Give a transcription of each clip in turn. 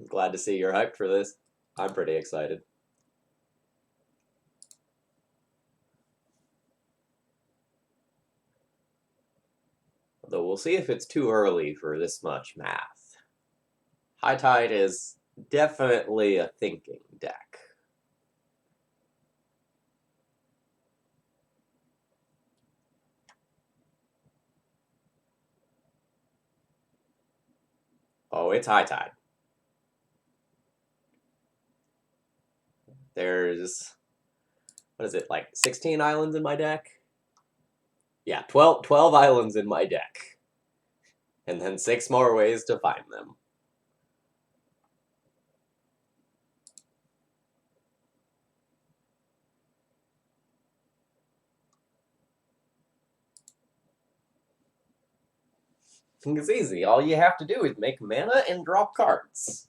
Glad to see you're hyped for this. I'm pretty excited. Though we'll see if it's too early for this much math. High Tide is definitely a thinking deck. Oh, it's High Tide. There's, what is it, like 16 islands in my deck? Yeah, 12 islands in my deck. And then 6 more ways to find them. It's easy. All you have to do is make mana and draw cards.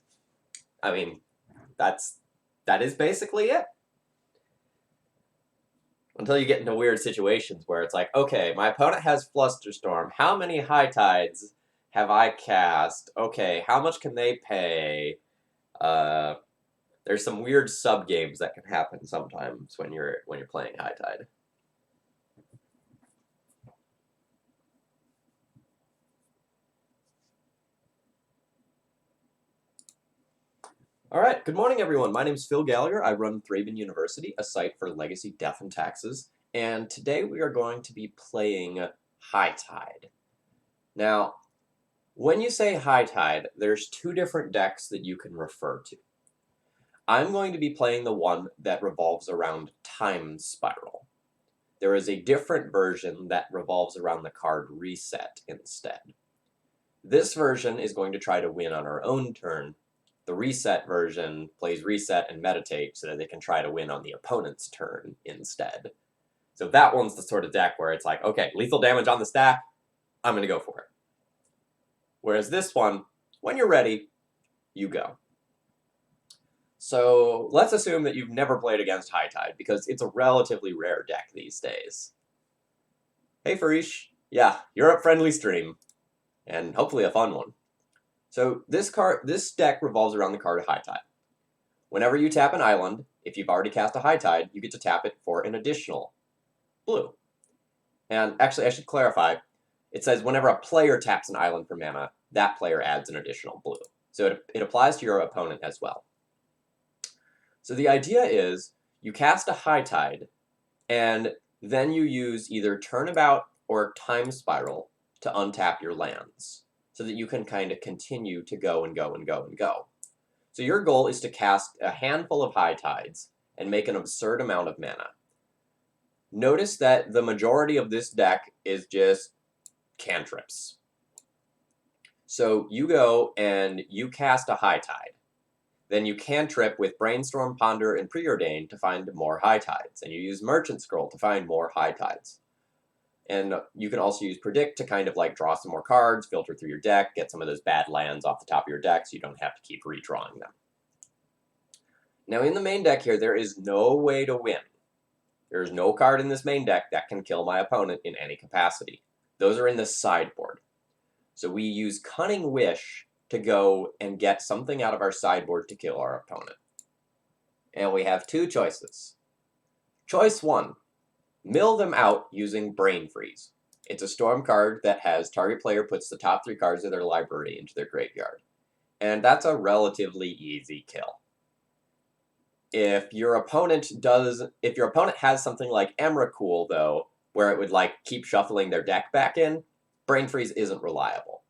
I mean, that is basically it. Until you get into weird situations where it's like, okay, my opponent has Flusterstorm. How many High Tides have I cast? Okay, how much can they pay? There's some weird sub games that can happen sometimes when you're playing High Tide. All right, good morning, everyone. My name is Phil Gallagher. I run Thraben University, a site for legacy, death, and taxes. And today we are going to be playing High Tide. Now, when you say High Tide, there's 2 different decks that you can refer to. I'm going to be playing the one that revolves around Time Spiral. There is a different version that revolves around the card Reset instead. This version is going to try to win on our own turn. The Reset version plays Reset and Meditate so that they can try to win on the opponent's turn instead. So that one's the sort of deck where it's like, okay, lethal damage on the stack, I'm going to go for it. Whereas this one, when you're ready, you go. So let's assume that you've never played against High Tide, because it's a relatively rare deck these days. Hey Farish, yeah, you're a friendly stream, and hopefully a fun one. So this deck revolves around the card High Tide. Whenever you tap an island, if you've already cast a High Tide, you get to tap it for an additional blue. And actually, I should clarify, it says whenever a player taps an island for mana, that player adds an additional blue. So it applies to your opponent as well. So the idea is you cast a High Tide, and then you use either Turnabout or Time Spiral to untap your lands, so that you can kind of continue to go and go and go and go. So your goal is to cast a handful of High Tides and make an absurd amount of mana. Notice that the majority of this deck is just cantrips. So you go and you cast a High Tide. Then you cantrip with Brainstorm, Ponder, and Preordain to find more High Tides. And you use Merchant Scroll to find more High Tides. And you can also use Predict to kind of like draw some more cards, filter through your deck, get some of those bad lands off the top of your deck so you don't have to keep redrawing them. Now in the main deck here, there is no way to win. There is no card in this main deck that can kill my opponent in any capacity. Those are in the sideboard. So we use Cunning Wish to go and get something out of our sideboard to kill our opponent. And we have 2 choices. Choice 1, mill them out using Brain Freeze. It's a storm card that has target player puts the top 3 cards of their library into their graveyard. And that's a relatively easy kill. If your opponent has something like Emrakul, though, where it would like keep shuffling their deck back in, Brain Freeze isn't reliable.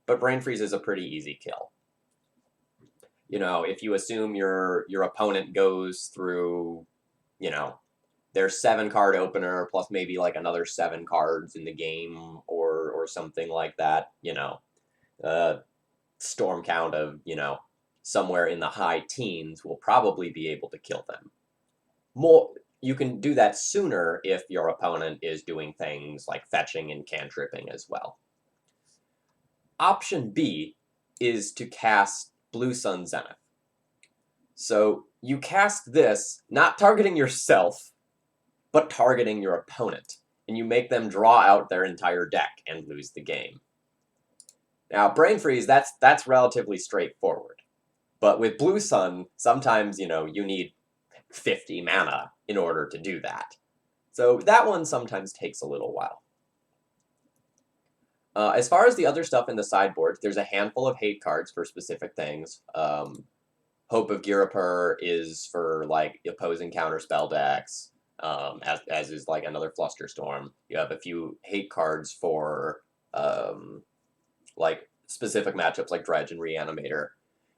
But Brain Freeze is a pretty easy kill. You know, if you assume your opponent goes through, you know, their 7-card opener plus maybe like another 7 cards in the game or something like that, you know, storm count of, you know, somewhere in the high teens will probably be able to kill them. You can do that sooner if your opponent is doing things like fetching and cantripping as well. Option B is to cast Blue Sun Zenith. So you cast this, not targeting yourself, but targeting your opponent, and you make them draw out their entire deck and lose the game. Now, Brain Freeze, that's relatively straightforward. But with Blue Sun, sometimes, you need 50 mana in order to do that. So that one sometimes takes a little while. As far as the other stuff in the sideboard, there's a handful of hate cards for specific things. Hope of Girapur is for like opposing counterspell decks, as is like another Flusterstorm. You have a few hate cards for like specific matchups like Dredge and Reanimator.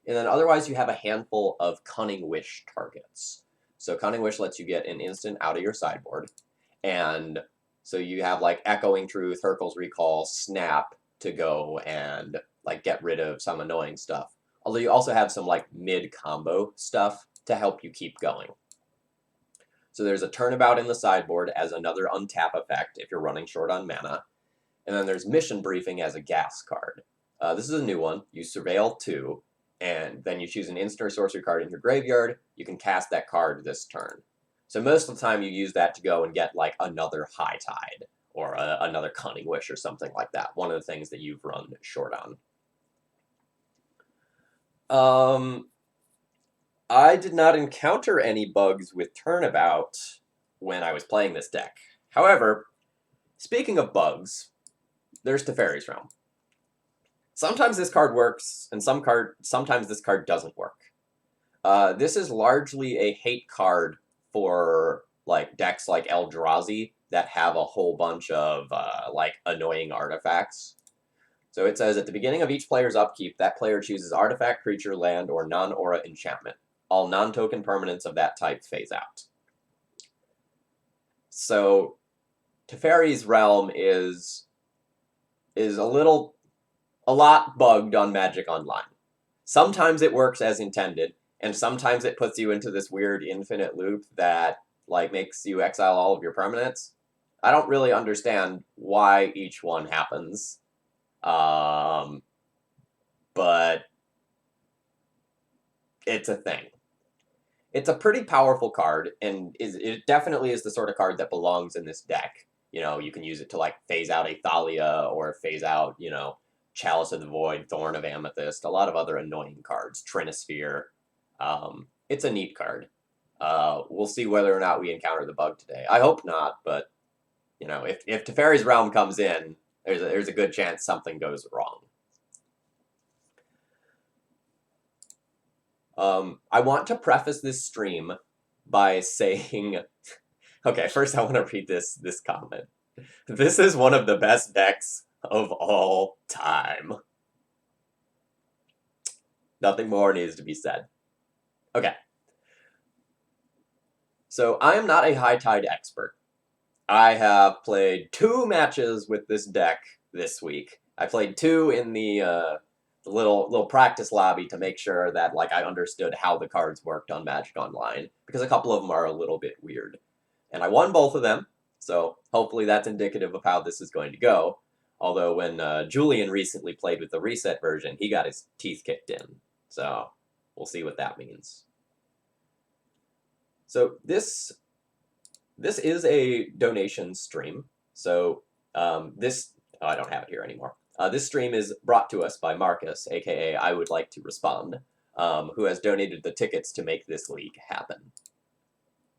And then otherwise you have a handful of Cunning Wish targets. So Cunning Wish lets you get an instant out of your sideboard. And so you have like Echoing Truth, Hurkyl's Recall, Snap to go and like get rid of some annoying stuff. Although you also have some like mid-combo stuff to help you keep going. So there's a Turnabout in the sideboard as another untap effect if you're running short on mana. And then there's Mission Briefing as a gas card. This is a new one. You surveil 2, and then you choose an instant or sorcery card in your graveyard. You can cast that card this turn. So most of the time you use that to go and get like another High Tide or another Cunning Wish or something like that. One of the things that you've run short on. I did not encounter any bugs with Turnabout when I was playing this deck. However, speaking of bugs, there's Teferi's Realm. Sometimes this card works, and sometimes this card doesn't work. This is largely a hate card for like decks like Eldrazi that have a whole bunch of like annoying artifacts. So it says, at the beginning of each player's upkeep, that player chooses artifact, creature, land, or non-aura enchantment. All non-token permanents of that type phase out. So Teferi's Realm is a lot bugged on Magic Online. Sometimes it works as intended, and sometimes it puts you into this weird infinite loop that like makes you exile all of your permanents. I don't really understand why each one happens. But it's a thing. It's a pretty powerful card, and it definitely is the sort of card that belongs in this deck. You can use it to like phase out a Thalia or phase out, Chalice of the Void, Thorn of Amethyst, a lot of other annoying cards, Trinisphere. It's a neat card. We'll see whether or not we encounter the bug today. I hope not, but if Teferi's Realm comes in, there's a good chance something goes wrong. I want to preface this stream by saying, okay, first I want to read this comment. This is one of the best decks of all time. Nothing more needs to be said. Okay. So I am not a High Tide expert. I have played 2 matches with this deck this week. I played 2 in the little practice lobby to make sure that like I understood how the cards worked on Magic Online, because a couple of them are a little bit weird. And I won both of them, so hopefully that's indicative of how this is going to go. Although when Julian recently played with the reset version, he got his teeth kicked in. So we'll see what that means. So this is a donation stream. So I don't have it here anymore. This stream is brought to us by Marcus, aka I Would Like to Respond, who has donated the tickets to make this league happen.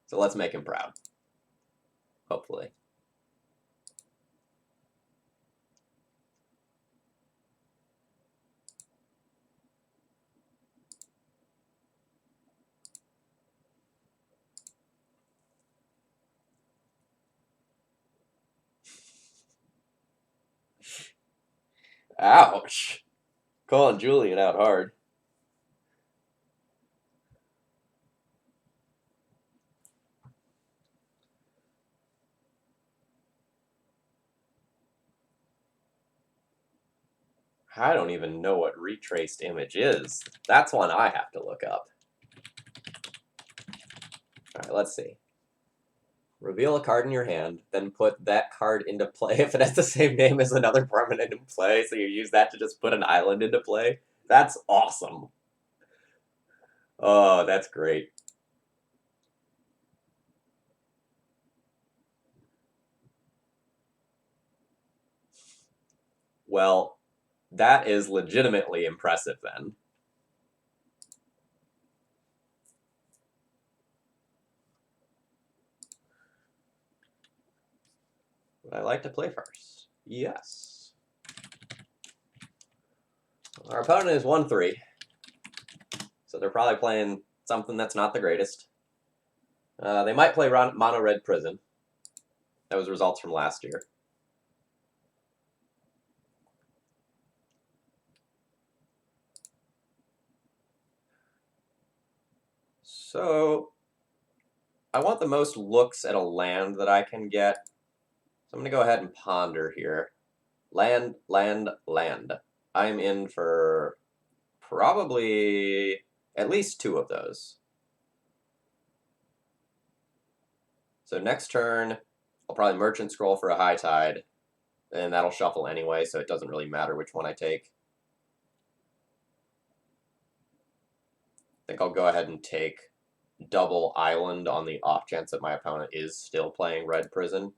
So let's make him proud. Hopefully. Ouch! Calling Julian out hard. I don't even know what retraced image is. That's one I have to look up. Alright, let's see. Reveal a card in your hand, then put that card into play if it has the same name as another permanent in play, so you use that to just put an island into play. That's awesome. Oh, that's great. Well, that is legitimately impressive then. Would I like to play first? Yes. Our opponent is 1-3, so they're probably playing something that's not the greatest. They might play Mono Red Prison. That was results from last year. So, I want the most looks at a land that I can get. So I'm going to go ahead and ponder here. Land, land, land. I'm in for probably at least 2 of those. So next turn, I'll probably Merchant Scroll for a High Tide, and that'll shuffle anyway, so it doesn't really matter which one I take. I think I'll go ahead and take double Island on the off chance that my opponent is still playing Red Prison.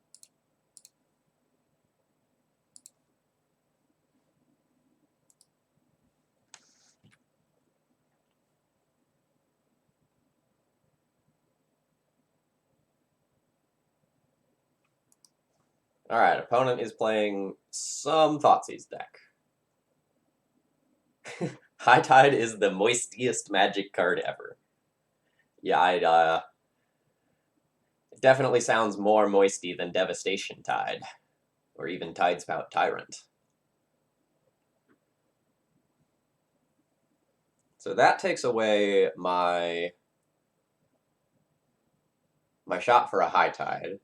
Alright, opponent is playing some Thoughtseize deck. High Tide is the moistiest Magic card ever. Yeah, it definitely sounds more moisty than Devastation Tide, or even Tidespout Tyrant. So that takes away my shot for a High Tide.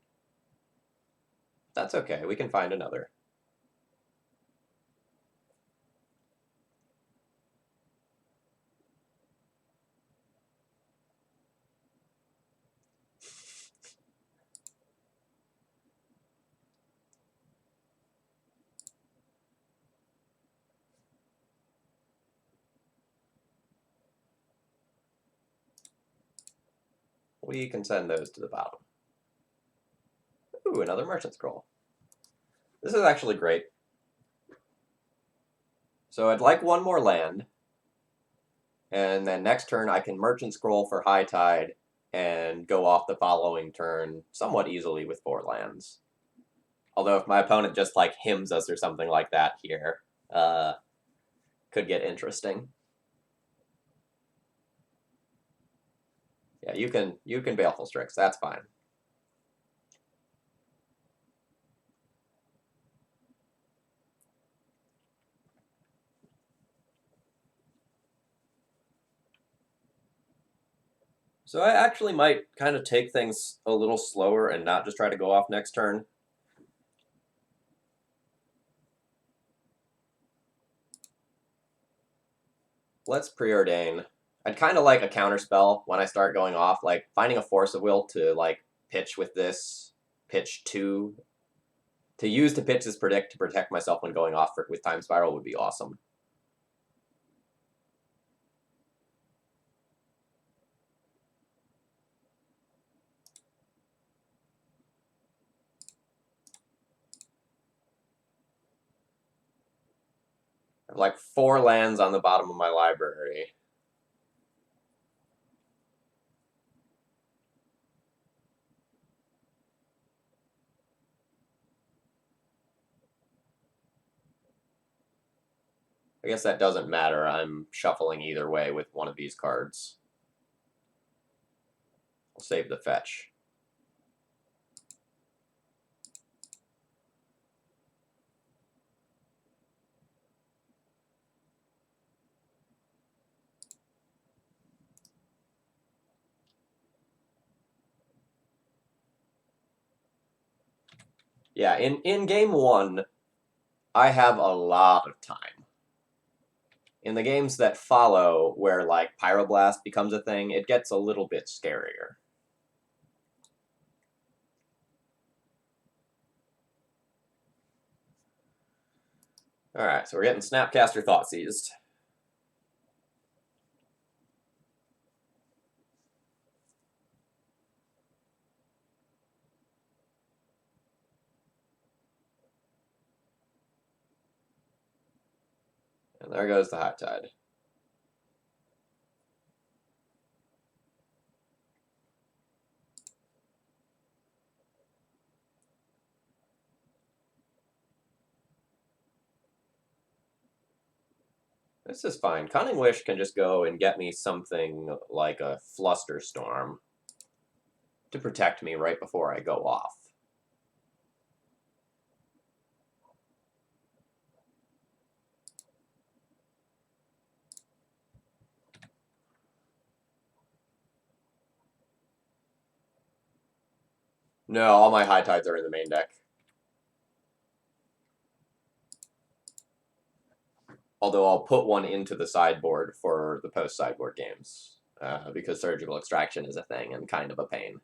That's okay, we can find another. We can send those to the bottom. Ooh, another Merchant Scroll. This is actually great. So I'd like one more land, and then next turn I can Merchant Scroll for High Tide and go off the following turn somewhat easily with 4 lands. Although if my opponent just like hymns us or something like that here, could get interesting. Yeah, you can Baleful Strix, that's fine. So I actually might kind of take things a little slower and not just try to go off next turn. Let's preordain. I'd kind of like a counterspell when I start going off, like finding a Force of Will to like pitch with this, pitch 2. To use to pitch this predict to protect myself when going off with Time Spiral would be awesome. I have like 4 lands on the bottom of my library. I guess that doesn't matter. I'm shuffling either way with one of these cards. I'll save the fetch. Yeah, in game 1, I have a lot of time. In the games that follow, where like Pyroblast becomes a thing, it gets a little bit scarier. Alright, so we're getting Snapcaster Thoughtseized. And there goes the High Tide. This is fine. Cunning Wish can just go and get me something like a Flusterstorm to protect me right before I go off. No, all my high tides are in the main deck. Although I'll put one into the sideboard for the post-sideboard games, because Surgical Extraction is a thing and kind of a pain.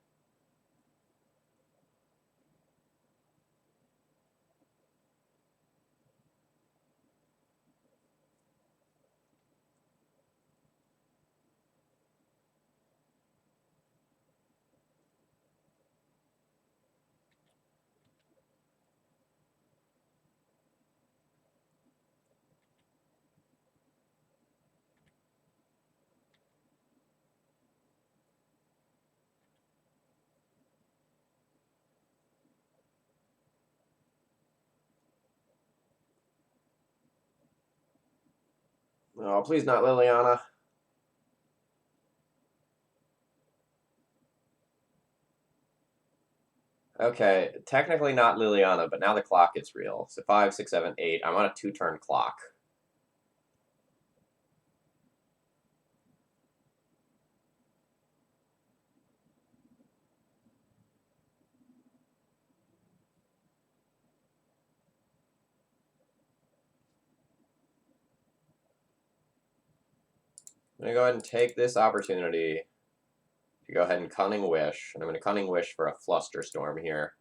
Oh, please not Liliana. Okay, technically not Liliana, but now the clock is real. So 5, 6, 7, 8. I'm on a 2-turn clock. I'm going to go ahead and take this opportunity to go ahead and Cunning Wish. And I'm going to Cunning Wish for a Flusterstorm here,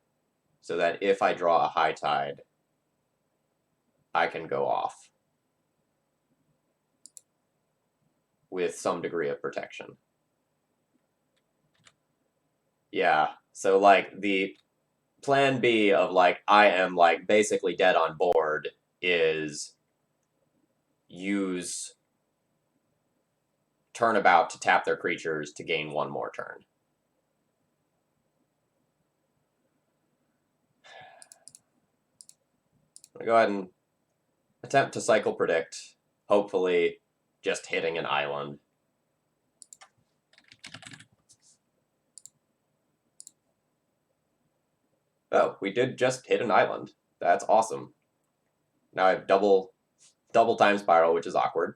so that if I draw a High Tide, I can go off with some degree of protection. Yeah, so like the plan B of like I am like basically dead on board is use Turnabout to tap their creatures to gain one more turn. I'm going to go ahead and attempt to Cycle Predict, hopefully just hitting an island. Oh, we did just hit an island. That's awesome. Now I have double Time Spiral, which is awkward.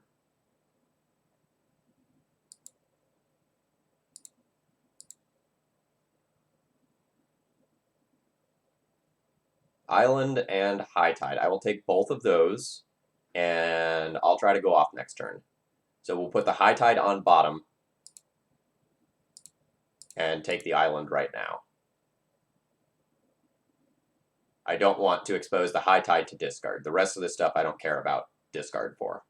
Island and High Tide. I will take both of those, and I'll try to go off next turn. So we'll put the High Tide on bottom and take the island right now. I don't want to expose the High Tide to discard. The rest of this stuff I don't care about discard for.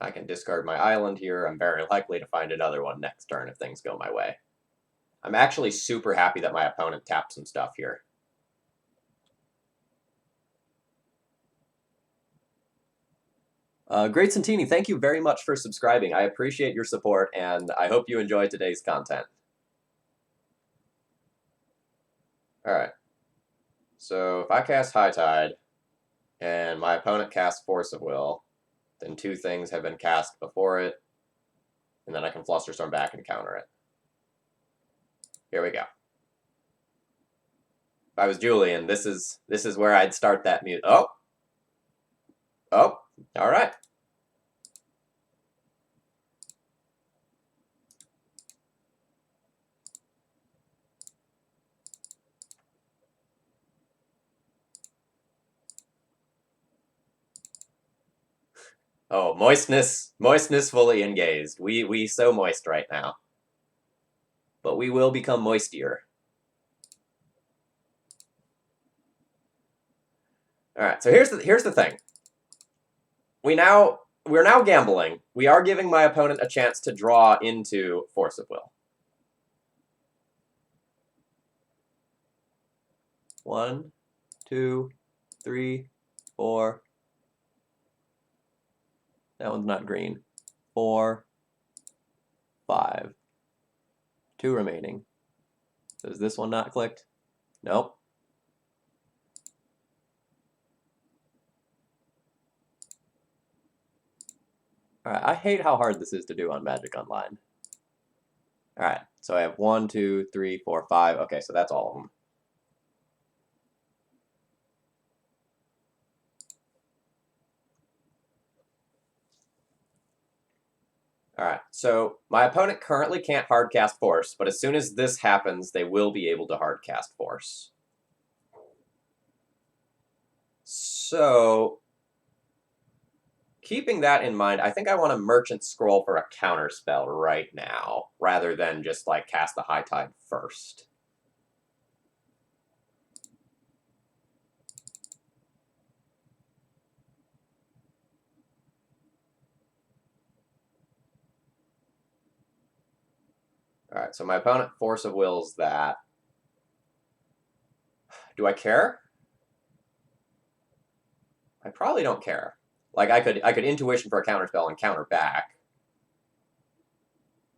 I can discard my island here. I'm very likely to find another one next turn if things go my way. I'm actually super happy that my opponent tapped some stuff here. Great Santini, thank you very much for subscribing. I appreciate your support, and I hope you enjoyed today's content. Alright. So if I cast High Tide, and my opponent casts Force of Will, then two things have been cast before it, and then I can Flusterstorm back and counter it. Here we go. If I was Julian, this is where I'd start that mute. Oh! Oh! Alright. Oh, moistness fully engaged. We so moist right now. But we will become moistier. All right, so here's the thing. We're now gambling. We are giving my opponent a chance to draw into Force of Will. 1, 2, 3, 4. That one's not green. 4, 5. 2 remaining. So is this one not clicked? Nope. Alright, I hate how hard this is to do on Magic Online. Alright, so I have 1, 2, 3, 4, 5. Okay, so that's all of them. Alright, so my opponent currently can't hardcast Force, but as soon as this happens, they will be able to hardcast Force. So, keeping that in mind, I think I want to Merchant Scroll for a counter spell right now, rather than just, like, cast the High Tide first. Alright, so my opponent Force of Wills that. Do I care? I probably don't care. Like, I could Intuition for a counterspell and counter back.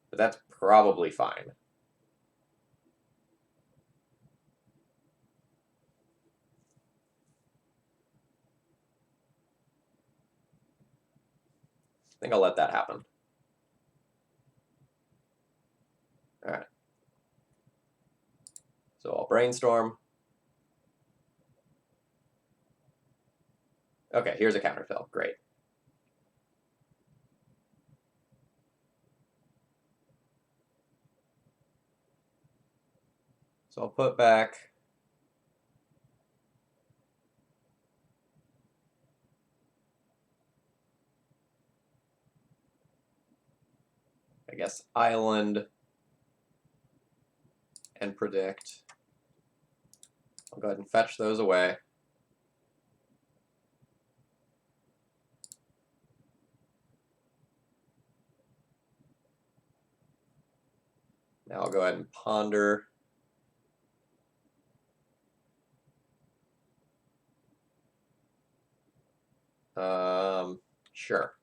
But that's probably fine. I think I'll let that happen. Alright. So I'll Brainstorm. Okay, here's a counterspell. Great. So I'll put back I guess Island and Predict. I'll go ahead and fetch those away. Now I'll go ahead and Ponder. Sure.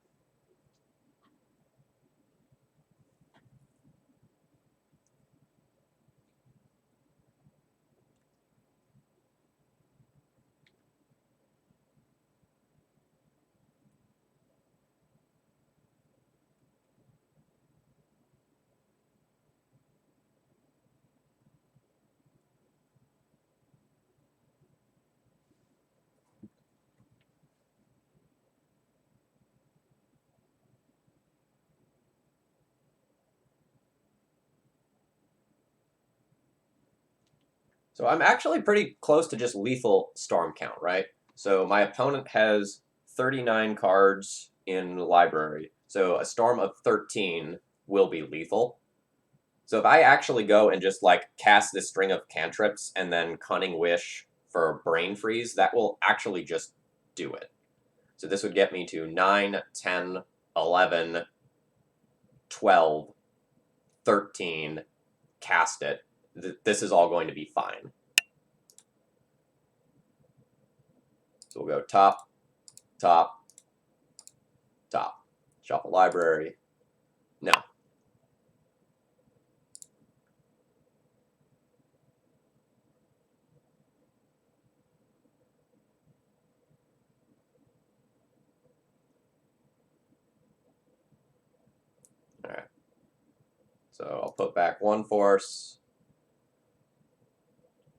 So I'm actually pretty close to just lethal Storm count, right? So my opponent has 39 cards in the library. So a Storm of 13 will be lethal. So if I actually go and just like cast this string of cantrips and then Cunning Wish for Brain Freeze, that will actually just do it. So this would get me to 9, 10, 11, 12, 13, cast it. This is all going to be fine. So we'll go top, top, top. Shuffle library. No. All right. So I'll put back 1 Force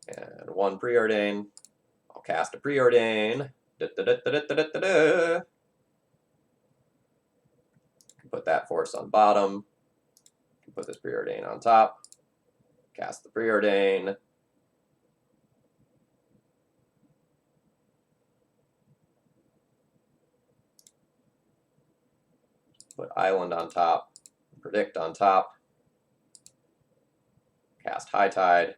and 1 Preordain. I'll cast a Preordain. Put that Force on bottom. Put this Preordain on top. Cast the Preordain. Put Island on top. Predict on top. Cast High Tide.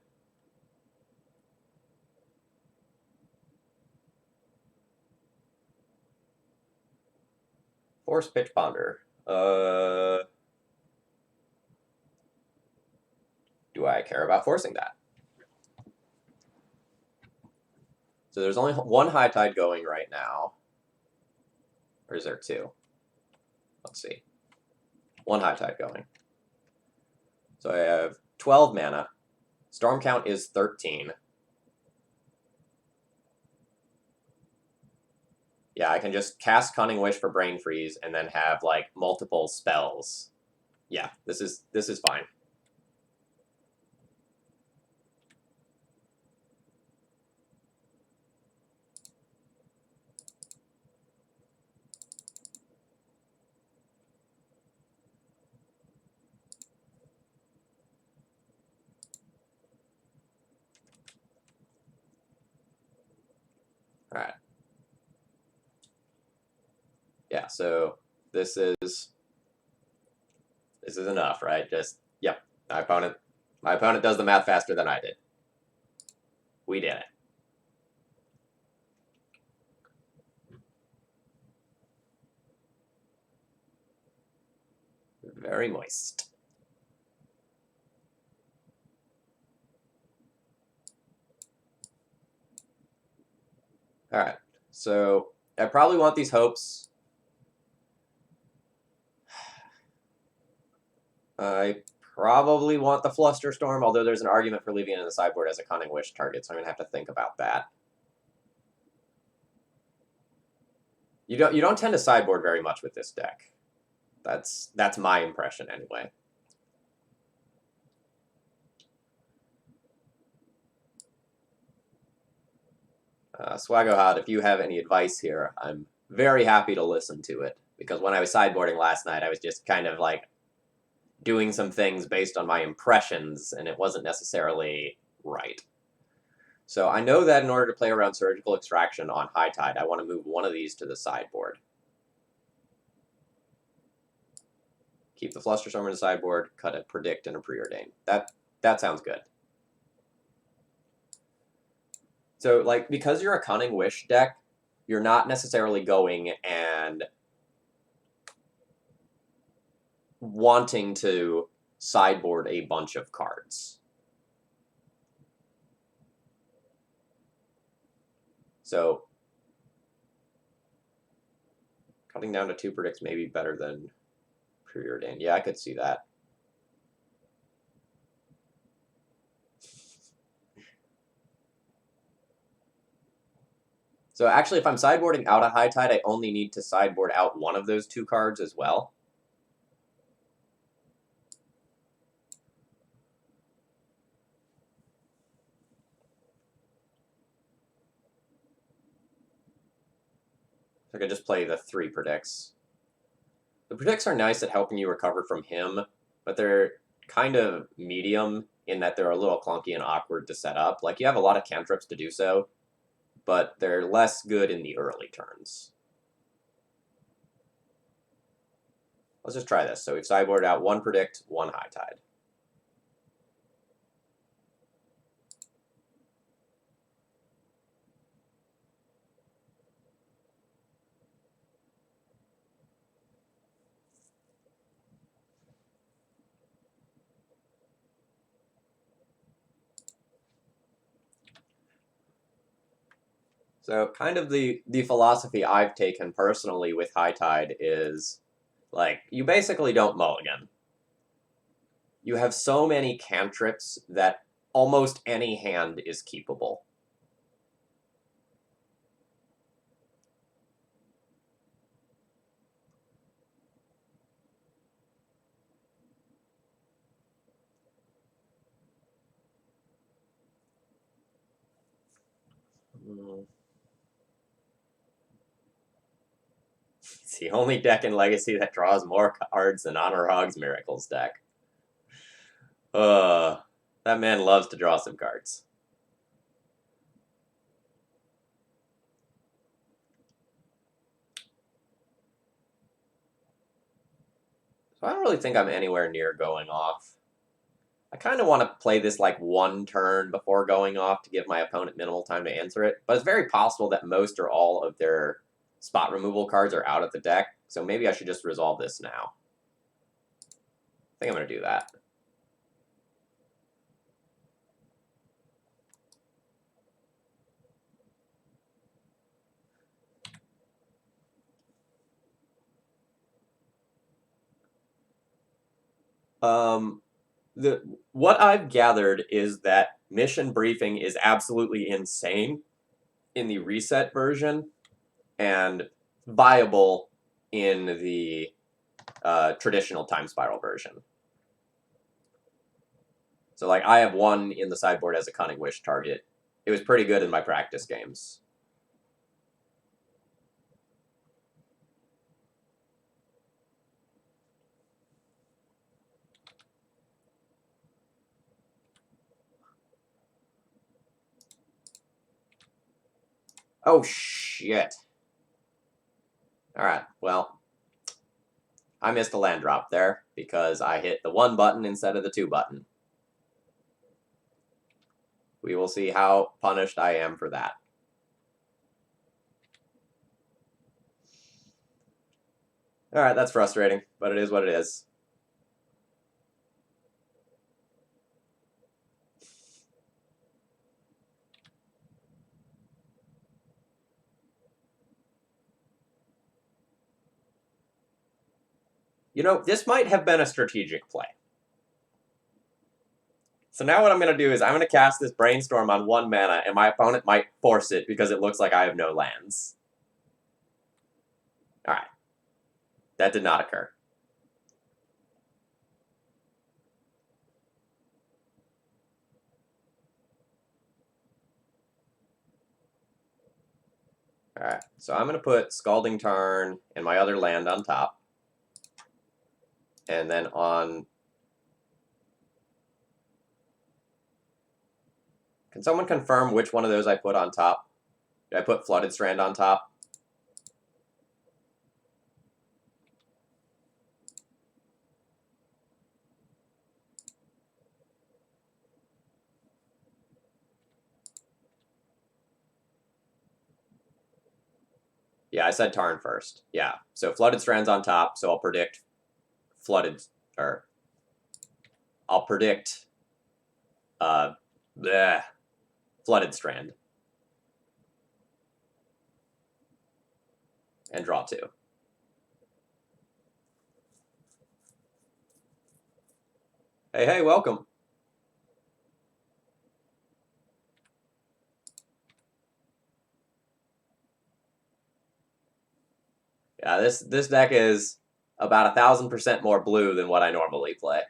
Force Pitch Ponder. Do I care about forcing that? So there's only one high tide going right now. Or is there two? Let's see. One high tide going. So I have 12 mana. Storm count is 13. Yeah, I can just cast Cunning Wish for Brain Freeze and then have like multiple spells. Yeah, this is fine. All right. Yeah, so this is enough, right? Just yep. My opponent does the math faster than I did. We did it. Very moist. All right. So I probably want these hopes. I probably want the Flusterstorm, although there's an argument for leaving it in the sideboard as a Cunning Wish target, so I'm gonna have to think about that. You don't tend to sideboard very much with this deck. That's my impression anyway. Swaggohod, if you have any advice here, I'm very happy to listen to it, because when I was sideboarding last night, I was just kind of like doing some things based on my impressions, and it wasn't necessarily right. So I know that in order to play around Surgical Extraction on High Tide, I want to move one of these to the sideboard. Keep the Flusterstorm in the sideboard, cut a Predict and a Preordain. That sounds good. So, like, because you're a Cunning Wish deck, you're not necessarily going and wanting to sideboard a bunch of cards. So, cutting down to 2 Predicts may be better than Preordain. Yeah, I could see that. So actually, if I'm sideboarding out a High Tide, I only need to sideboard out one of those 2 cards as well. So I could just play the 3 Predicts. The Predicts are nice at helping you recover from him, but they're kind of medium in that they're a little clunky and awkward to set up. Like, you have a lot of cantrips to do so, but they're less good in the early turns. Let's just try this. So we've sideboarded out 1 Predict, 1 High Tide. So kind of the philosophy I've taken personally with High Tide is, like, you basically don't mulligan. You have so many cantrips that almost any hand is keepable. It's the only deck in Legacy that draws more cards than Honor Hog's Miracles deck. That man loves to draw some cards. So I don't really think I'm anywhere near going off. I kind of want to play this like 1 turn before going off to give my opponent minimal time to answer it, but it's very possible that most or all of their spot removal cards are out of the deck, so maybe I should just resolve this now. I think I'm going to do that. What I've gathered is that mission briefing is absolutely insane in the reset version and viable in the traditional time spiral version. So, like, I have one in the sideboard as a Cunning Wish target. It was pretty good in my practice games. Oh, shit. Alright, well, I missed a land drop there because I hit the 1 button instead of the 2 button. We will see how punished I am for that. Alright, that's frustrating, but it is what it is. You know, this might have been a strategic play. So now what I'm going to do is I'm going to cast this Brainstorm on 1 mana, and my opponent might force it because it looks like I have no lands. Alright. That did not occur. Alright, so I'm going to put Scalding Tarn and my other land on top. And then on... Can someone confirm which one of those I put on top? Did I put Flooded Strand on top? Yeah, I said Tarn first. Yeah, so Flooded Strand's on top, so I'll predict Flooded... or... I'll predict... Flooded Strand. And draw 2. Hey, hey, welcome. Yeah, this deck is about 1,000% more blue than what I normally play.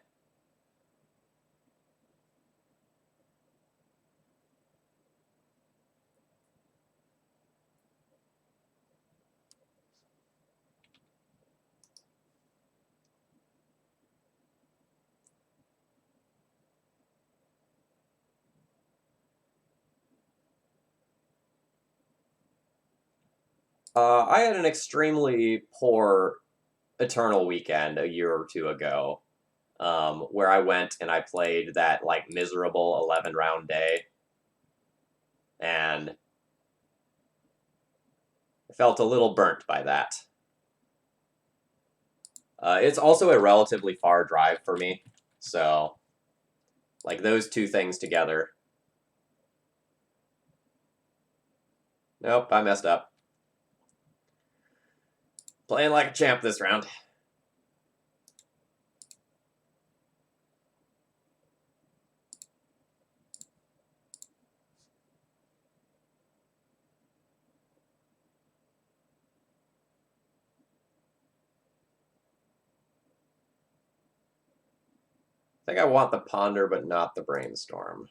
I had an extremely poor Eternal weekend a year or 2 ago, where I went and I played that like miserable 11-round day, and I felt a little burnt by that. It's also a relatively far drive for me, so like those 2 things together. Nope, I messed up. Playing like a champ this round. I think I want the Ponder, but not the Brainstorm.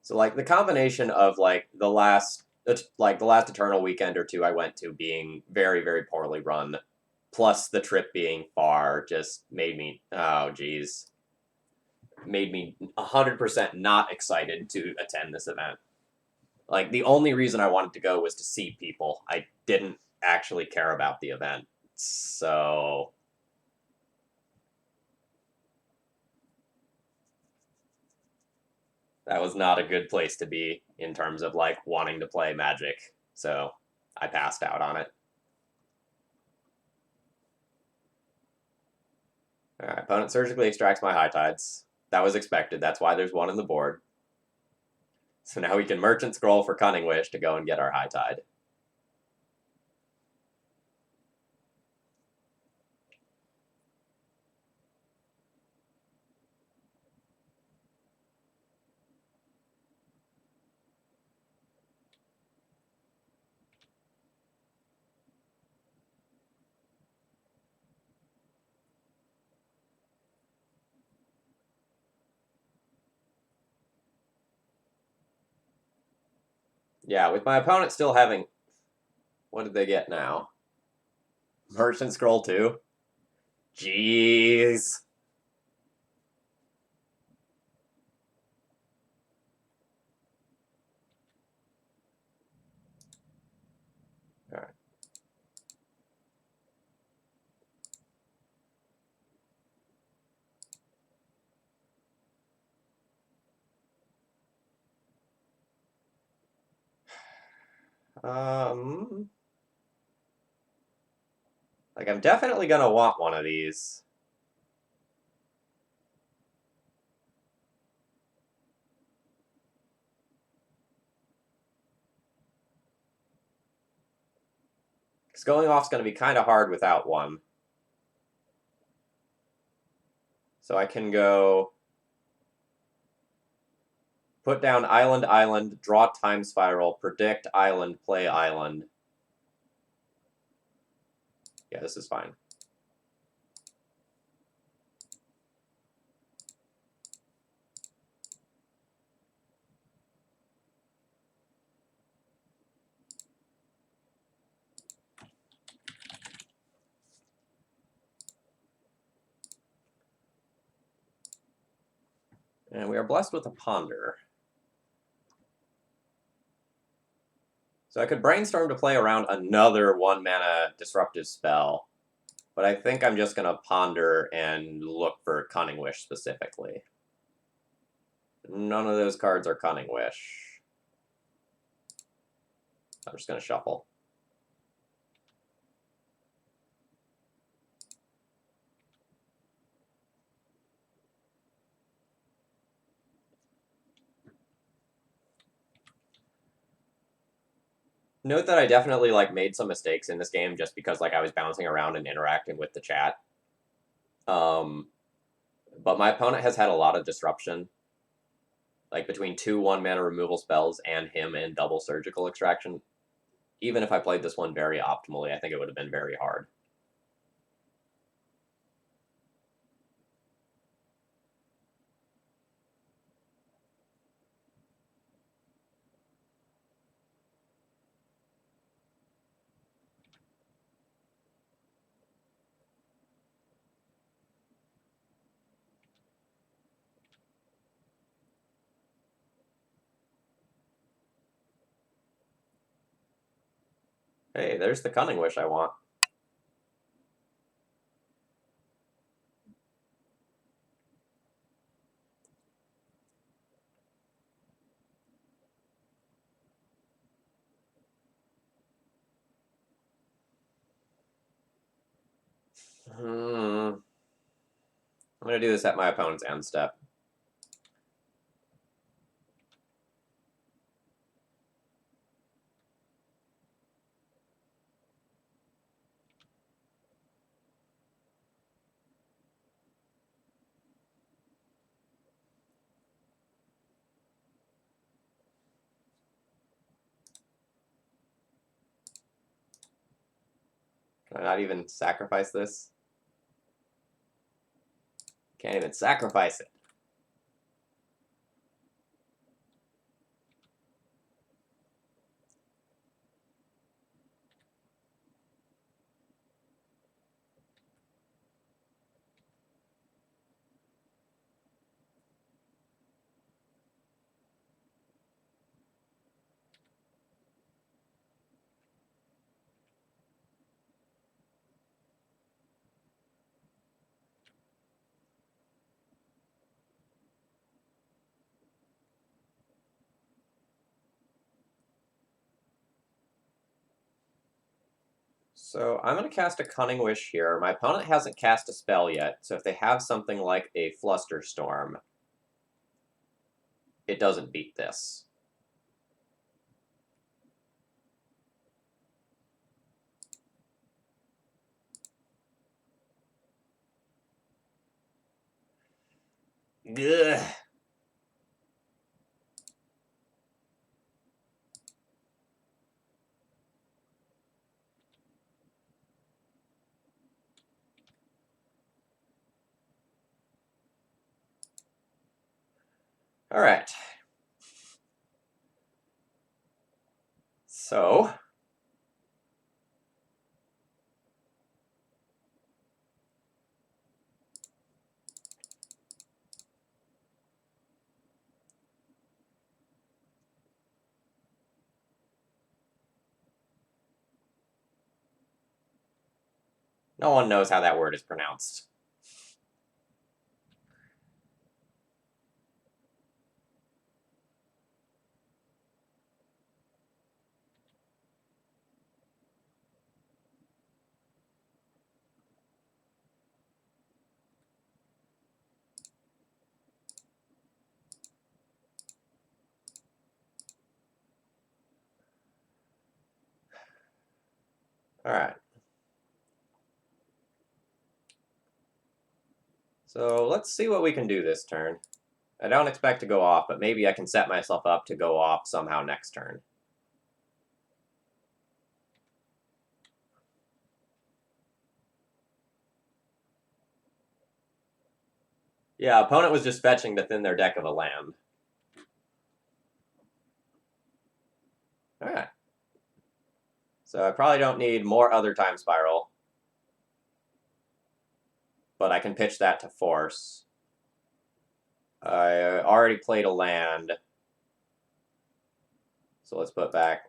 So like the combination of like the last Eternal weekend or 2 I went to being very, very poorly run, plus the trip being far, just made me made me 100% not excited to attend this event. Like the only reason I wanted to go was to see people. I didn't actually care about the event. So That was not a good place to be in terms of like wanting to play Magic, so I passed out on it. Alright, opponent surgically extracts my high tides. That was expected, that's why there's one in the board. So now we can Merchant Scroll for Cunning Wish to go and get our high tide. Yeah, with my opponent still having... What did they get now? Merchant Scroll 2? Jeez. Alright. Like, I'm definitely gonna want one of these. Because going off's gonna be kind of hard without one. So I can go... Put down island, island, draw time spiral, predict island, play island. Yeah, this is fine. And we are blessed with a Ponder. So I could brainstorm to play around another 1-mana disruptive spell, but I think I'm just going to Ponder and look for Cunning Wish specifically. None of those cards are Cunning Wish. I'm just going to shuffle. Note that I definitely like made some mistakes in this game just because like I was bouncing around and interacting with the chat. But my opponent has had a lot of disruption. Like between 2 1-mana removal spells and him and double surgical extraction. Even if I played this one very optimally, I think it would have been very hard. Hey, there's the Cunning Wish I want. I'm going to do this at my opponent's end step. Can I not even sacrifice this? Can't even sacrifice it. So I'm going to cast a Cunning Wish here. My opponent hasn't cast a spell yet, so if they have something like a Flusterstorm, it doesn't beat this. Gah. All right. So no one knows how that word is pronounced. All right. So let's see what we can do this turn. I don't expect to go off, but maybe I can set myself up to go off somehow next turn. Yeah, opponent was just fetching to thin their deck of a land. Alright. So I probably don't need more other Time Spiral. But I can pitch that to force. I already played a land. So let's put back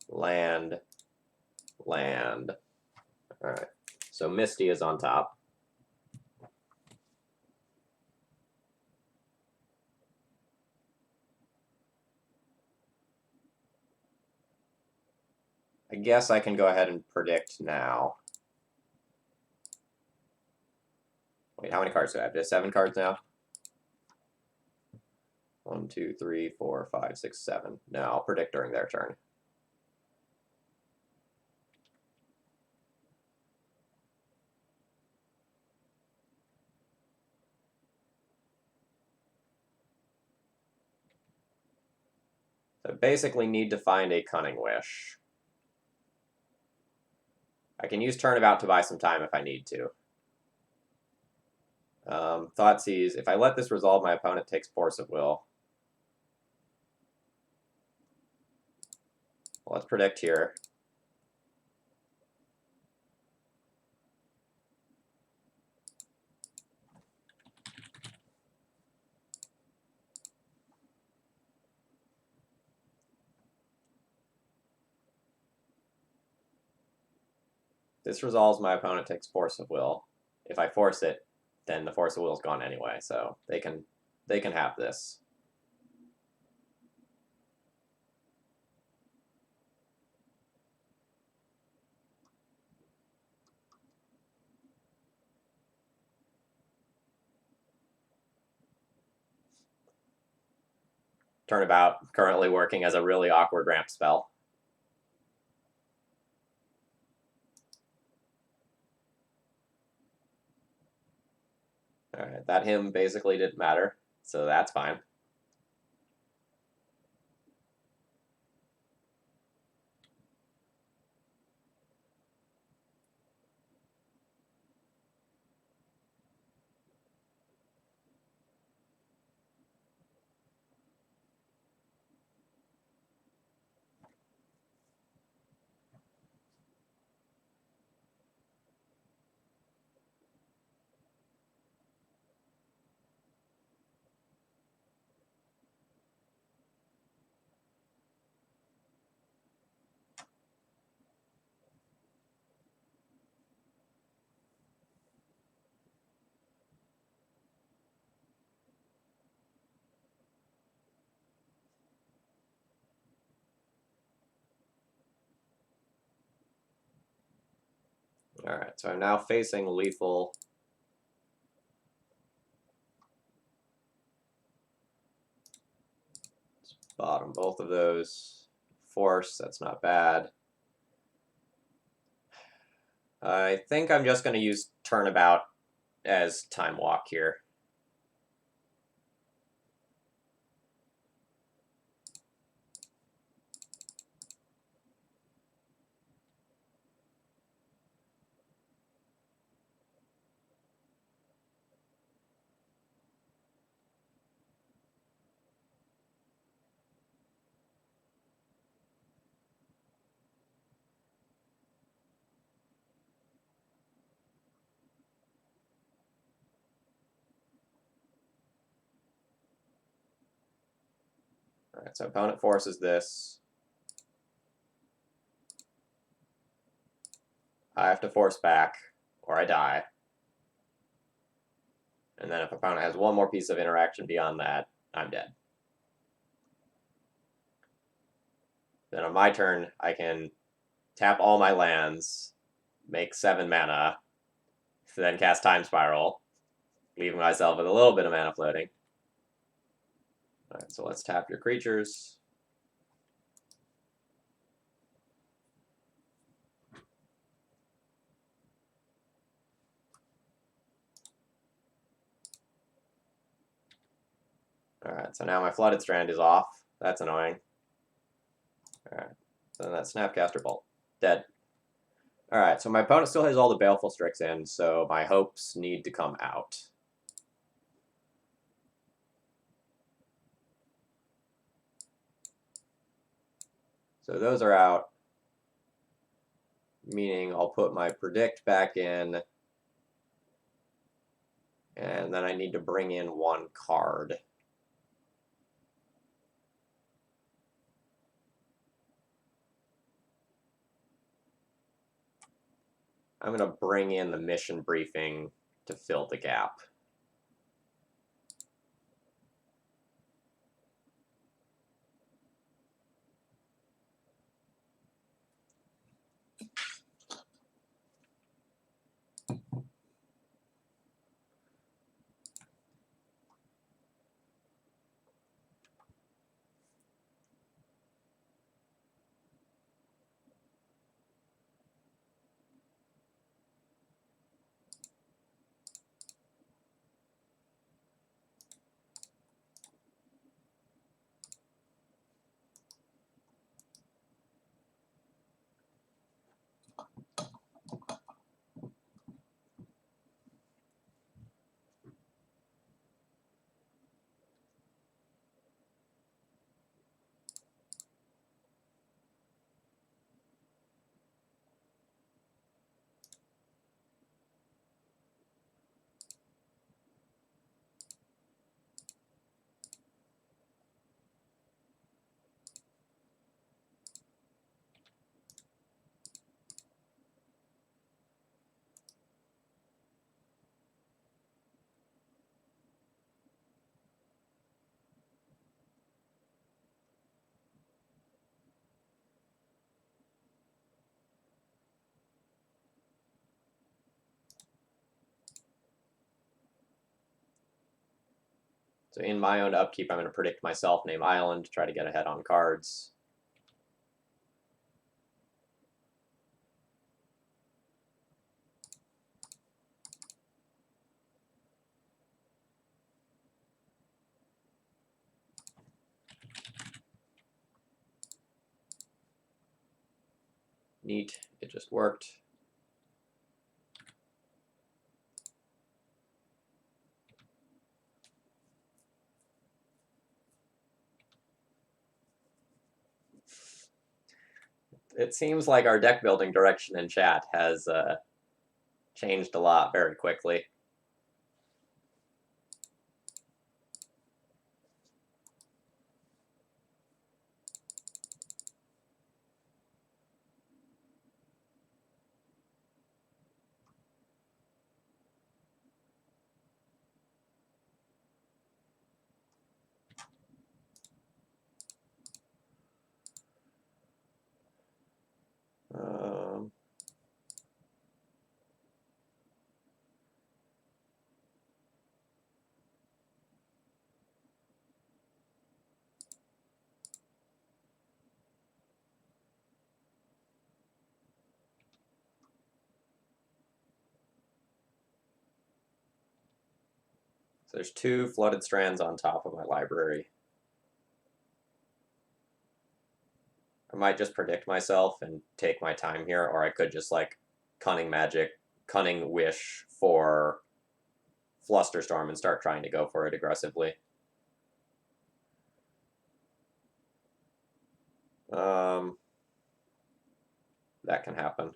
land, land. Alright. So Misty is on top. I guess I can go ahead and predict now. Wait, how many cards do I have? Do I have 7 cards now? 1, 2, 3, 4, 5, 6, 7. No, I'll predict during their turn. So I basically need to find a Cunning Wish. I can use Turnabout to buy some time if I need to. Thoughtseize. If I let this resolve, my opponent takes Force of Will. Well, let's predict here. This resolves, my opponent takes Force of Will. If I force it, then the Force of Will is gone anyway, so they can have this. Turnabout currently working as a really awkward ramp spell. Alright, that him basically didn't matter, so that's fine. Alright, so I'm now facing lethal. Let's bottom both of those. Force, that's not bad. I think I'm just going to use Turnabout as Time Walk here. Alright, so opponent forces this. I have to force back, or I die. And then if opponent has one more piece of interaction beyond that, I'm dead. Then on my turn, I can tap all my lands, make 7 mana, then cast Time Spiral, leaving myself with a little bit of mana floating. Alright, so let's tap your creatures. Alright, so now my Flooded Strand is off. That's annoying. Alright, so then that Snapcaster Bolt. Dead. Alright, so my opponent still has all the Baleful Strix in, so my hopes need to come out. So those are out, meaning I'll put my Predict back in, and then I need to bring in 1 card. I'm going to bring in the mission briefing to fill the gap. So in my own upkeep, I'm going to predict myself, name Island, try to get ahead on cards. Neat, it just worked. It seems like our deck building direction in chat has changed a lot very quickly. Um, there's 2 flooded strands on top of my library. I might just predict myself and take my time here, or I could just like Cunning Wish for Flusterstorm and start trying to go for it aggressively. That can happen.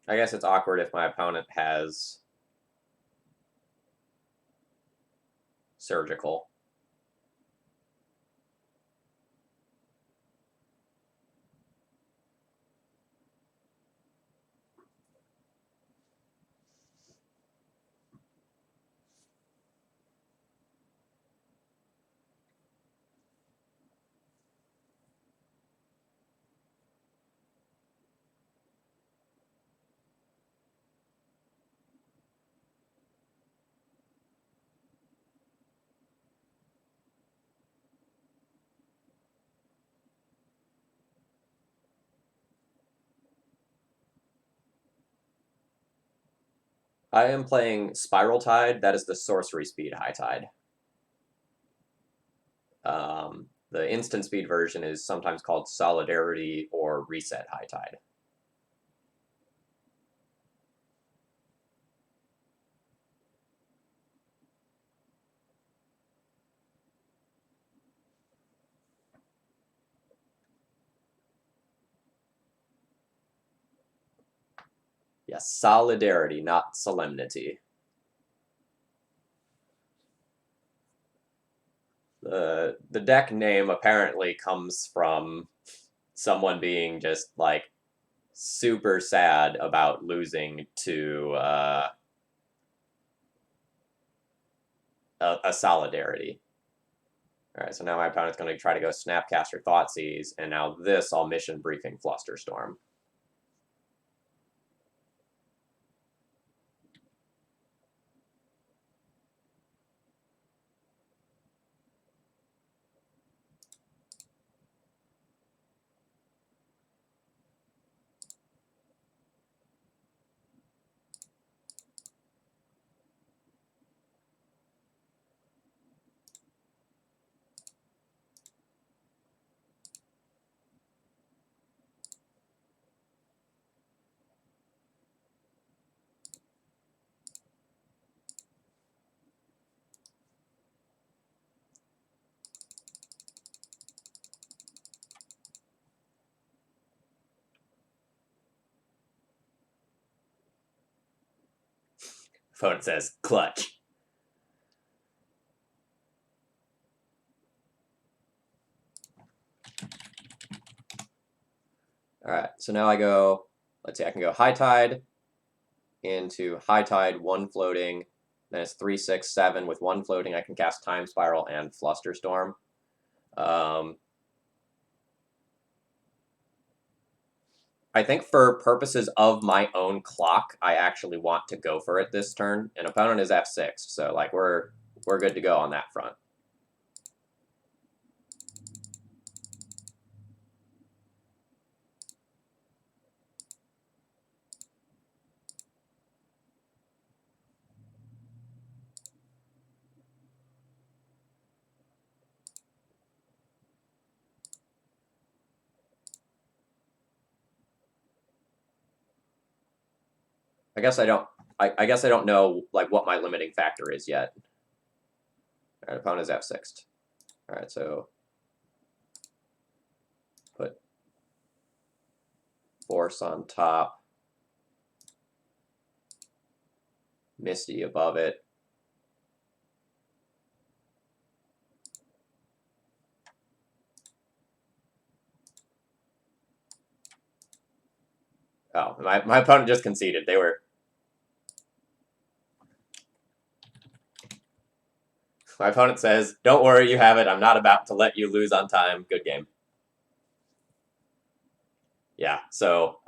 I guess it's awkward if my opponent has Surgical. I am playing Spiral Tide. That is the sorcery speed High Tide. The instant speed version is sometimes called Solidarity or Reset High Tide. Yes, Solidarity, not Solemnity. The deck name apparently comes from someone being just like super sad about losing to a Solidarity. All right, so now my opponent's going to try to go Snapcaster Thoughtseize, and now this I'll mission briefing Flusterstorm. Opponent says, clutch. All right, so now I go, let's see, I can go High Tide into High Tide, 1 floating, then it's 3, 6, 7 with 1 floating. I can cast Time Spiral and Flusterstorm. I think for purposes of my own clock, I actually want to go for it this turn. And opponent is F6, so like we're good to go on that front. I guess I don't know like what my limiting factor is yet. All right, opponent is F6. All right, so put Force on top, Misty above it. Oh, my opponent just conceded. They were. My opponent says, "Don't worry, you have it. I'm not about to let you lose on time. Good game." Yeah, so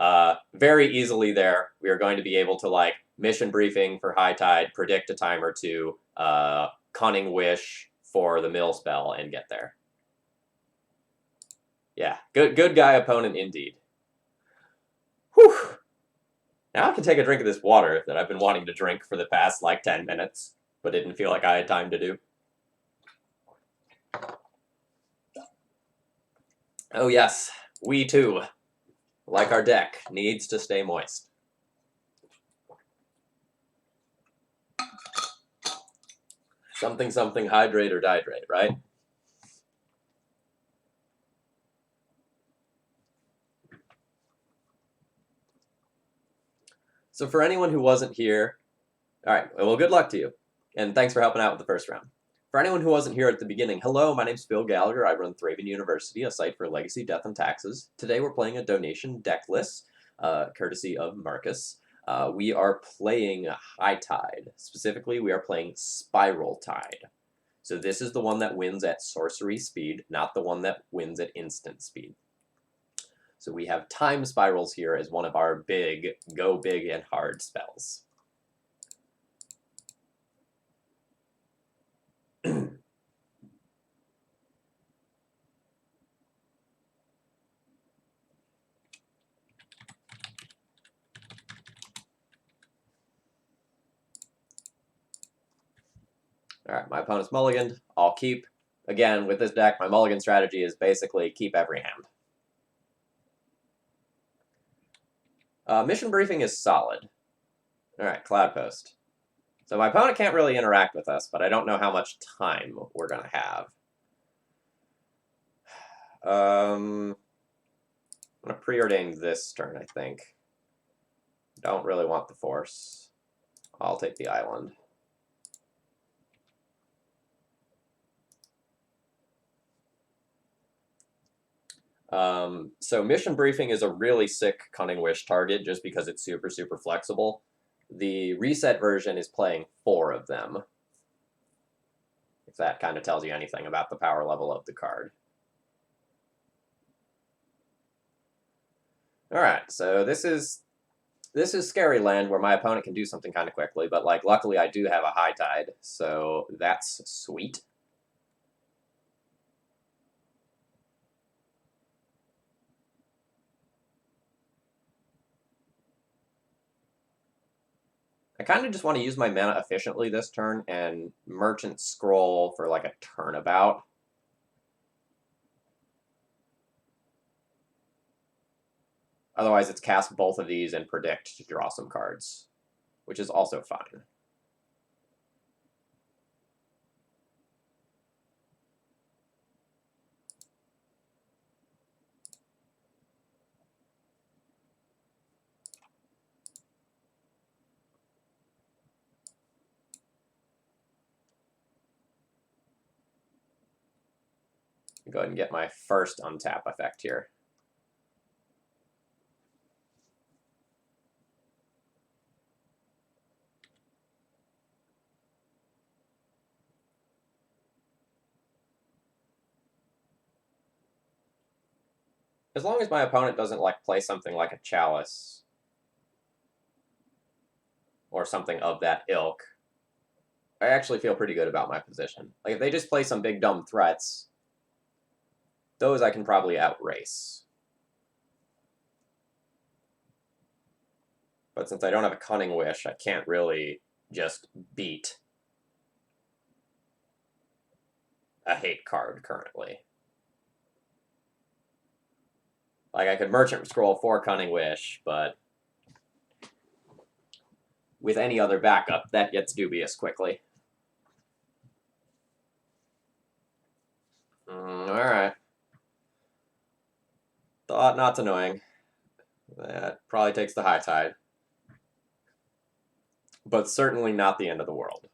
very easily there, we are going to be able to like mission briefing for High Tide, predict a time or two, Cunning Wish for the mill spell, and get there. Yeah, good guy opponent indeed. Whew. Now I can take a drink of this water that I've been wanting to drink for the past, like, 10 minutes, but didn't feel like I had time to do. Oh yes, we too, like our deck, needs to stay moist. Something, something, hydrate or dihydrate, right? So for anyone who wasn't here, all right, well, good luck to you. And thanks for helping out with the first round. For anyone who wasn't here at the beginning, hello, my name's Phil Gallagher. I run ThrabenU University, a site for legacy, death, and taxes. Today we're playing a donation deck list, courtesy of Marcus. We are playing High Tide. Specifically, we are playing Spiral Tide. So this is the one that wins at sorcery speed, not the one that wins at instant speed. So we have Time Spirals here as one of our big, go big and hard spells. All right, my opponent's mulliganed. I'll keep. Again, with this deck, my mulligan strategy is basically keep every hand. Mission briefing is solid. All right, Cloud Post. So my opponent can't really interact with us, but I don't know how much time we're going to have. I'm going to preordain this turn, I think. Don't really want the Force. I'll take the Island. So Mission Briefing is a really sick Cunning Wish target just because it's super, super flexible. The reset version is playing 4 of them, if that kind of tells you anything about the power level of the card. All right, so this is scary land where my opponent can do something kind of quickly, but like luckily I do have a High Tide, so that's sweet. I kind of just want to use my mana efficiently this turn and Merchant Scroll for like a turnabout. Otherwise, it's cast both of these and predict to draw some cards, which is also fine. Go ahead and get my first untap effect here. As long as my opponent doesn't like play something like a Chalice or something of that ilk, I actually feel pretty good about my position. Like if they just play some big dumb threats, those I can probably outrace. But since I don't have a Cunning Wish, I can't really just beat a hate card currently. Like I could Merchant Scroll for Cunning Wish, but with any other backup, that gets dubious quickly. Alright. Thought Knot's annoying. That probably takes the High Tide. But certainly not the end of the world.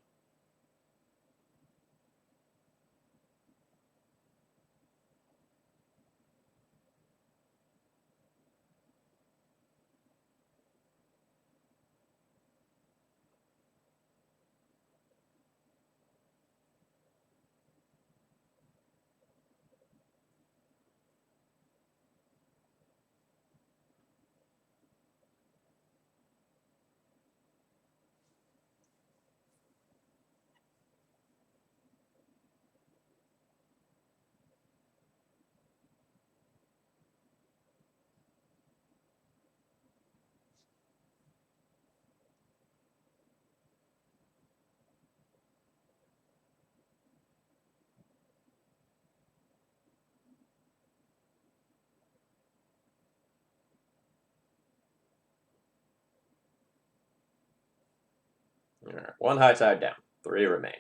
All right, 1 high tide down. 3 remain.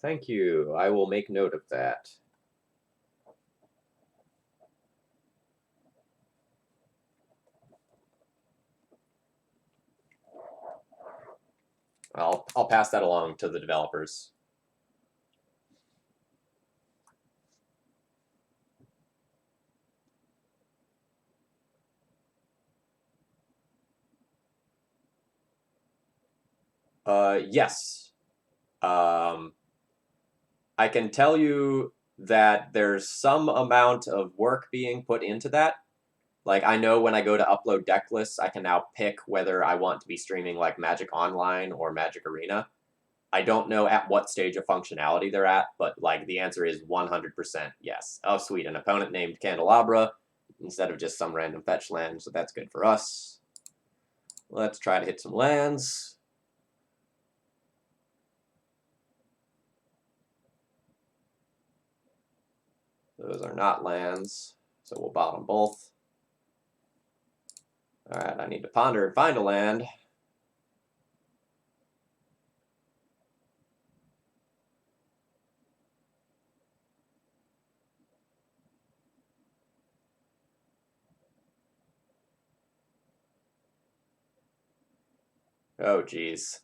Thank you. I will make note of that. I'll pass that along to the developers. Yes. I can tell you that there's some amount of work being put into that. Like, I know when I go to upload deck lists, I can now pick whether I want to be streaming like Magic Online or Magic Arena. I don't know at what stage of functionality they're at, but like the answer is 100% yes. Oh, sweet, an opponent named Candelabra instead of just some random fetch land, so that's good for us. Let's try to hit some lands. Those are not lands, so we'll bottom both. All right, I need to ponder and find a land. Oh, geez.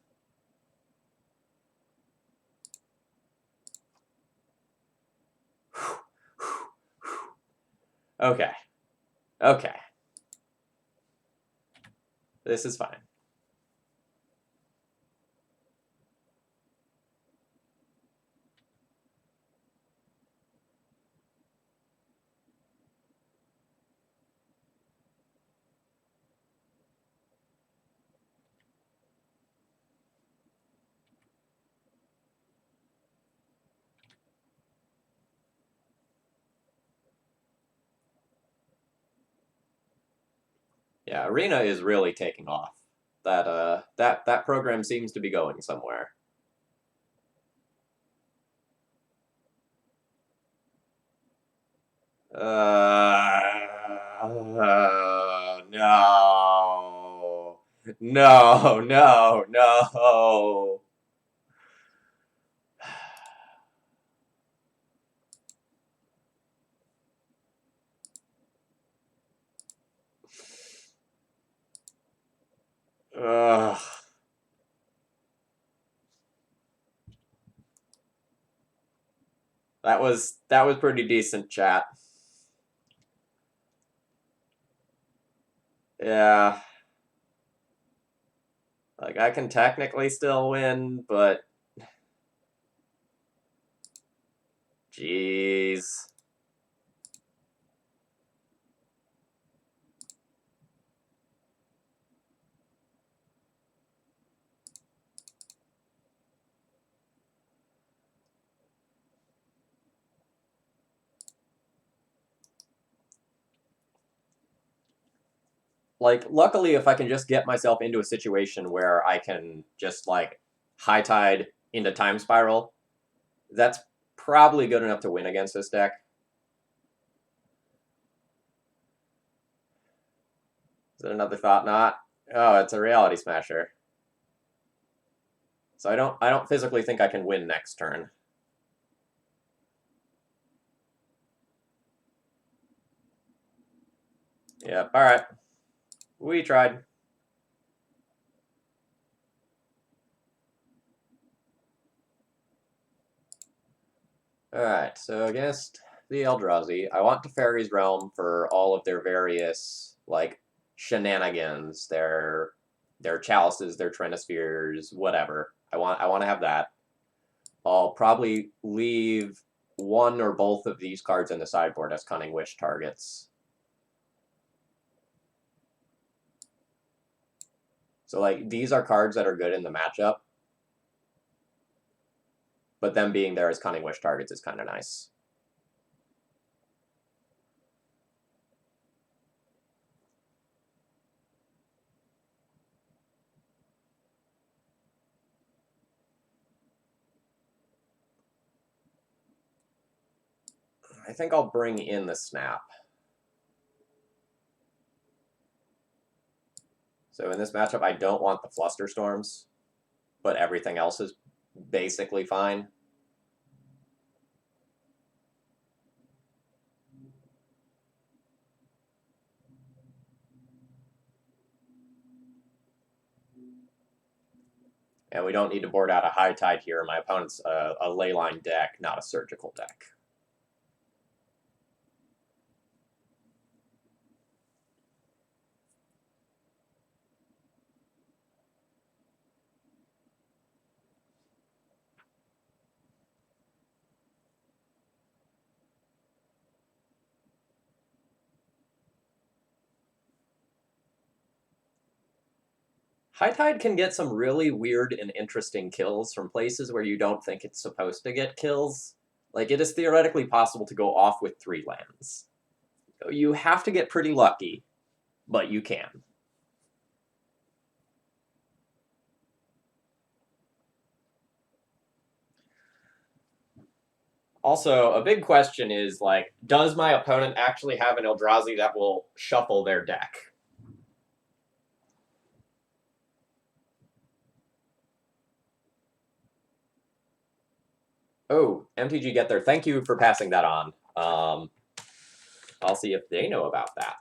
Okay. Okay. This is fine. Yeah, Arena is really taking off. That program seems to be going somewhere. No. No, no, no. Ugh. That was pretty decent, chat. Yeah. Like, I can technically still win, but jeez. Like, luckily, if I can just get myself into a situation where I can just, like, high tide into Time Spiral, that's probably good enough to win against this deck. Is it another Thought Knot? Oh, it's a Reality Smasher. So I don't physically think I can win next turn. Yep, alright. We tried. Alright, so against the Eldrazi, I want Teferi's Realm for all of their various, like, shenanigans, their chalices, their trinispheres, whatever. I want to have that. I'll probably leave one or both of these cards in the sideboard as Cunning Wish targets. So, like, these are cards that are good in the matchup, but them being there as Cunning Wish targets is kind of nice. I think I'll bring in the snap. So in this matchup, I don't want the Flusterstorms, but everything else is basically fine. And we don't need to board out a High Tide here. My opponent's a Leyline deck, not a Surgical deck. High Tide can get some really weird and interesting kills from places where you don't think it's supposed to get kills. Like, it is theoretically possible to go off with 3 lands. You have to get pretty lucky, but you can. Also, a big question is, like, does my opponent actually have an Eldrazi that will shuffle their deck? Oh, MTG Get There, thank you for passing that on. I'll see if they know about that.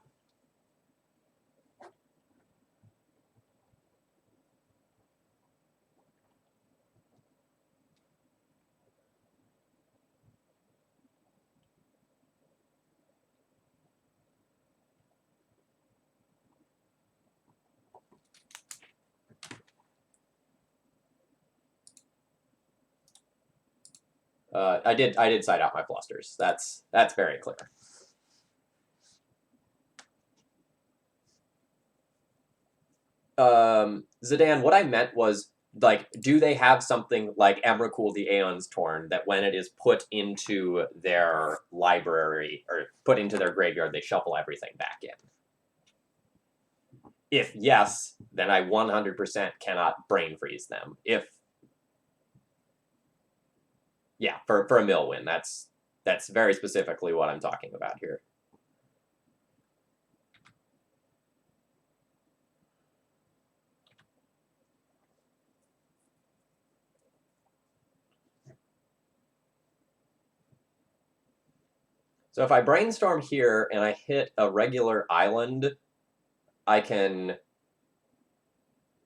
I did side out my Flusters. That's very clear. Zidane, what I meant was, like, do they have something like Emrakul the Aeon's Torn that when it is put into their library or put into their graveyard, they shuffle everything back in? If yes, then I 100% cannot brain freeze them. If yeah, for a mill win, that's very specifically what I'm talking about here. So if I brainstorm here and I hit a regular island, I can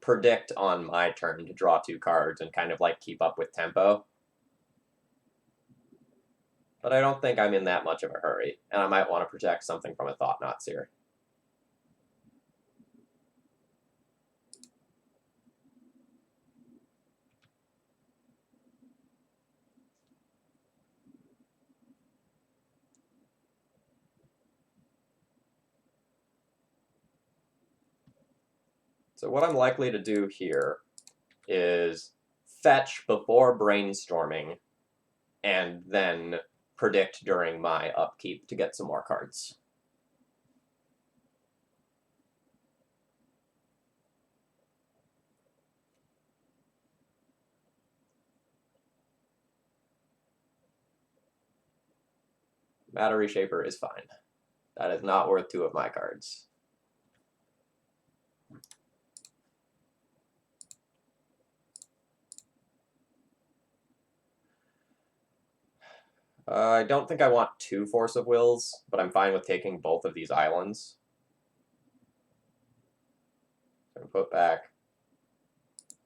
predict on my turn to draw 2 cards and kind of like keep up with tempo. But I don't think I'm in that much of a hurry, and I might want to protect something from a Thought-Knots here. So what I'm likely to do here is fetch before brainstorming and then predict during my upkeep to get some more cards. Matter Reshaper is fine. That is not worth 2 of my cards. I don't think I want 2 Force of Wills, but I'm fine with taking both of these islands. So put back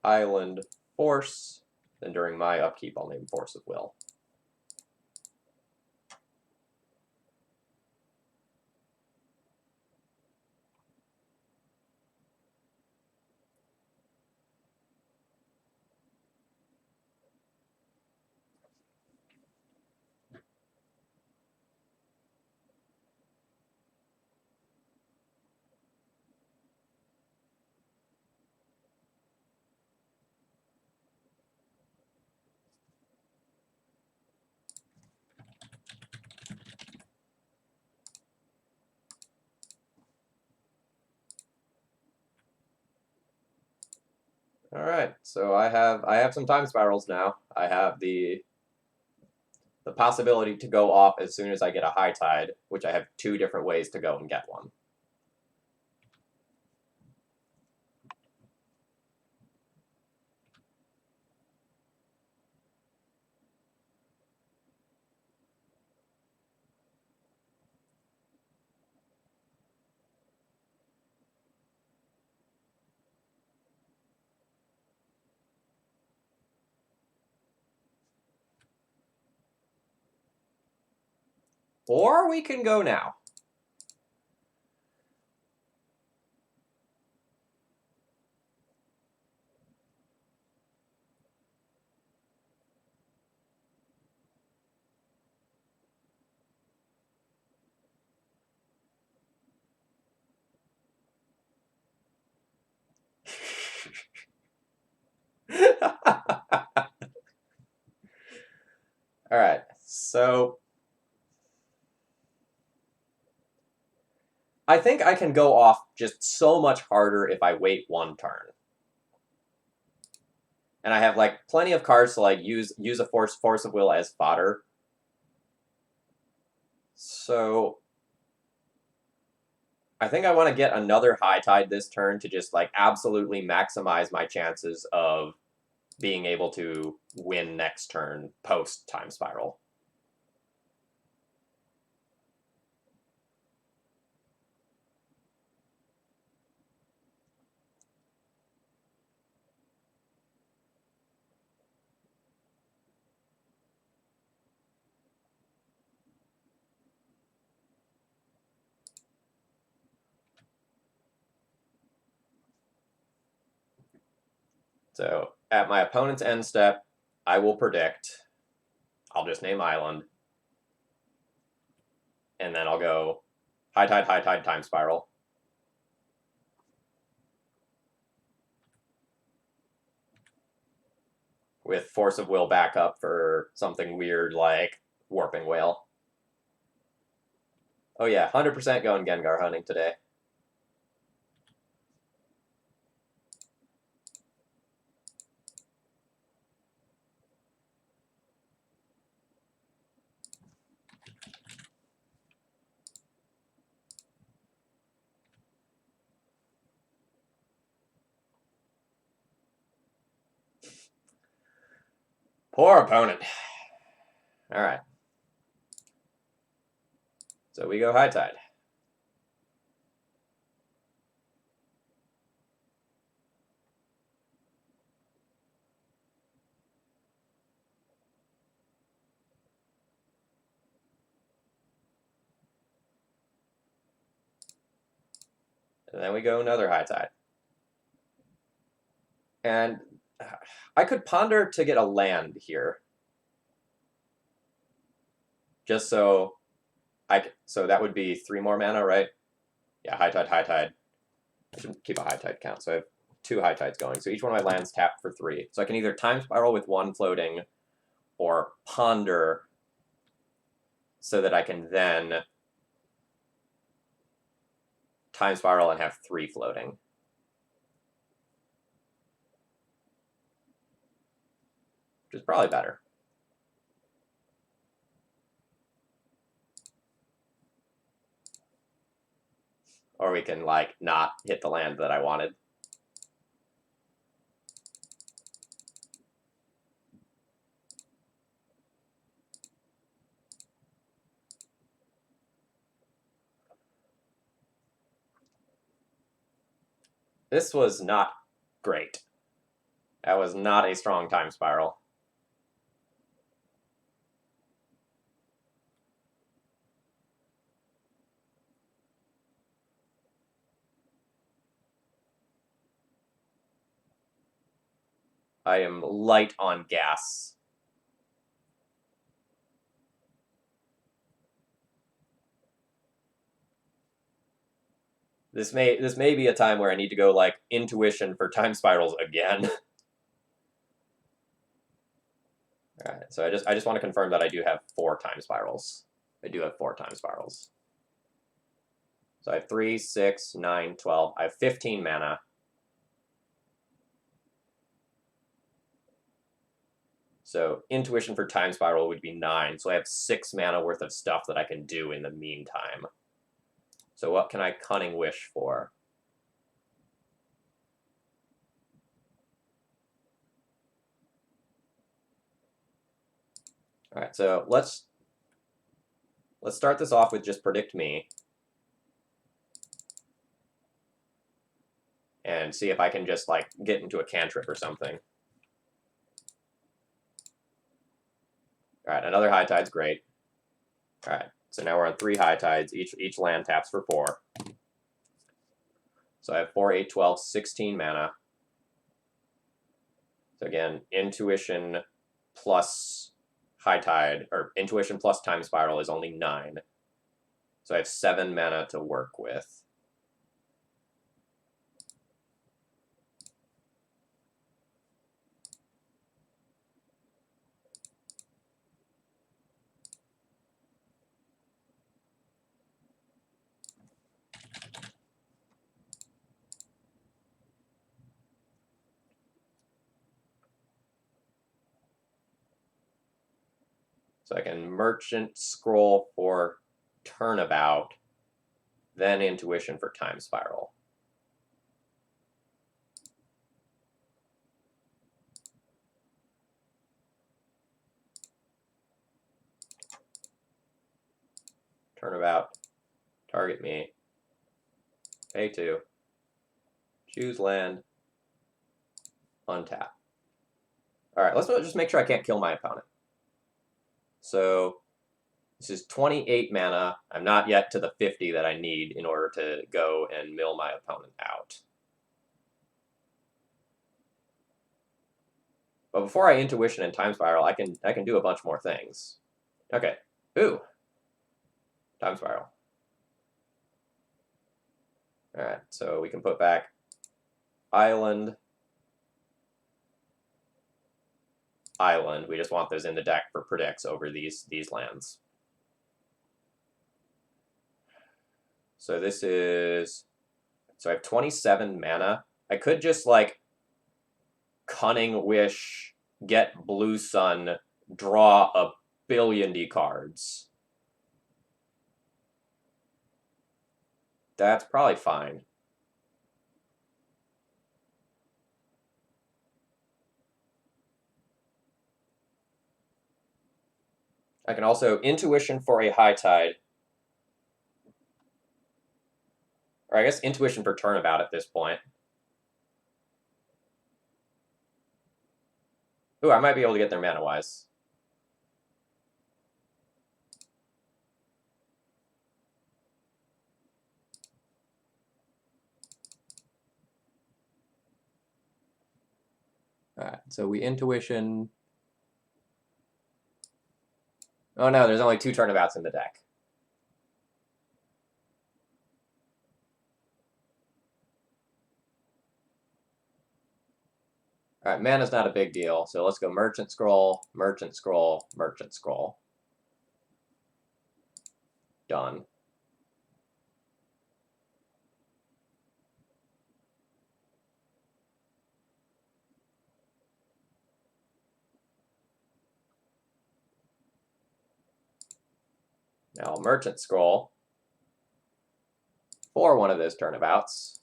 Island, Force, then during my upkeep I'll name Force of Will. All right, so I have some time spirals now. I have the the possibility to go off as soon as I get a high tide, which I have 2 different ways to go and get one. Or we can go now. All right, so I think I can go off just so much harder if I wait 1 turn. And I have like plenty of cards to like use a force of will as fodder. So I think I want to get another high tide this turn to just like absolutely maximize my chances of being able to win next turn post time spiral. So at my opponent's end step, I will predict. I'll just name island. And then I'll go high tide, time spiral. With force of will backup for something weird like warping whale. Oh yeah, 100% going Gengar hunting today. Poor opponent. All right. So we go high tide. And then we go another high tide. And I could ponder to get a land here. Just so so that would be 3 more mana, right? Yeah, high tide, high tide. I should keep a high tide count. So I have 2 high tides going. So each one of my lands tap for 3. So I can either time spiral with 1 floating or ponder so that I can then time spiral and have 3 floating. Which is probably better. Or we can, like, not hit the land that I wanted. This was not great. That was not a strong time spiral. I am light on gas. This may be a time where I need to go like intuition for time spirals again. All right, so I just want to confirm that I do have 4 time spirals. I do have 4 time spirals. So I have 3, 6, 9, 12. I have 15 mana. So intuition for time spiral would be 9. So I have 6 mana worth of stuff that I can do in the meantime. So what can I cunning wish for? All right, so let's start this off with just predict me. And see if I can just like get into a cantrip or something. All right, another high tide's great. All right, so now we're on 3 high tides. Each land taps for 4. So I have 4, 8, 12, 16 mana. So again, intuition plus high tide, or intuition plus time spiral is only 9. So I have 7 mana to work with. So I can merchant scroll for turnabout, then intuition for time spiral. Turnabout, target me, pay 2, choose land, untap. All right, let's just make sure I can't kill my opponent. So this is 28 mana. I'm not yet to the 50 that I need in order to go and mill my opponent out. But before I intuition and time spiral, I can do a bunch more things. Okay. Ooh. Time spiral. All right. So we can put back island. Island. We just want those in the deck for predicts over these lands. So this is. So I have 27 mana. I could just like cunning wish, get blue sun, draw a billion D cards. That's probably fine. I can also intuition for a high tide. Or I guess intuition for turnabout at this point. Ooh, I might be able to get there mana-wise. Alright, so we intuition. Oh no, there's only 2 turnabouts in the deck. Alright, mana's not a big deal, so let's go merchant scroll, merchant scroll, merchant scroll. Done. Now I'll merchant scroll for one of those turnabouts.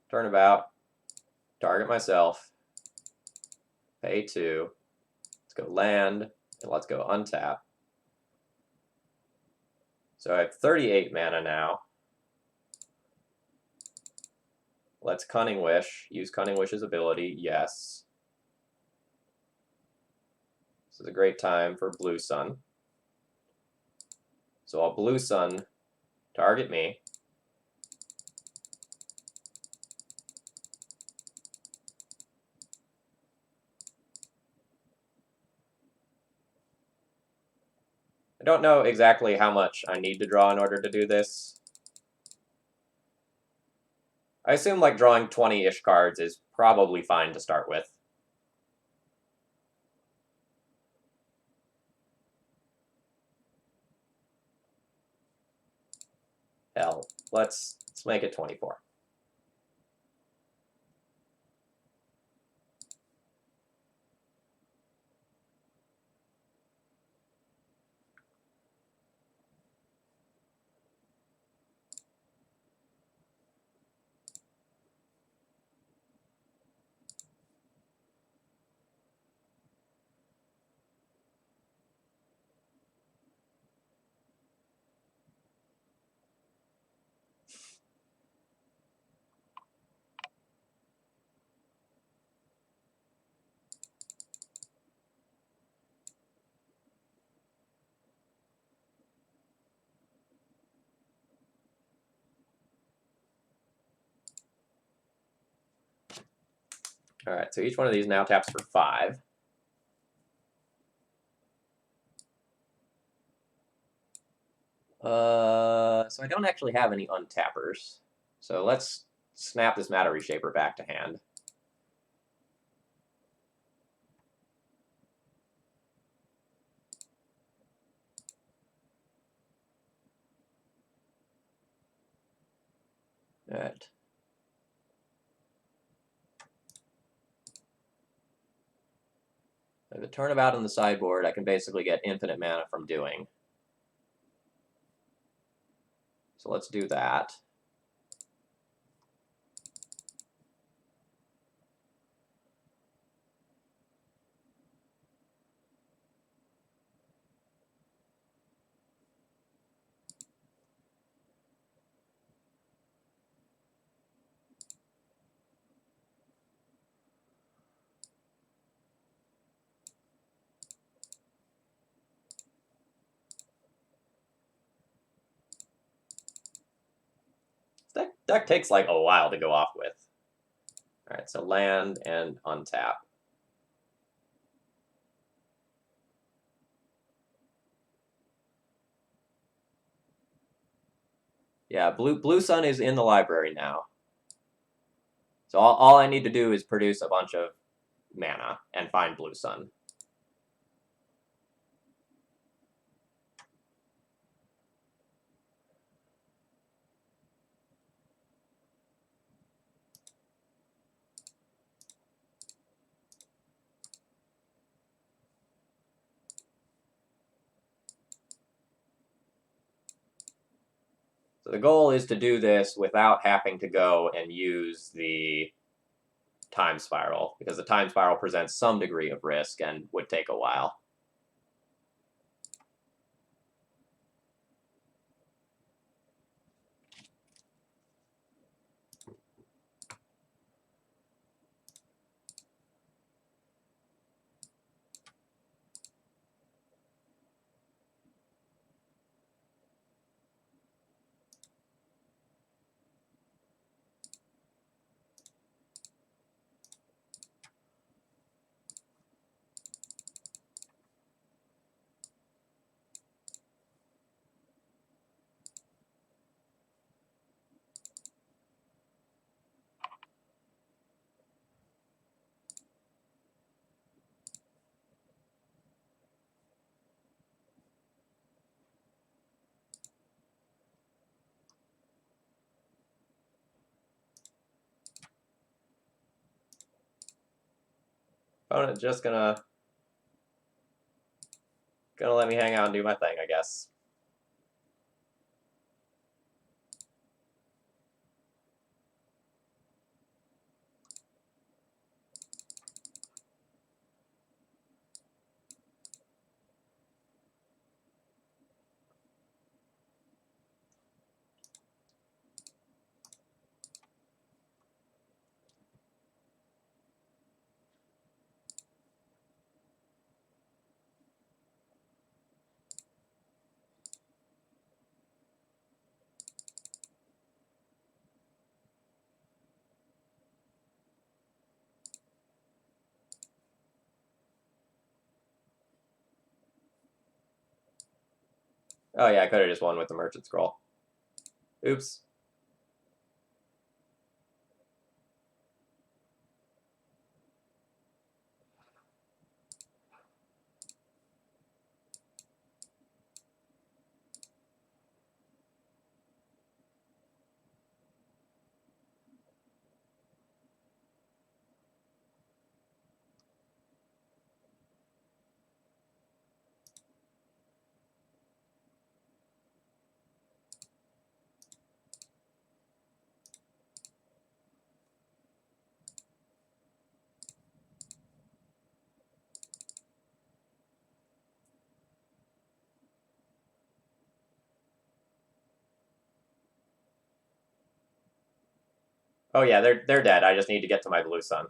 Turnabout, target myself, pay 2. Let's go land, and let's go untap. So I have 38 mana now. Let's Cunning Wish. Use Cunning Wish's ability, yes. This is a great time for Blue Sun. So I'll Blue Sun, target me. I don't know exactly how much I need to draw in order to do this. I assume like drawing 20-ish cards is probably fine to start with. Hell, let's make it 24. All right, so each one of these now taps for 5. So I don't actually have any untappers. So let's snap this Matter Reshaper back to hand. All right. So the turnabout on the sideboard, I can basically get infinite mana from doing. So let's do that. Deck takes like a while to go off with. All right, so land and untap. Yeah, Blue Sun is in the library now. So all I need to do is produce a bunch of mana and find Blue Sun. So the goal is to do this without having to go and use the time spiral, because the time spiral presents some degree of risk and would take a while. Opponent just gonna let me hang out and do my thing, I guess. Oh yeah, I could have just won with the Merchant Scroll. Oops. Oh yeah, they're dead. I just need to get to my Blue Sun.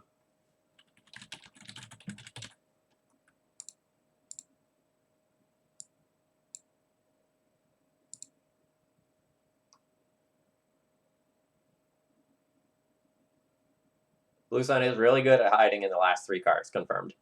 Blue Sun is really good at hiding in the last 3 cards. Confirmed.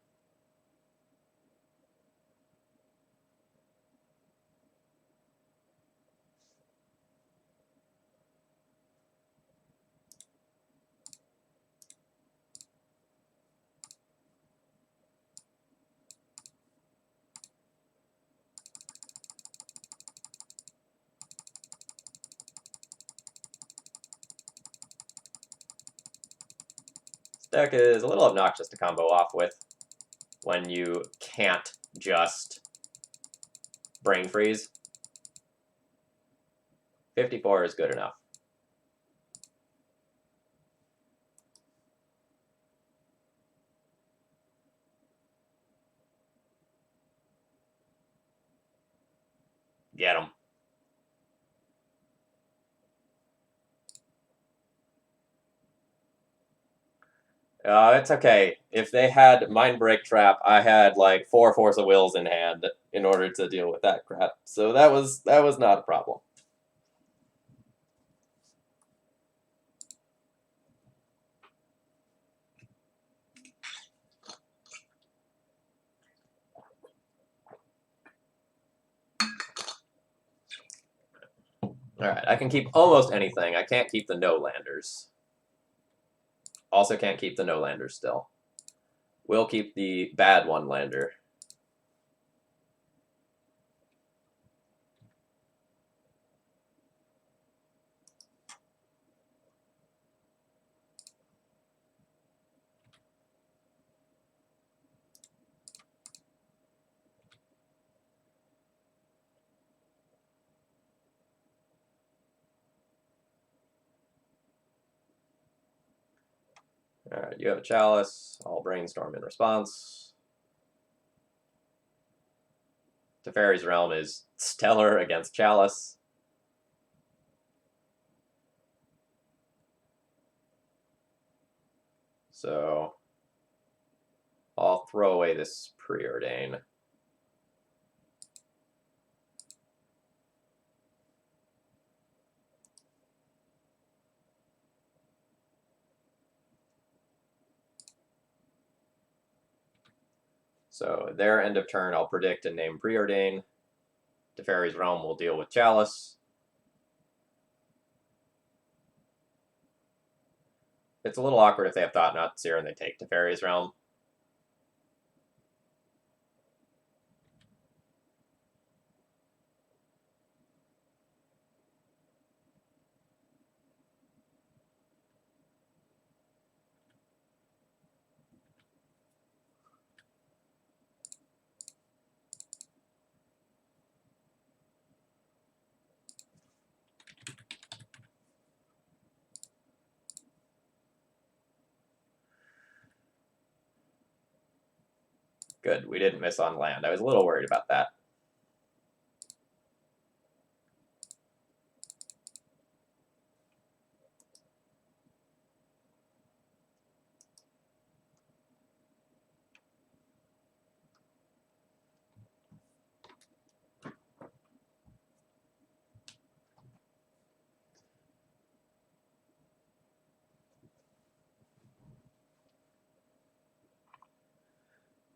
This deck is a little obnoxious to combo off with when you can't just brain freeze. 54 is good enough. Get him. It's okay. If they had Mind Break Trap, I had like 4 Force of Wills in hand in order to deal with that crap. So that was not a problem. Alright, I can keep almost anything. I can't keep the no-landers. Also can't keep the no-landers still. Will keep the bad one-lander. Alright, you have a Chalice. I'll brainstorm in response. Teferi's Realm is stellar against Chalice. So I'll throw away this Preordain. So their end of turn, I'll predict and name Preordain. Teferi's Realm will deal with Chalice. It's a little awkward if they have Thought Knot Seer and they take Teferi's Realm. Good, we didn't miss on land. I was a little worried about that.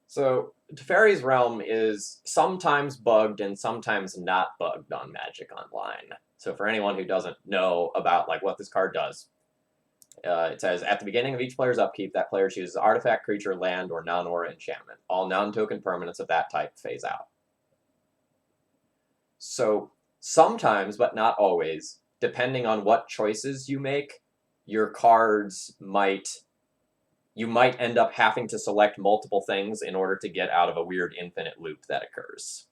So Teferi's Realm is sometimes bugged and sometimes not bugged on Magic Online. So for anyone who doesn't know about like what this card does, it says at the beginning of each player's upkeep, that player chooses artifact, creature, land, or non-aura enchantment. All non-token permanents of that type phase out. So sometimes, but not always, depending on what choices you make, your cards you might end up having to select multiple things in order to get out of a weird infinite loop that occurs.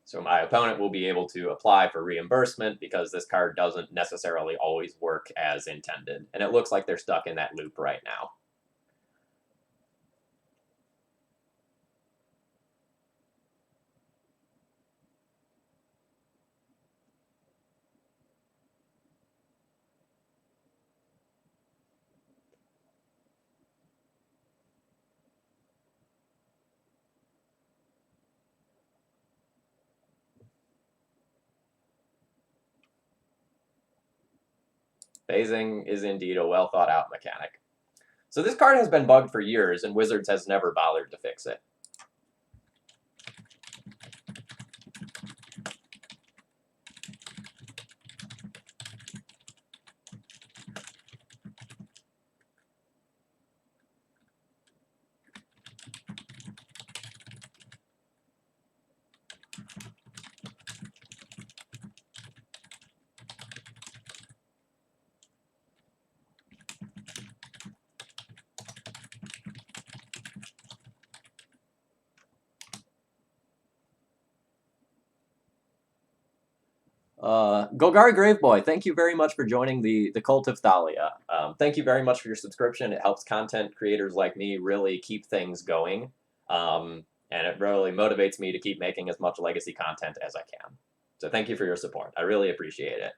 So my opponent will be able to apply for reimbursement because this card doesn't necessarily always work as intended. And it looks like they're stuck in that loop right now. Phasing is indeed a well thought out mechanic. So this card has been bugged for years, and Wizards has never bothered to fix it. Golgari Graveboy, thank you very much for joining the Cult of Thalia. Thank you very much for your subscription. It helps content creators like me really keep things going, and it really motivates me to keep making as much legacy content as I can. So thank you for your support. I really appreciate it.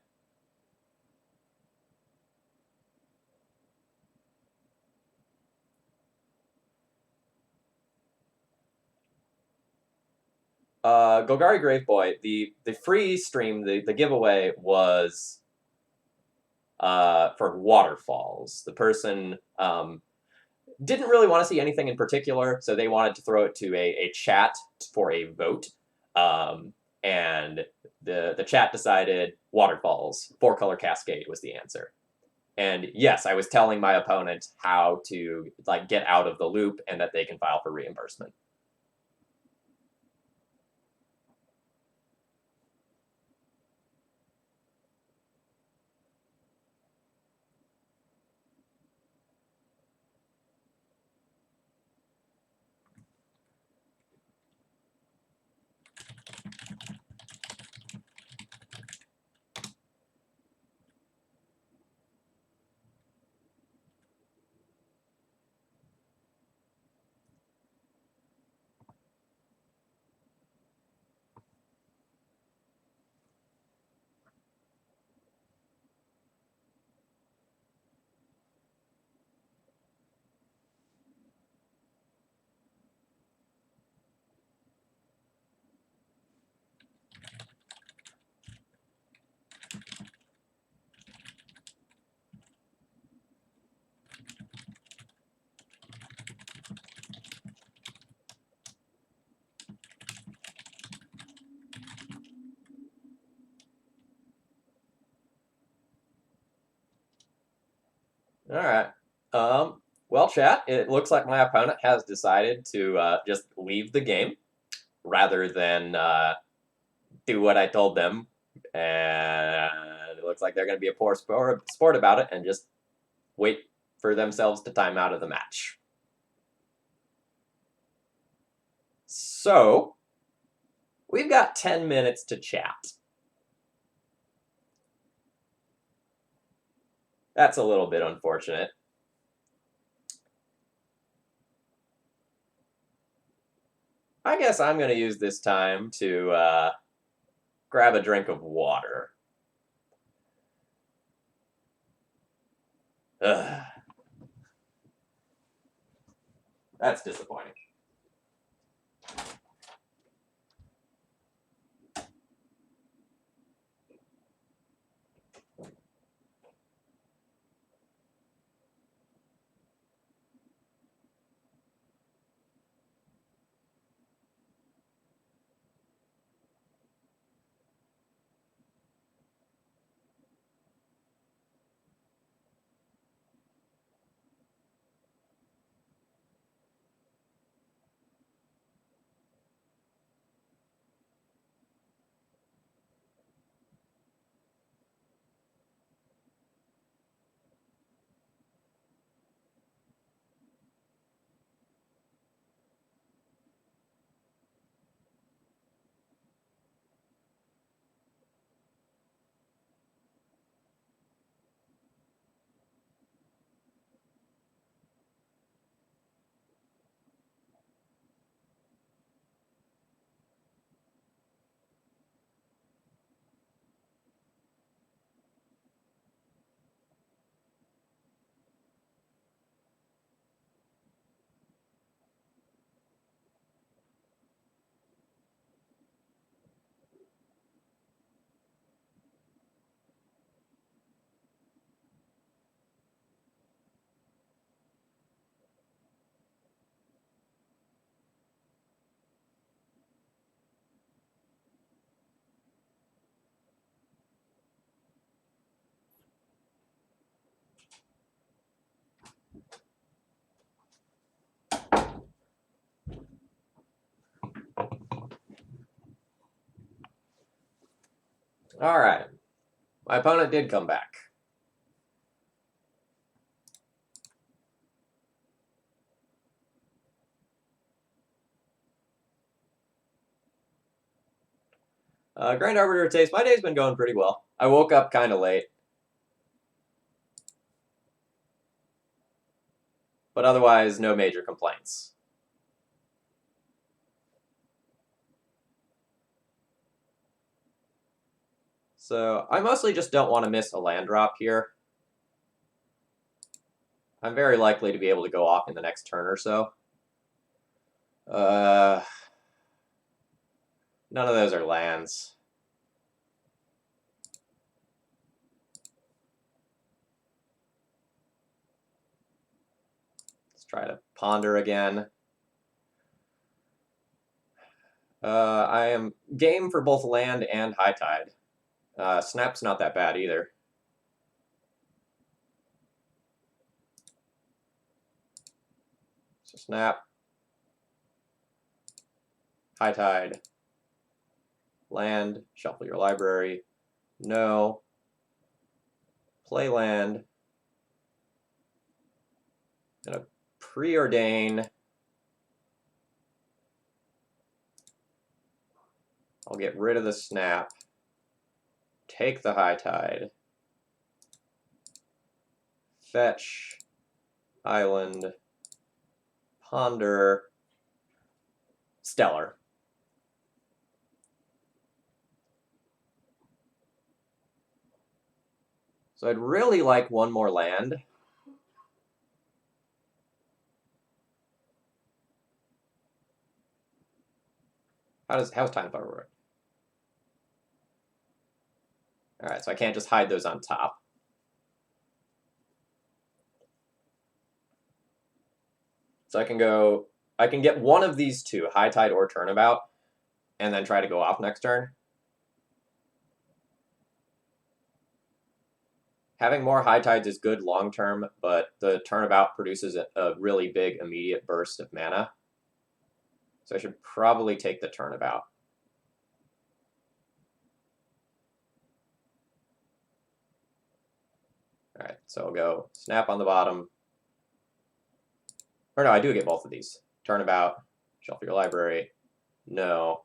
Golgari Graveboy, the free stream, the giveaway was for waterfalls. The person didn't really want to see anything in particular, so they wanted to throw it to a chat for a vote. And the chat decided waterfalls, 4-color cascade was the answer. And yes, I was telling my opponent how to get out of the loop and that they can file for reimbursement. All right. Well, chat, it looks like my opponent has decided to just leave the game rather than do what I told them. And it looks like they're going to be a poor sport about it and just wait for themselves to time out of the match. So, we've got 10 minutes to chat. That's a little bit unfortunate. I guess I'm going to use this time to grab a drink of water. Ugh. That's disappointing. Alright. My opponent did come back. Grand Arbiter Taste, my day's been going pretty well. I woke up kind of late. But otherwise, no major complaints. So I mostly just don't want to miss a land drop here. I'm very likely to be able to go off in the next turn or so. None of those are lands. Let's try to ponder again. I am game for both land and high tide. Snap's not that bad either. So snap, high tide, land, shuffle your library, no, play land, gonna preordain. I'll get rid of the snap, take the high tide, fetch, island, ponder, stellar. So I'd really like one more land. How's time fire work? All right, so I can't just hide those on top. So I can get one of these two, high tide or turnabout, and then try to go off next turn. Having more high tides is good long term, but the turnabout produces a really big immediate burst of mana. So I should probably take the turnabout. All right, so I'll go snap on the bottom. Or no, I do get both of these. Turnabout, shuffle your library. No.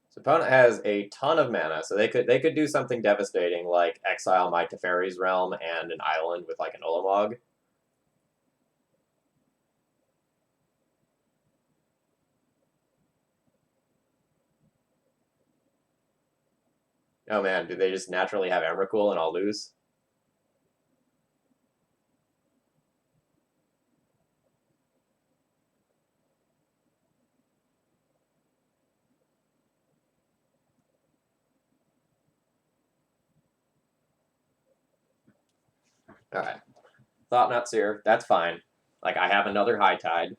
So opponent has a ton of mana, so they could do something devastating like exile my Teferi's Realm and an island with like an Ulamog. Oh man, do they just naturally have Emrakul and I'll lose? Alright. Thought Nuts here, that's fine. Like, I have another high tide.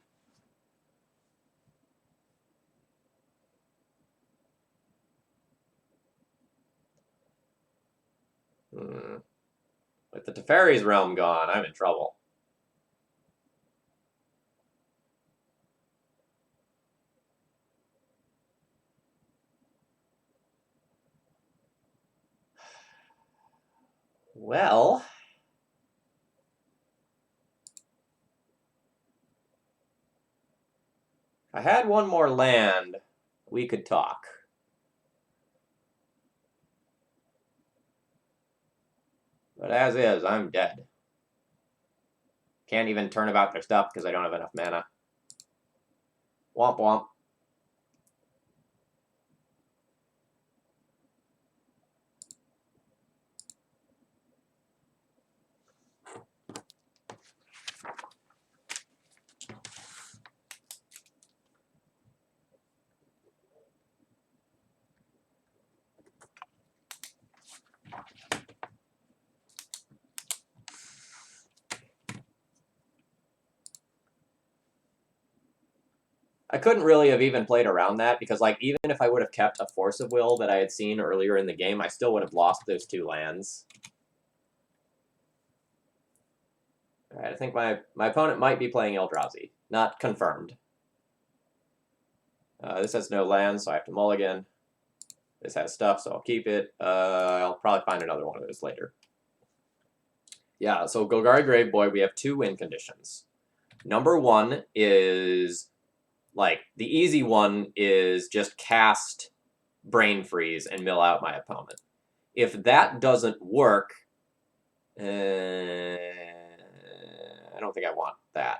With the Teferi's Realm gone, I'm in trouble. Well, if I had one more land, we could talk. But as is, I'm dead. Can't even turn about their stuff because I don't have enough mana. Womp womp. I couldn't really have even played around that because, like, even if I would have kept a Force of Will that I had seen earlier in the game, I still would have lost those 2 lands. All right, I think my opponent might be playing Eldrazi. Not confirmed. This has no lands, so I have to mulligan. This has stuff, so I'll keep it. I'll probably find another one of those later. Yeah, so Golgari Graveboy, we have 2 win conditions. Number 1 is, like, the easy one is just cast Brain Freeze and mill out my opponent. If that doesn't work, I don't think I want that.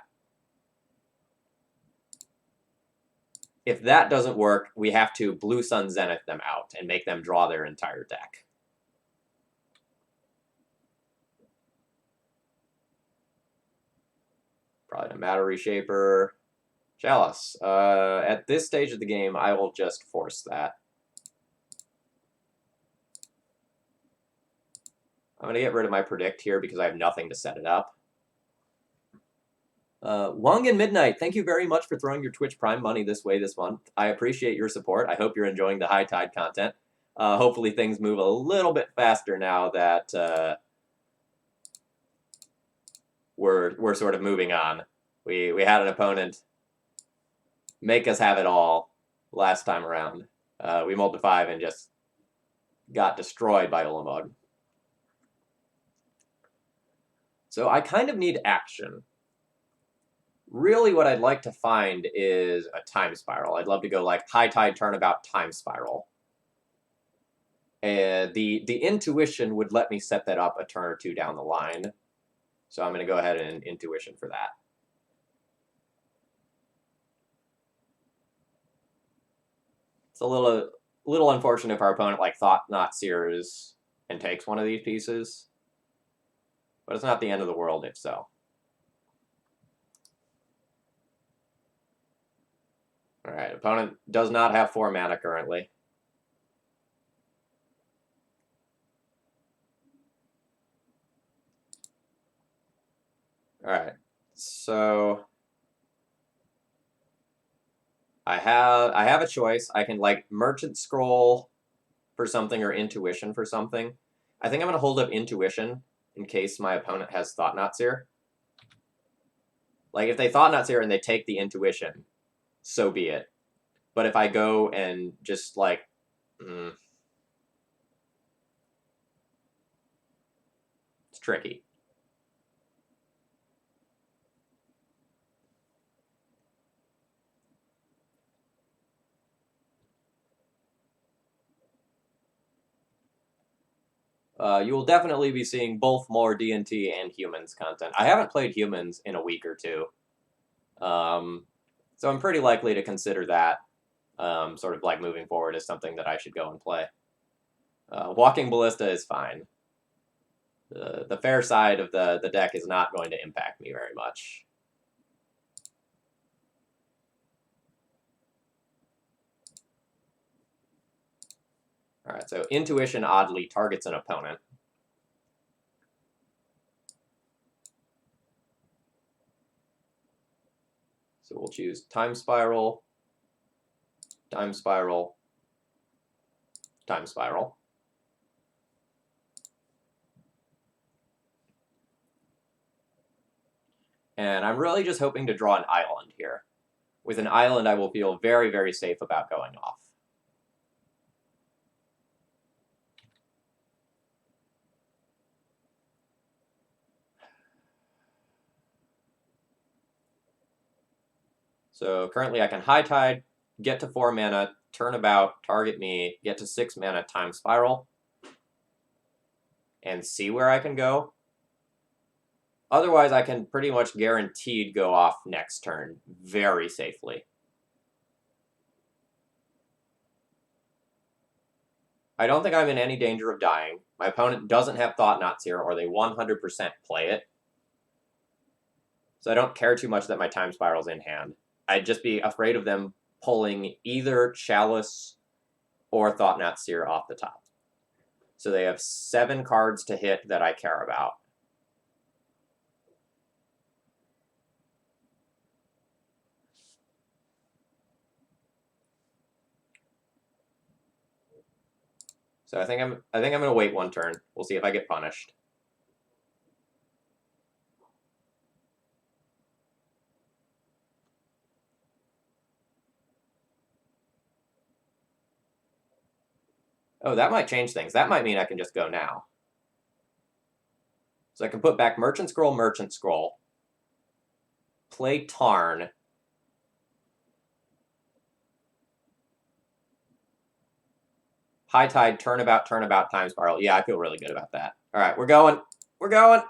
If that doesn't work, we have to Blue Sun Zenith them out and make them draw their entire deck. Probably a Matter Reshaper. Chalice. At this stage of the game, I will just force that. I'm going to get rid of my Predict here because I have nothing to set it up. Wong and Midnight, thank you very much for throwing your Twitch Prime money this way this month. I appreciate your support. I hope you're enjoying the High Tide content. Hopefully things move a little bit faster now that we're sort of moving on. We had an opponent make us have it all last time around. We mulled to 5 and just got destroyed by Ulamog. So I kind of need action. Really what I'd like to find is a Time Spiral. I'd love to go like High Tide Turnabout Time Spiral. And the Intuition would let me set that up a turn or 2 down the line. So I'm going to go ahead and Intuition for that. It's a little unfortunate if our opponent like Thought-Knot Sears and takes one of these pieces. But it's not the end of the world if so. Alright, opponent does not have 4 mana currently. Alright, so I have a choice. I can like Merchant Scroll for something or Intuition for something. I think I'm going to hold up Intuition in case my opponent has Thought-Knot Seer. Like if they Thought-Knot Seer and they take the Intuition, so be it. But if I go and just like it's tricky. You will definitely be seeing both more D&T and Humans content. I haven't played Humans in a week or 2. So I'm pretty likely to consider that sort of like moving forward as something that I should go and play. Walking Ballista is fine. The fair side of the deck is not going to impact me very much. Alright, so Intuition oddly targets an opponent. So we'll choose Time Spiral, Time Spiral, Time Spiral. And I'm really just hoping to draw an island here. With an island, I will feel very, very safe about going off. So currently I can High Tide, get to 4 mana, Turnabout, target me, get to 6 mana, Time Spiral, and see where I can go. Otherwise, I can pretty much guaranteed go off next turn very safely. I don't think I'm in any danger of dying. My opponent doesn't have Thought-Knot Seer, or they 100% play it. So I don't care too much that my Time Spiral's in hand. I'd just be afraid of them pulling either Chalice or Thought-Knot Seer off the top. So they have 7 cards to hit that I care about. So I think I'm gonna wait one turn. We'll see if I get punished. Oh, that might change things. That might mean I can just go now. So I can put back Merchant Scroll, play Tarn. High Tide, Turnabout, Time Spiral. Yeah, I feel really good about that. All right, we're going. We're going.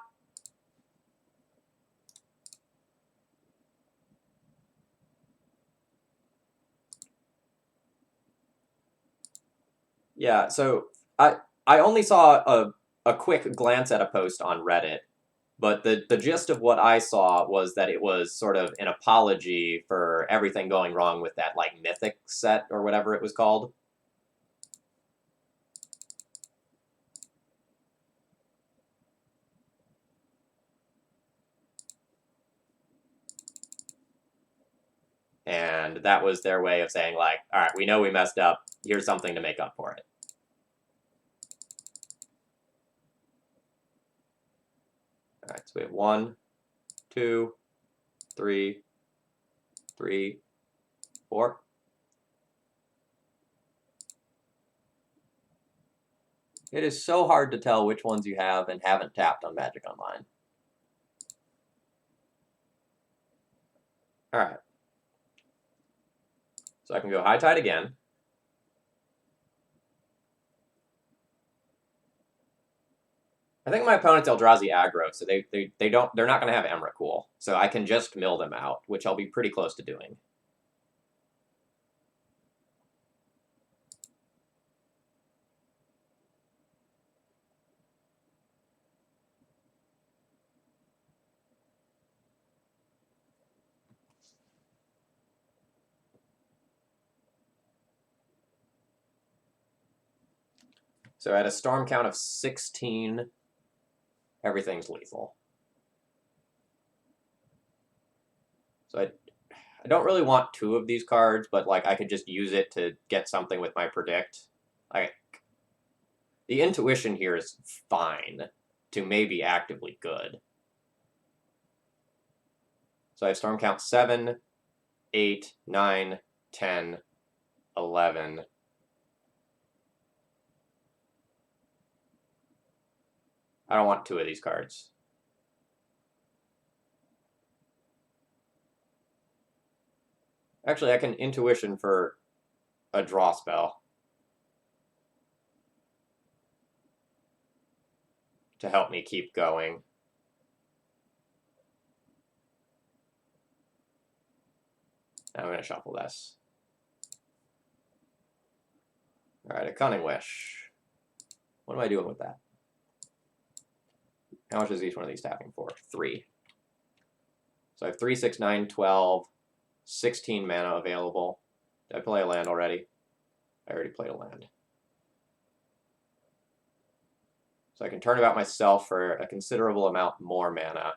Yeah, so I only saw a quick glance at a post on Reddit, but the gist of what I saw was that it was sort of an apology for everything going wrong with that like Mythic set or whatever it was called. And that was their way of saying like, all right, we know we messed up. Here's something to make up for it. All right, so we have 1, 2, 3, 3, 4. It is so hard to tell which ones you have and haven't tapped on Magic Online. All right. So I can go High Tide again. I think my opponent's Eldrazi aggro, so they're not going to have Emrakul, so I can just mill them out, which I'll be pretty close to doing. So at a storm count of 16, everything's lethal. So I don't really want 2 of these cards, but like I could just use it to get something with my predict. Like the intuition here is fine to maybe actively good. So I have storm count 7, 8, 9, 10, 11. I don't want 2 of these cards. Actually, I can intuition for a draw spell to help me keep going. I'm going to shuffle this. All right, a Cunning Wish. What am I doing with that? How much is each one of these tapping for? 3. So I have 3, 6, 9, 12, 16 mana available. Did I play a land already? I already played a land. So I can turn about myself for a considerable amount more mana.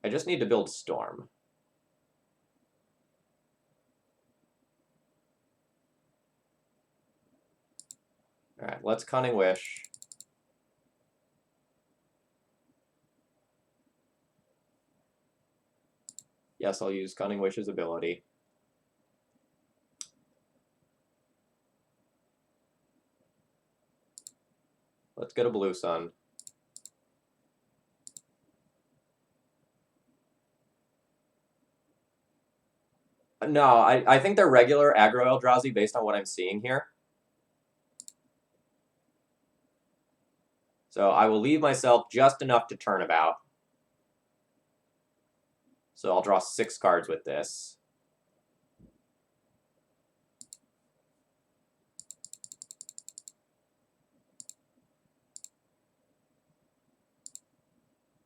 I just need to build Storm. All right, let's Cunning Wish. Yes, I'll use Cunning Wish's ability. Let's get a Blue Sun. No, I think they're regular aggro Eldrazi based on what I'm seeing here. So I will leave myself just enough to turn about. So I'll draw 6 cards with this.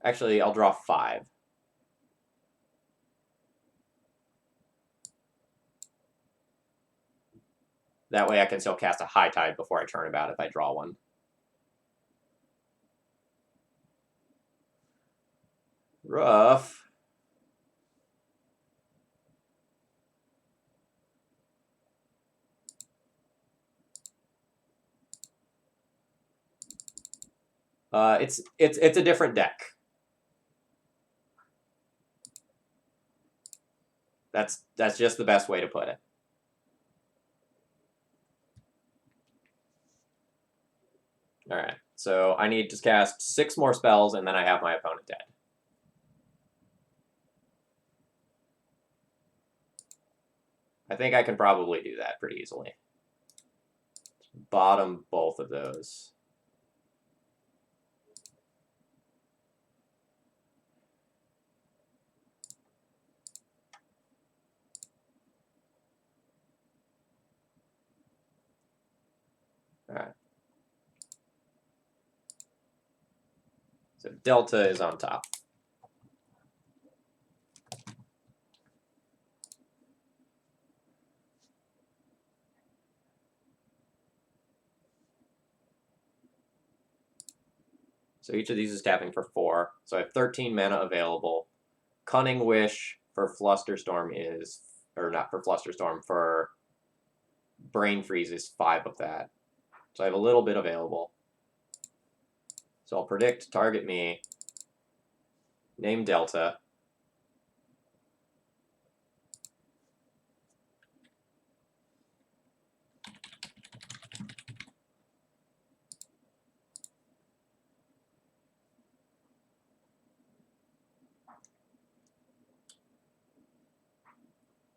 Actually, I'll draw 5. That way I can still cast a High Tide before I turn about if I draw one. Rough. It's a different deck. That's just the best way to put it. All right, so I need to cast 6 more spells, and then I have my opponent dead. I think I can probably do that pretty easily. Bottom both of those. All right. So Delta is on top. So each of these is tapping for 4. So I have 13 mana available. Cunning Wish for Flusterstorm is, or not for Flusterstorm, for Brain Freeze is 5 of that. So I have a little bit available. So I'll predict target me, name Delta.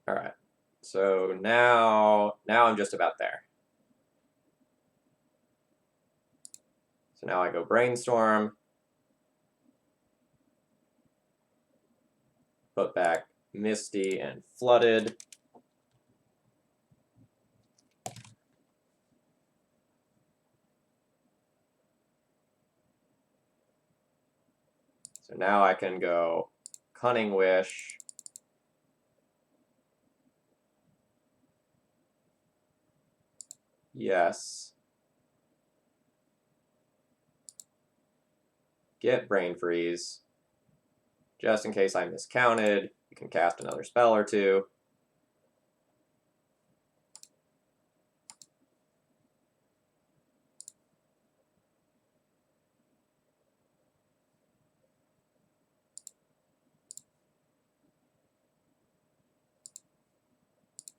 All right. So now I'm just about there. So now I go Brainstorm, put back Misty and Flooded. So now I can go Cunning Wish. Yes. Get Brain Freeze. Just in case I miscounted, you can cast another spell or two.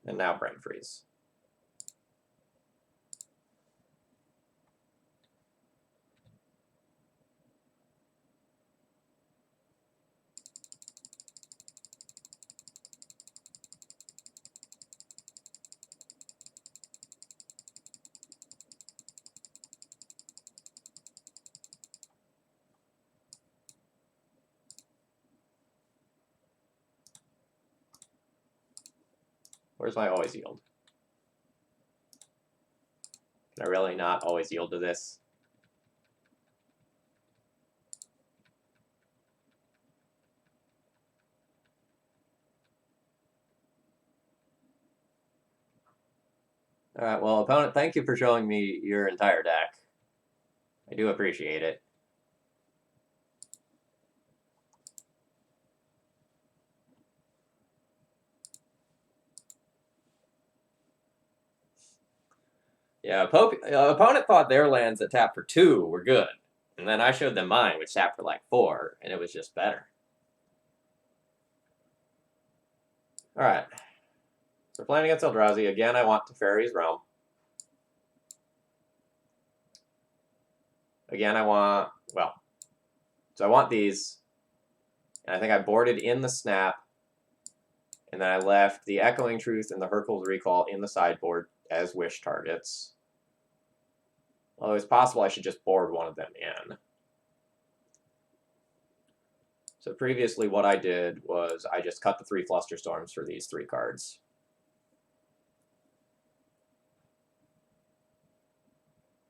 And now Brain Freeze. Where's my always yield? Can I really not always yield to this? All right, well, opponent, thank you for showing me your entire deck. I do appreciate it. Yeah, opponent thought their lands that tapped for 2 were good. And then I showed them mine, which tapped for like 4, and it was just better. All right. So playing against Eldrazi, again, I want Teferi's Realm. Again, I want, well, so I want these. And I think I boarded in the Snap, and then I left the Echoing Truth and the Hurkyl's Recall in the sideboard as wish targets. Although it's possible I should just board one of them in. So previously what I did was I just cut the 3 Flusterstorms for these 3 cards.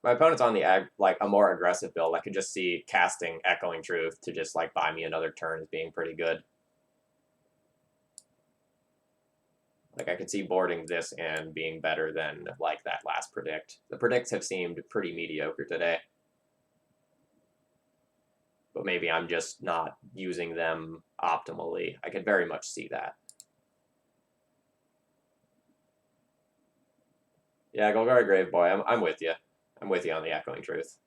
My opponent's on the like a more aggressive build. I can just see casting Echoing Truth to just like buy me another turn as being pretty good. Like I could see boarding this in being better than like that last predict. The predicts have seemed pretty mediocre today. But maybe I'm just not using them optimally. I could very much see that. Yeah, Golgari Graveboy, I'm with you. I'm with you on the Echoing Truth.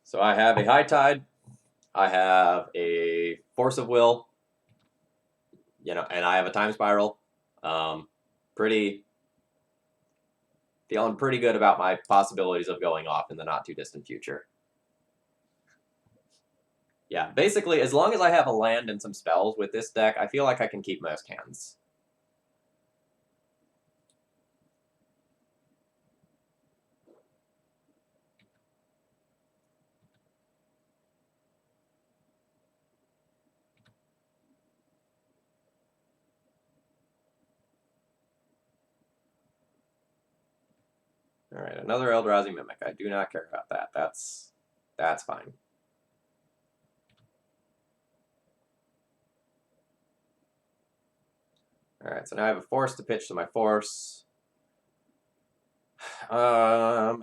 So I have a High Tide, I have a Force of Will, and I have a Time Spiral. Um, pretty feeling pretty good about my possibilities of going off in the not too distant future. Yeah, basically, as long as I have a land and some spells with this deck, I feel like I can keep most hands. All right, another Eldrazi Mimic. I do not care about that. That's fine. All right, so now I have a Force to pitch to my Force. I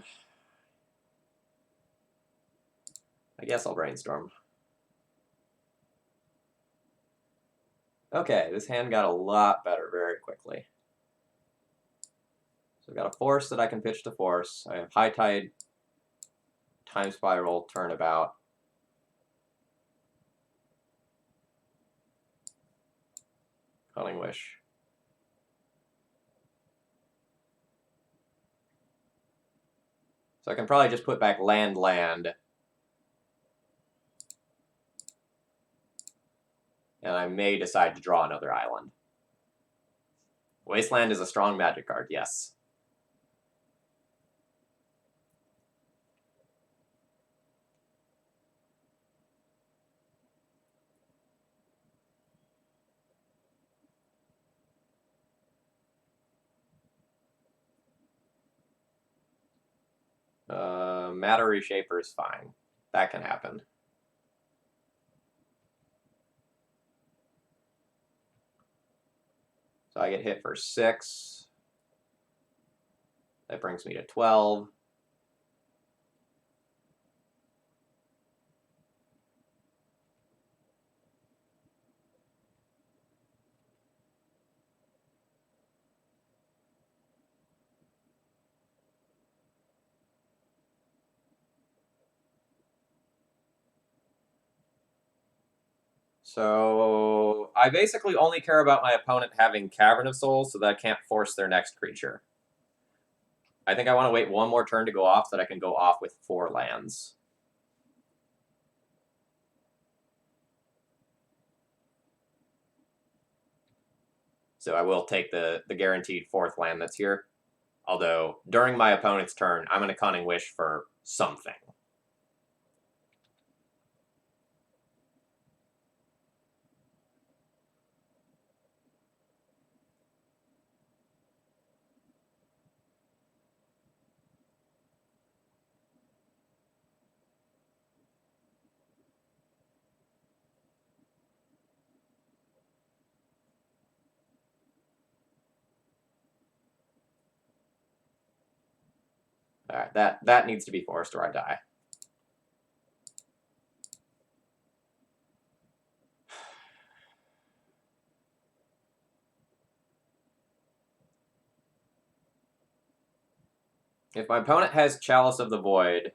guess I'll Brainstorm. Okay, this hand got a lot better very quickly. So I've got a Force that I can pitch to Force. I have High Tide, Time Spiral, Turnabout. Cunning Wish. So I can probably just put back land. And I may decide to draw another island. Wasteland is a strong Magic card, yes. Matter Reshaper is fine. That can happen. So I get hit for 6. That brings me to 12. So I basically only care about my opponent having Cavern of Souls so that I can't force their next creature. I think I want to wait one more turn to go off so that I can go off with 4 lands. So I will take the guaranteed 4th land that's here. Although, during my opponent's turn, I'm going to Cunning Wish for something. All right, that needs to be forced or I die. If my opponent has Chalice of the Void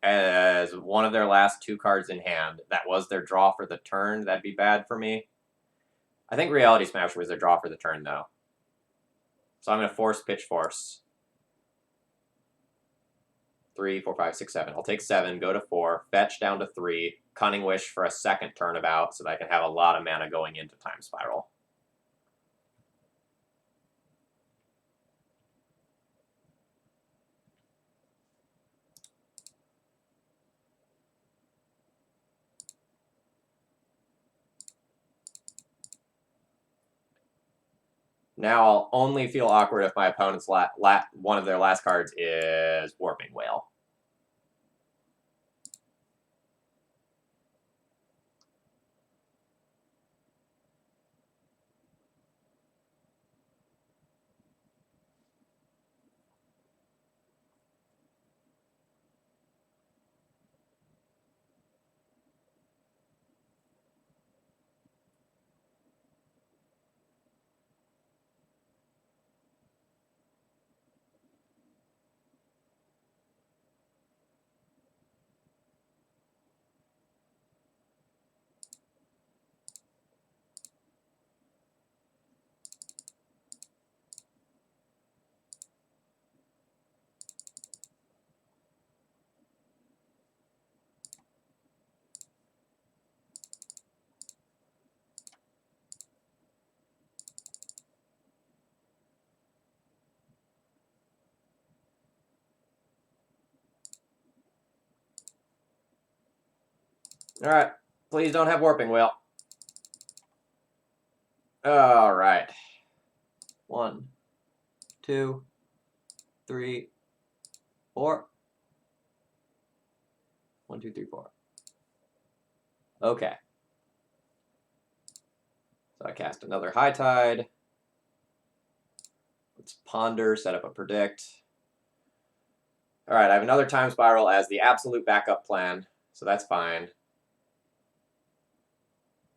as one of their last 2 cards in hand, that was their draw for the turn, that'd be bad for me. I think Reality Smasher was their draw for the turn, though. So I'm going to force Pitch Force. 3, 4, 5, 6, 7. I'll take 7, go to 4, fetch down to 3, Cunning Wish for a second turnabout so that I can have a lot of mana going into Time Spiral. Now I'll only feel awkward if my opponent's one of their last cards is Warping Whale. Alright. Please don't have warping wheel. Alright. 1, 2, 3, 4. 1, 2, 3, 4. Okay. So I cast another High Tide. Let's ponder, set up a predict. Alright, I have another Time Spiral as the absolute backup plan, so that's fine.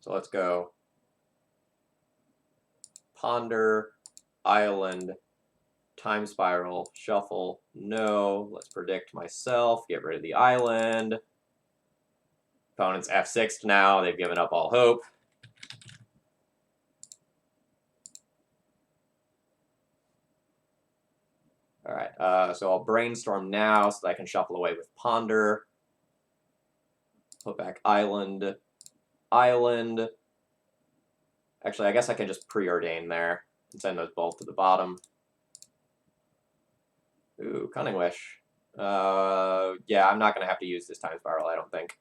So let's go ponder, island, Time Spiral, shuffle, no. Let's predict myself, get rid of the island. Opponent's F6'd now, they've given up all hope. Alright, so I'll brainstorm now so that I can shuffle away with ponder. Put back island, island. Actually, I guess I can just preordain there and send those both to the bottom. Ooh, Cunning Wish. Yeah, I'm not going to have to use this Time Spiral, I don't think.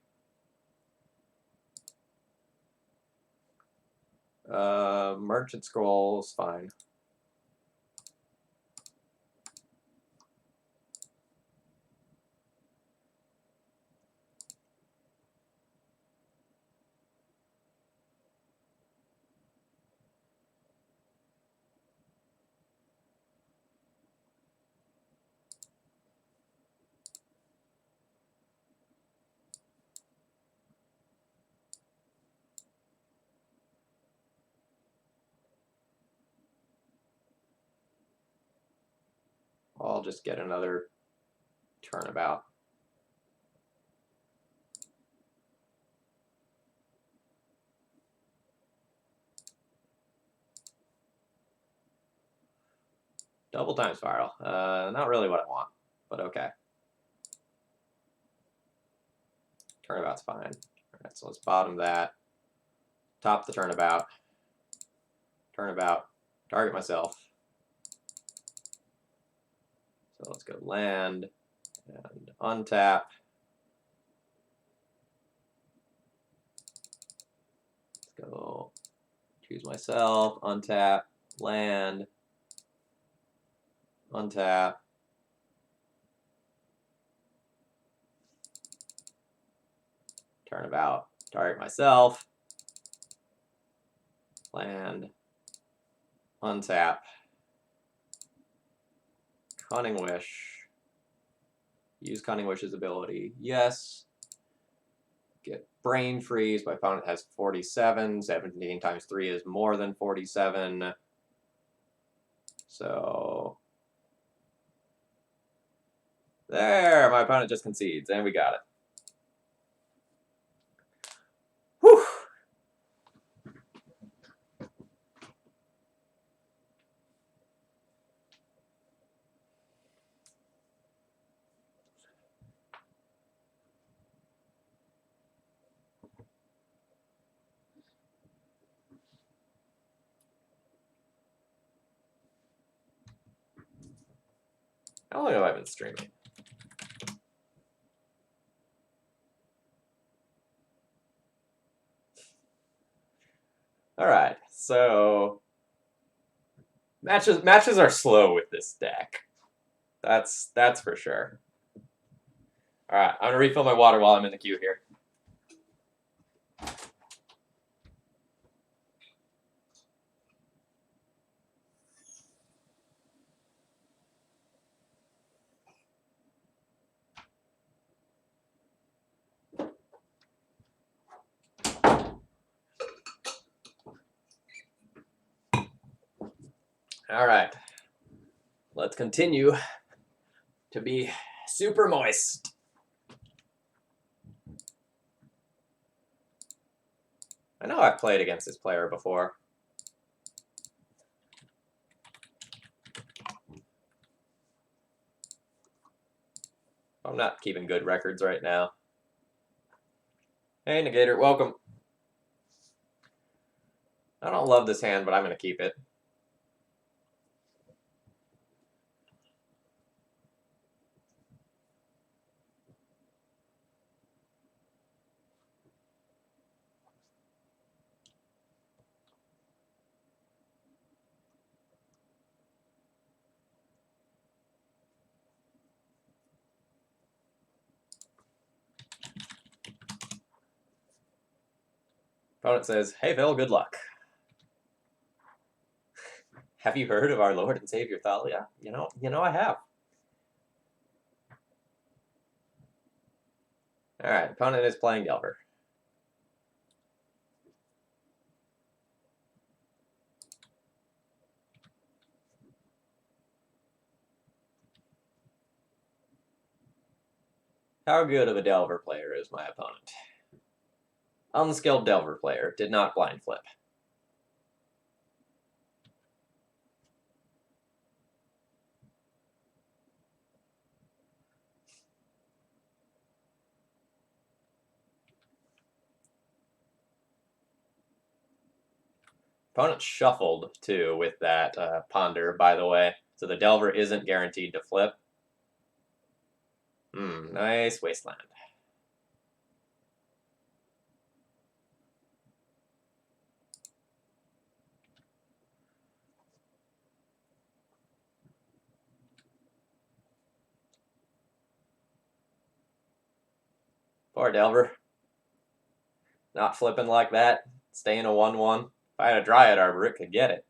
Merchant Scroll's fine. I'll just get another turnabout. Double Time Spiral. Not really what I want, but okay. Turnabout's fine. Alright, so let's bottom that. Top the turnabout. Turnabout. Target myself. So let's go land and untap. Let's go choose myself, untap, land, untap. Turnabout, target myself, land, untap, Cunning Wish, use Cunning Wish's ability, yes, get Brain Freeze, my opponent has 47, 17 times 3 is more than 47, so there, my opponent just concedes, and we got it. Whew! How long have I been streaming? Alright, so matches are slow with this deck. That's for sure. Alright, I'm gonna refill my water while I'm in the queue here. Alright. Let's continue to be super moist. I know I've played against this player before. I'm not keeping good records right now. Hey, Negator, welcome. I don't love this hand, but I'm going to keep it. Opponent says, "Hey Phil, good luck. Have you heard of our Lord and Savior Thalia? You know I have." All right, opponent is playing Delver. How good of a Delver player is my opponent? Unskilled Delver player, did not blind flip. Opponent shuffled, too, with that Ponder, by the way. So the Delver isn't guaranteed to flip. Nice Wasteland. Poor Delver. Not flipping like that. Staying a 1-1. If I had a Dryad Arbor, it could get it.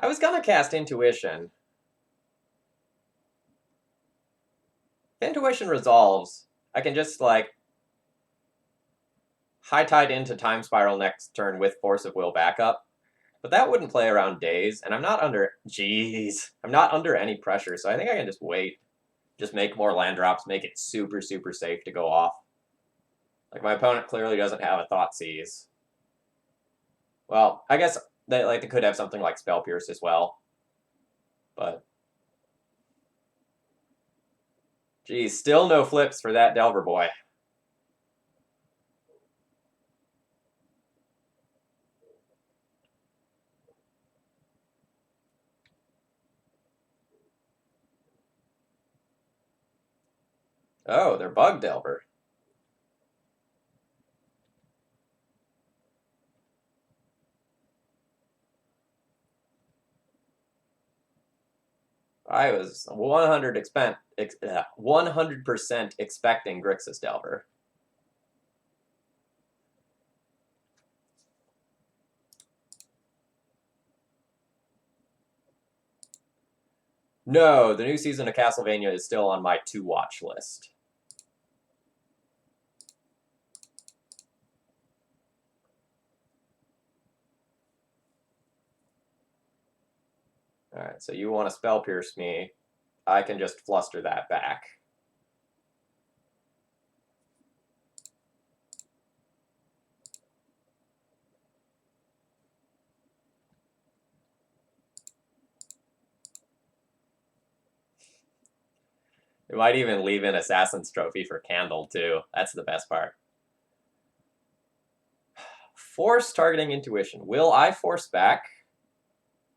I was gonna cast Intuition. If Intuition resolves, I can just, like, High Tide into Time Spiral next turn with Force of Will backup. But that wouldn't play around Days, and I'm not under... Jeez. I'm not under any pressure, so I think I can just wait. Just make more land drops, make it super, super safe to go off. Like, my opponent clearly doesn't have a Thoughtseize. Well, I guess they could have something like Spell Pierce as well. But... Geez, still no flips for that Delver boy. Oh, they're Bug Delver. I was 100% expecting Grixis Delver. No, the new season of Castlevania is still on my to-watch list. Alright, so you want to Spell Pierce me. I can just fluster that back. It might even leave in Assassin's Trophy for Candle, too. That's the best part. Force targeting Intuition. Will I force back?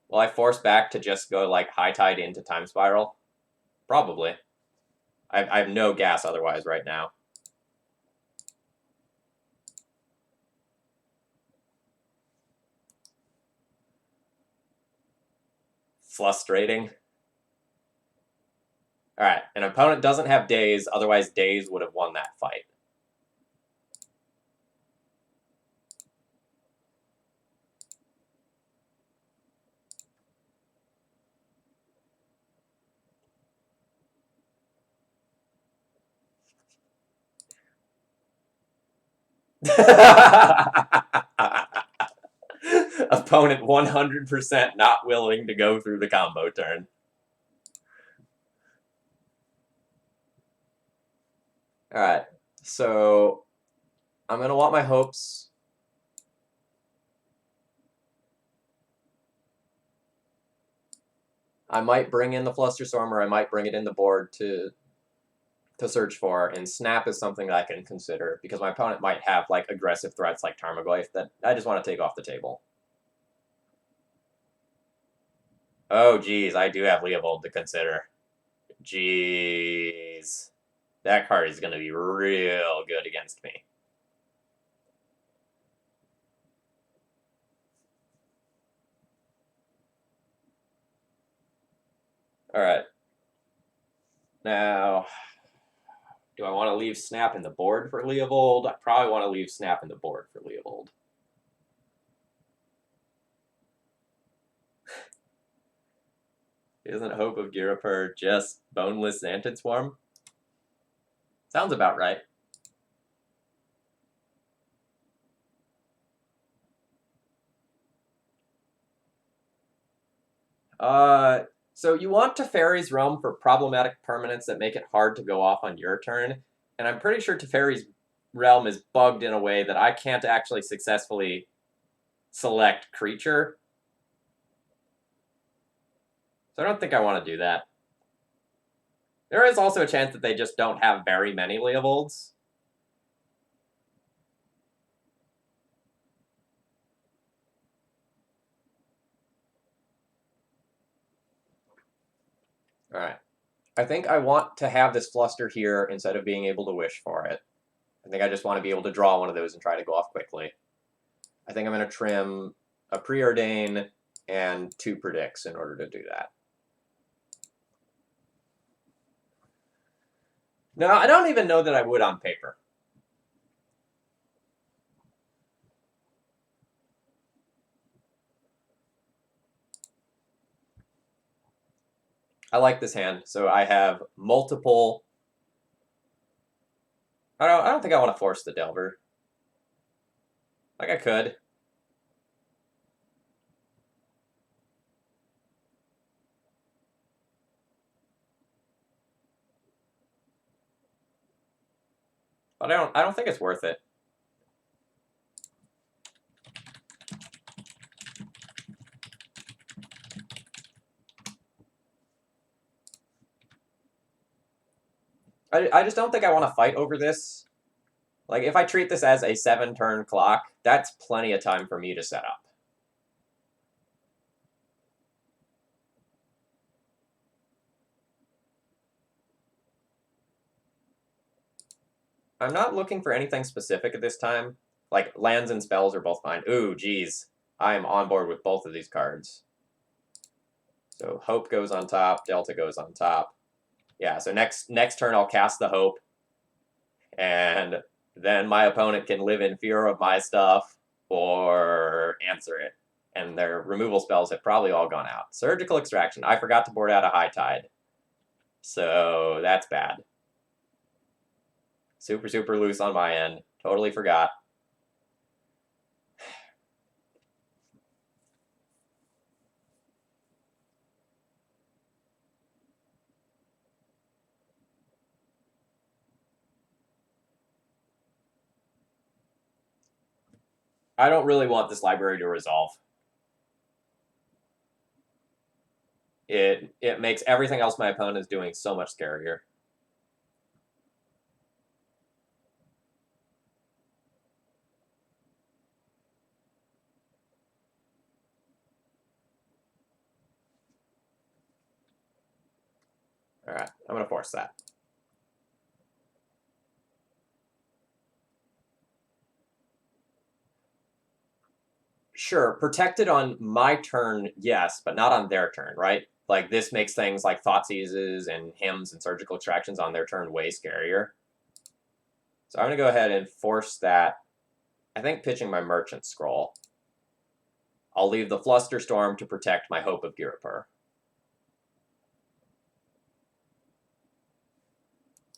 Will I force back to just go, like, High Tide into Time Spiral? Probably. I have no gas otherwise right now. Frustrating. Alright, an opponent doesn't have Daze, otherwise Daze would have won that fight. Opponent 100% not willing to go through the combo turn. Alright, so I'm going to want my hopes. I might bring in the Flusterstorm, or I might bring it in the board to to search for, and snap is something that I can consider because my opponent might have like aggressive threats like Tarmogoyf that I just want to take off the table. Oh, geez, I do have Leovold to consider. Jeez. That card is going to be real good against me. Alright. Now, do I want to leave Snap in the board for Leovold? I probably want to leave Snap in the board for Leovold. Isn't Hope of Girapur just boneless Xantid Swarm? Sounds about right. So you want Teferi's Realm for problematic permanents that make it hard to go off on your turn, and I'm pretty sure Teferi's Realm is bugged in a way that I can't actually successfully select creature. So I don't think I want to do that. There is also a chance that they just don't have very many Leovolds. Alright. I think I want to have this Fluster here instead of being able to wish for it. I think I just want to be able to draw one of those and try to go off quickly. I think I'm going to trim a Preordain and 2 Predicts in order to do that. No, I don't even know that I would on paper. I like this hand, so I have multiple. I don't think I want to force the Delver. Like I could. But I don't think it's worth it. I just don't think I want to fight over this. Like, if I treat this as a 7-turn clock, that's plenty of time for me to set up. I'm not looking for anything specific at this time. Like, lands and spells are both fine. Ooh, geez. I am on board with both of these cards. So Hope goes on top, Delta goes on top. Yeah, so next turn I'll cast the Hope, and then my opponent can live in fear of my stuff or answer it. And their removal spells have probably all gone out. Surgical Extraction. I forgot to board out a High Tide. So that's bad. Super, super loose on my end. Totally forgot. I don't really want this library to resolve. It makes everything else my opponent is doing so much scarier. All right, I'm going to force that. Sure, protected on my turn, yes, but not on their turn, right? Like, this makes things like Thoughtseizes and Hymns and Surgical Extractions on their turn way scarier. So I'm going to go ahead and force that. I think pitching my Merchant Scroll. I'll leave the Flusterstorm to protect my Hope of Girapur.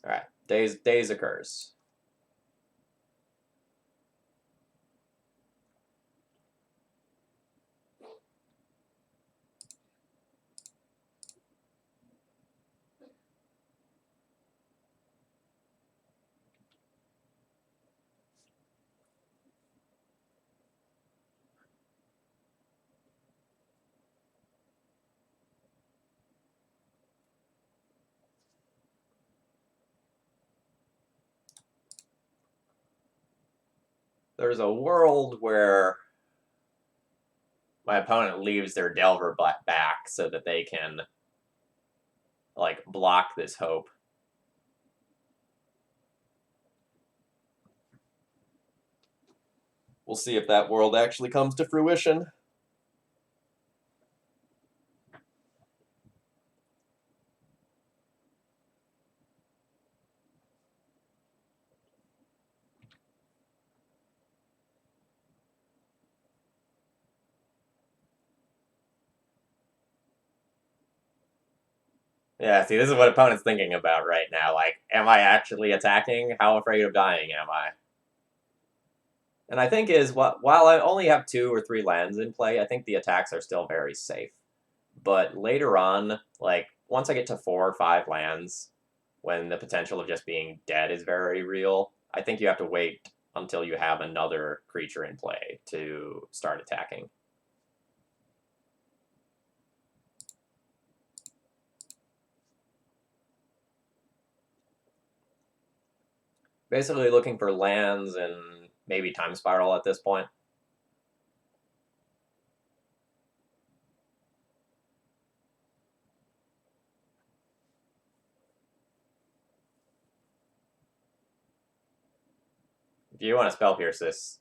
All right, Days occurs. there's a world where my opponent leaves their Delver back so that they can, like, block this hope. We'll see if that world actually comes to fruition. Yeah, see, this is what opponent's thinking about right now. Like, am I actually attacking? How afraid of dying am I? And I think while I only have 2 or 3 lands in play, I think the attacks are still very safe. But later on, like, once I get to 4 or 5 lands, when the potential of just being dead is very real, I think you have to wait until you have another creature in play to start attacking. Basically looking for lands and maybe Time Spiral at this point. If you want to Spell Pierce this...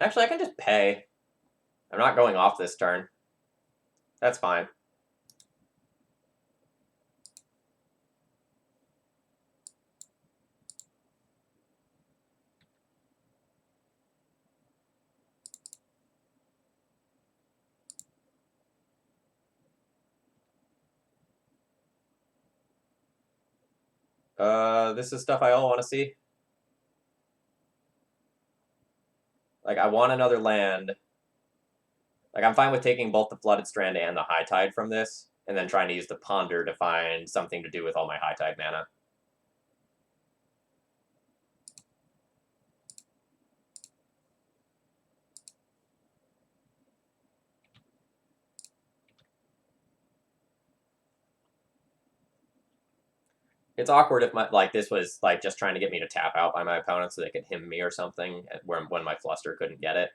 Actually, I can just pay. I'm not going off this turn. That's fine. This is stuff I all want to see. Like, I want another land. Like, I'm fine with taking both the Flooded Strand and the High Tide from this, and then trying to use the Ponder to find something to do with all my High Tide mana. It's awkward if this was like just trying to get me to tap out by my opponent so they could him me or something when my Fluster couldn't get it.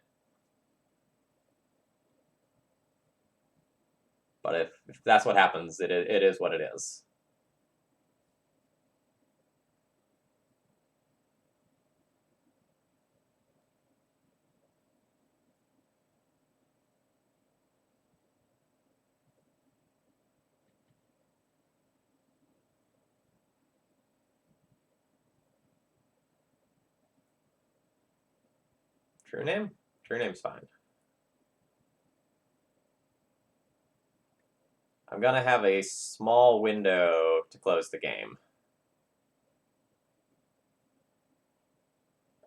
But if that's what happens, it is what it is. True name? True name's fine. I'm gonna have a small window to close the game.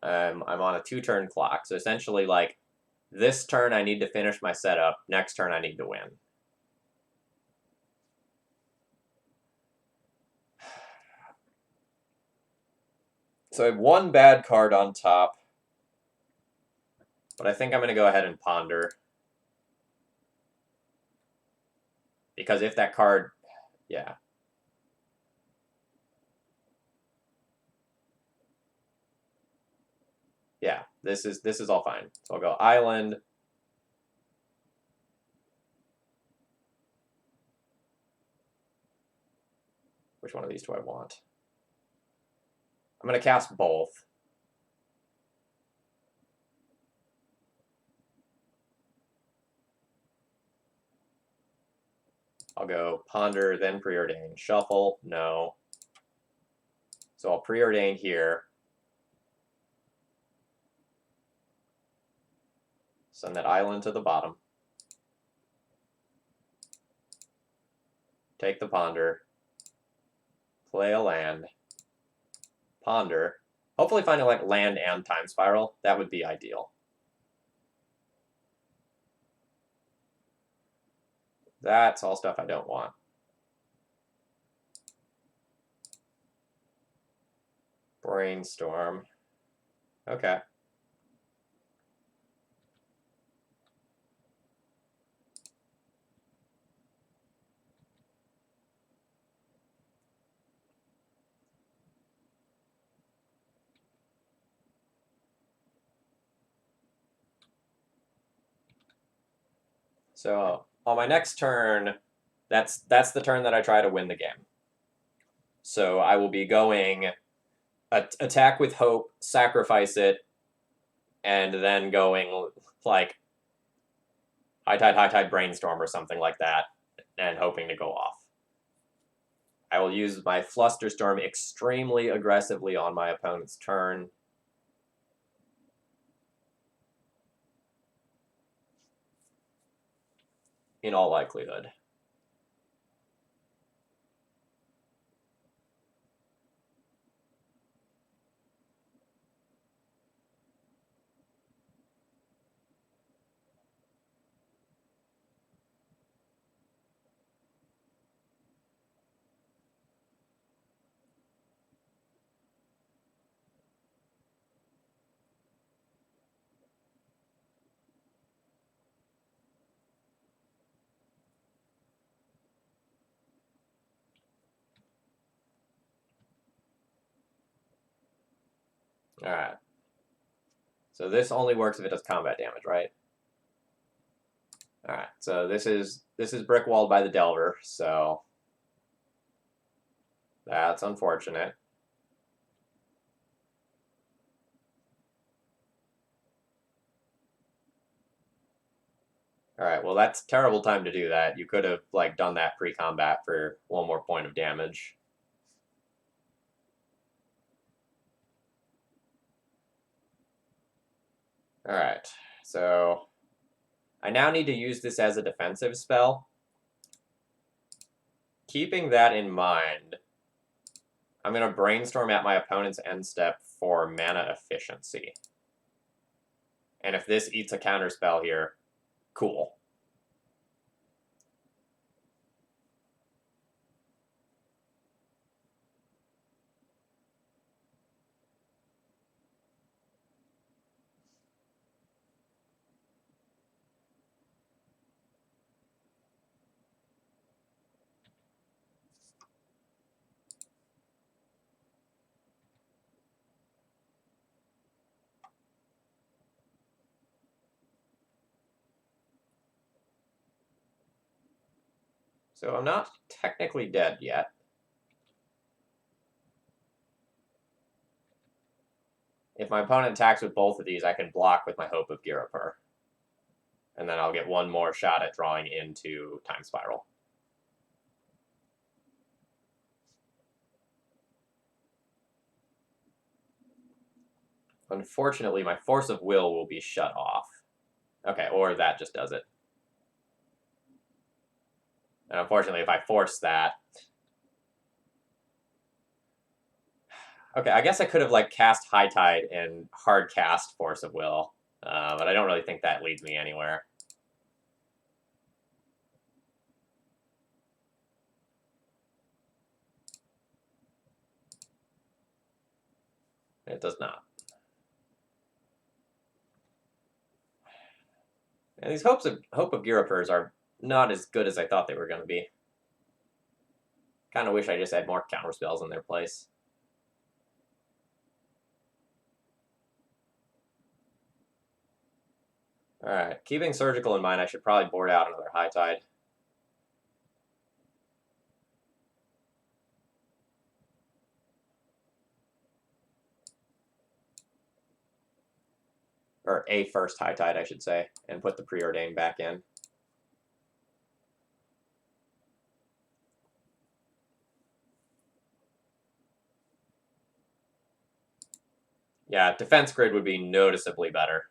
I'm on a 2-turn clock, so essentially, like, this turn I need to finish my setup, next turn I need to win. So I have 1 bad card on top, but I think I'm going to go ahead and Ponder. Because if that card... Yeah. Yeah, this is all fine. So I'll go Island. Which one of these do I want? I'm going to cast both. I'll go Ponder, then Preordain. Shuffle, no. So I'll Preordain here. Send that Island to the bottom. Take the Ponder. Play a land. Ponder. Hopefully finding like land and Time Spiral. That would be ideal. That's all stuff I don't want. Brainstorm. Okay. So on my next turn, that's the turn that I try to win the game. So I will be going attack with hope, sacrifice it, and then going like high tide brainstorm or something like that, and hoping to go off. I will use my Flusterstorm extremely aggressively on my opponent's turn. In all likelihood. Alright. So this only works if it does combat damage, right? Alright, so this is brick walled by the Delver, so that's unfortunate. Alright, well that's a terrible time to do that. You could have like done that pre-combat for one more point of damage. Alright, so I now need to use this as a defensive spell. Keeping that in mind, I'm going to brainstorm at my opponent's end step for mana efficiency. And if this eats a counterspell here, cool. So I'm not technically dead yet. If my opponent attacks with both of these, I can block with my Hope of Girapur. And then I'll get one more shot at drawing into Time Spiral. Unfortunately, my Force of Will be shut off. Okay, or that just does it. And unfortunately, if I force that... Okay, I guess I could have like cast High Tide and hard cast Force of Will, but I don't really think that leads me anywhere. It does not. And these Hope of Girapurs are not as good as I thought they were going to be. Kind of wish I just had more counterspells in their place. Alright, keeping Surgical in mind, I should probably board out another High Tide. Or a first High Tide, I should say, and put the Preordained back in. Yeah, Defense Grid would be noticeably better.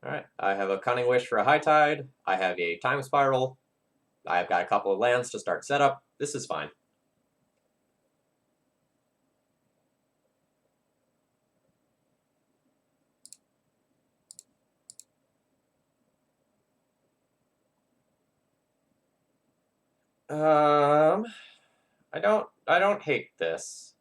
Alright, I have a Cunning Wish for a High Tide. I have a Time Spiral. I've got a couple of lands to start setup. This is fine. I don't hate this.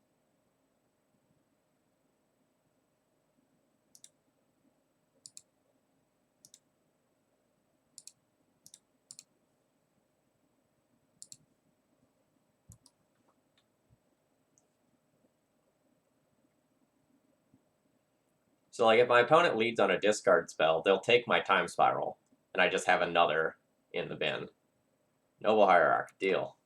So, like, if my opponent leads on a discard spell, they'll take my Time Spiral, and I just have another in the bin. Noble Hierarch, deal.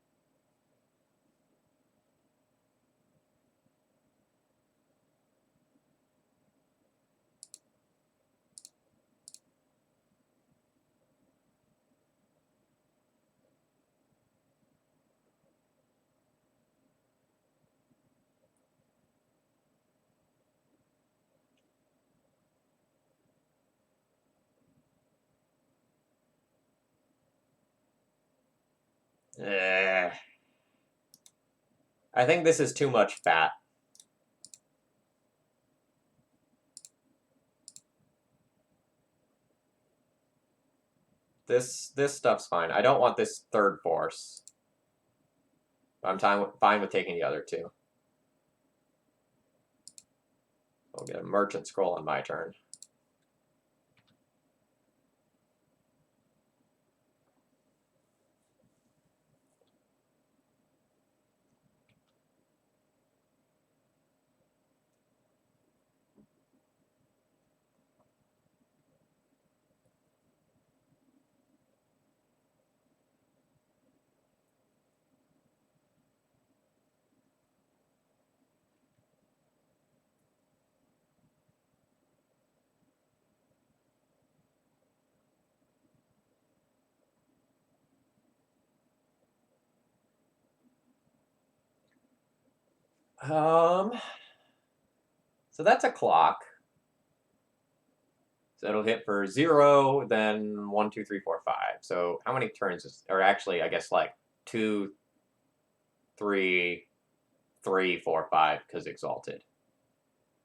I think this is too much fat. This stuff's fine. I don't want this third force. I'm fine with taking the other two. I'll get a Merchant Scroll on my turn. So that's a clock. So it'll hit for 0, then 1, 2, 3, 4, 5. So how many turns is, or actually, I guess like 2, 3, 3, 4, 5, because Exalted.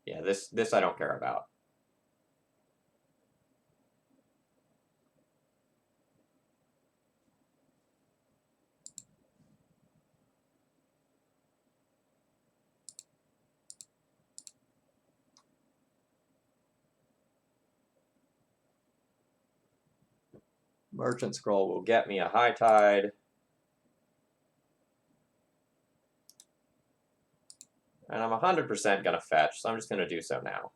Yeah, this I don't care about. Merchant Scroll will get me a High Tide. And I'm 100% going to fetch, so I'm just going to do so now.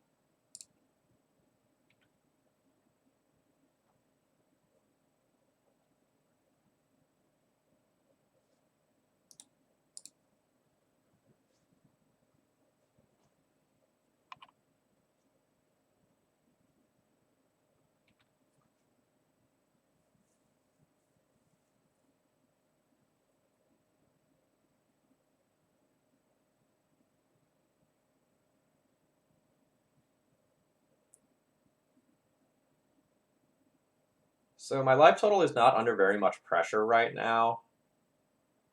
So my life total is not under very much pressure right now.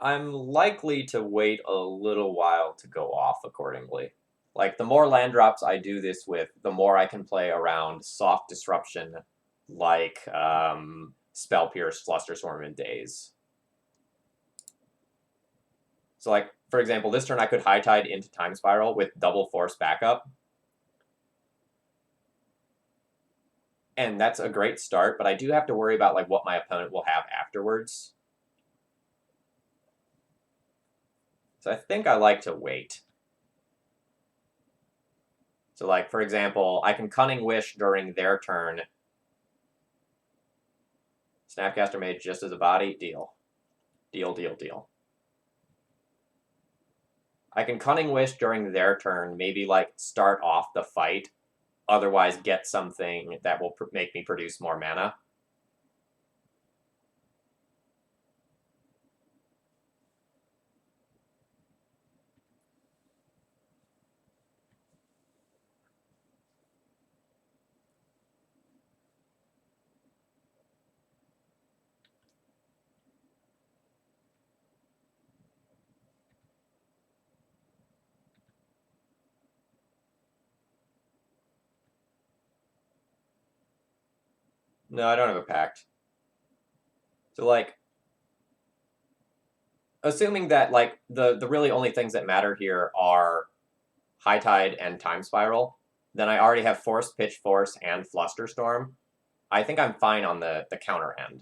I'm likely to wait a little while to go off accordingly. Like, the more land drops I do this with, the more I can play around soft disruption, like Spell Pierce, Flusterstorm, and Daze. So, like, for example, this turn I could High Tide into Time Spiral with double force backup. And that's a great start, but I do have to worry about like what my opponent will have afterwards. So I think I like to wait. So, like, for example, I can Cunning Wish during their turn. Snapcaster Mage just as a body, deal. Deal, deal, deal. I can Cunning Wish during their turn, maybe, like, start off the fight, otherwise get something that will make me produce more mana. No, I don't have a pact. So, like, assuming that, like, the really only things that matter here are High Tide and Time Spiral, then I already have Force, Pitch Force, and Flusterstorm. I think I'm fine on the counter end.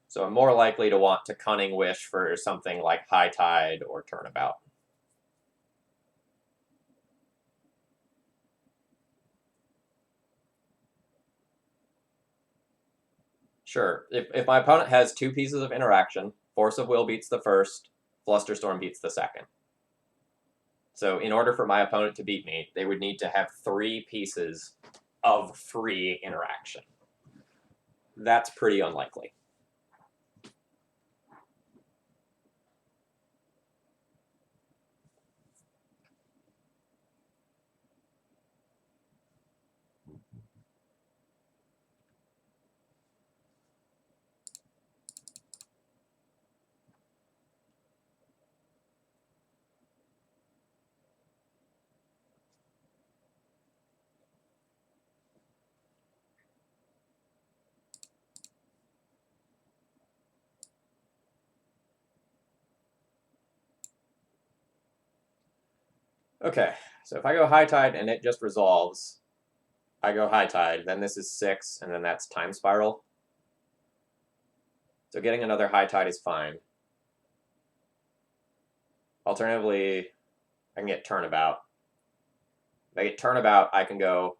So I'm more likely to want to Cunning Wish for something like High Tide or Turnabout. Sure, if my opponent has two pieces of interaction, Force of Will beats the first, Flusterstorm beats the second. So in order for my opponent to beat me, they would need to have three pieces of free interaction. That's pretty unlikely. Okay, so if I go High Tide and it just resolves, I go High Tide, then this is 6, and then that's Time Spiral. So getting another High Tide is fine. Alternatively, I can get Turnabout. If I get Turnabout, I can go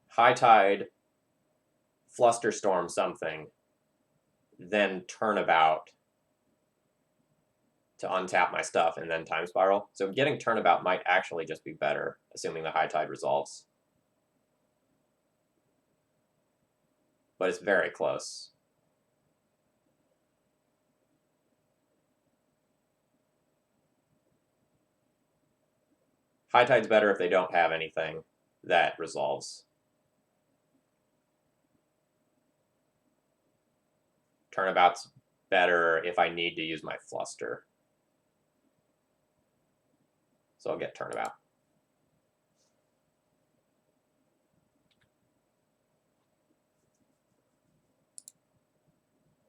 High Tide, Flusterstorm something, then Turnabout to untap my stuff, and then Time Spiral. So getting Turnabout might actually just be better, assuming the High Tide resolves. But it's very close. High Tide's better if they don't have anything that resolves. Turnabout's better if I need to use my Fluster. So I'll get Turnabout.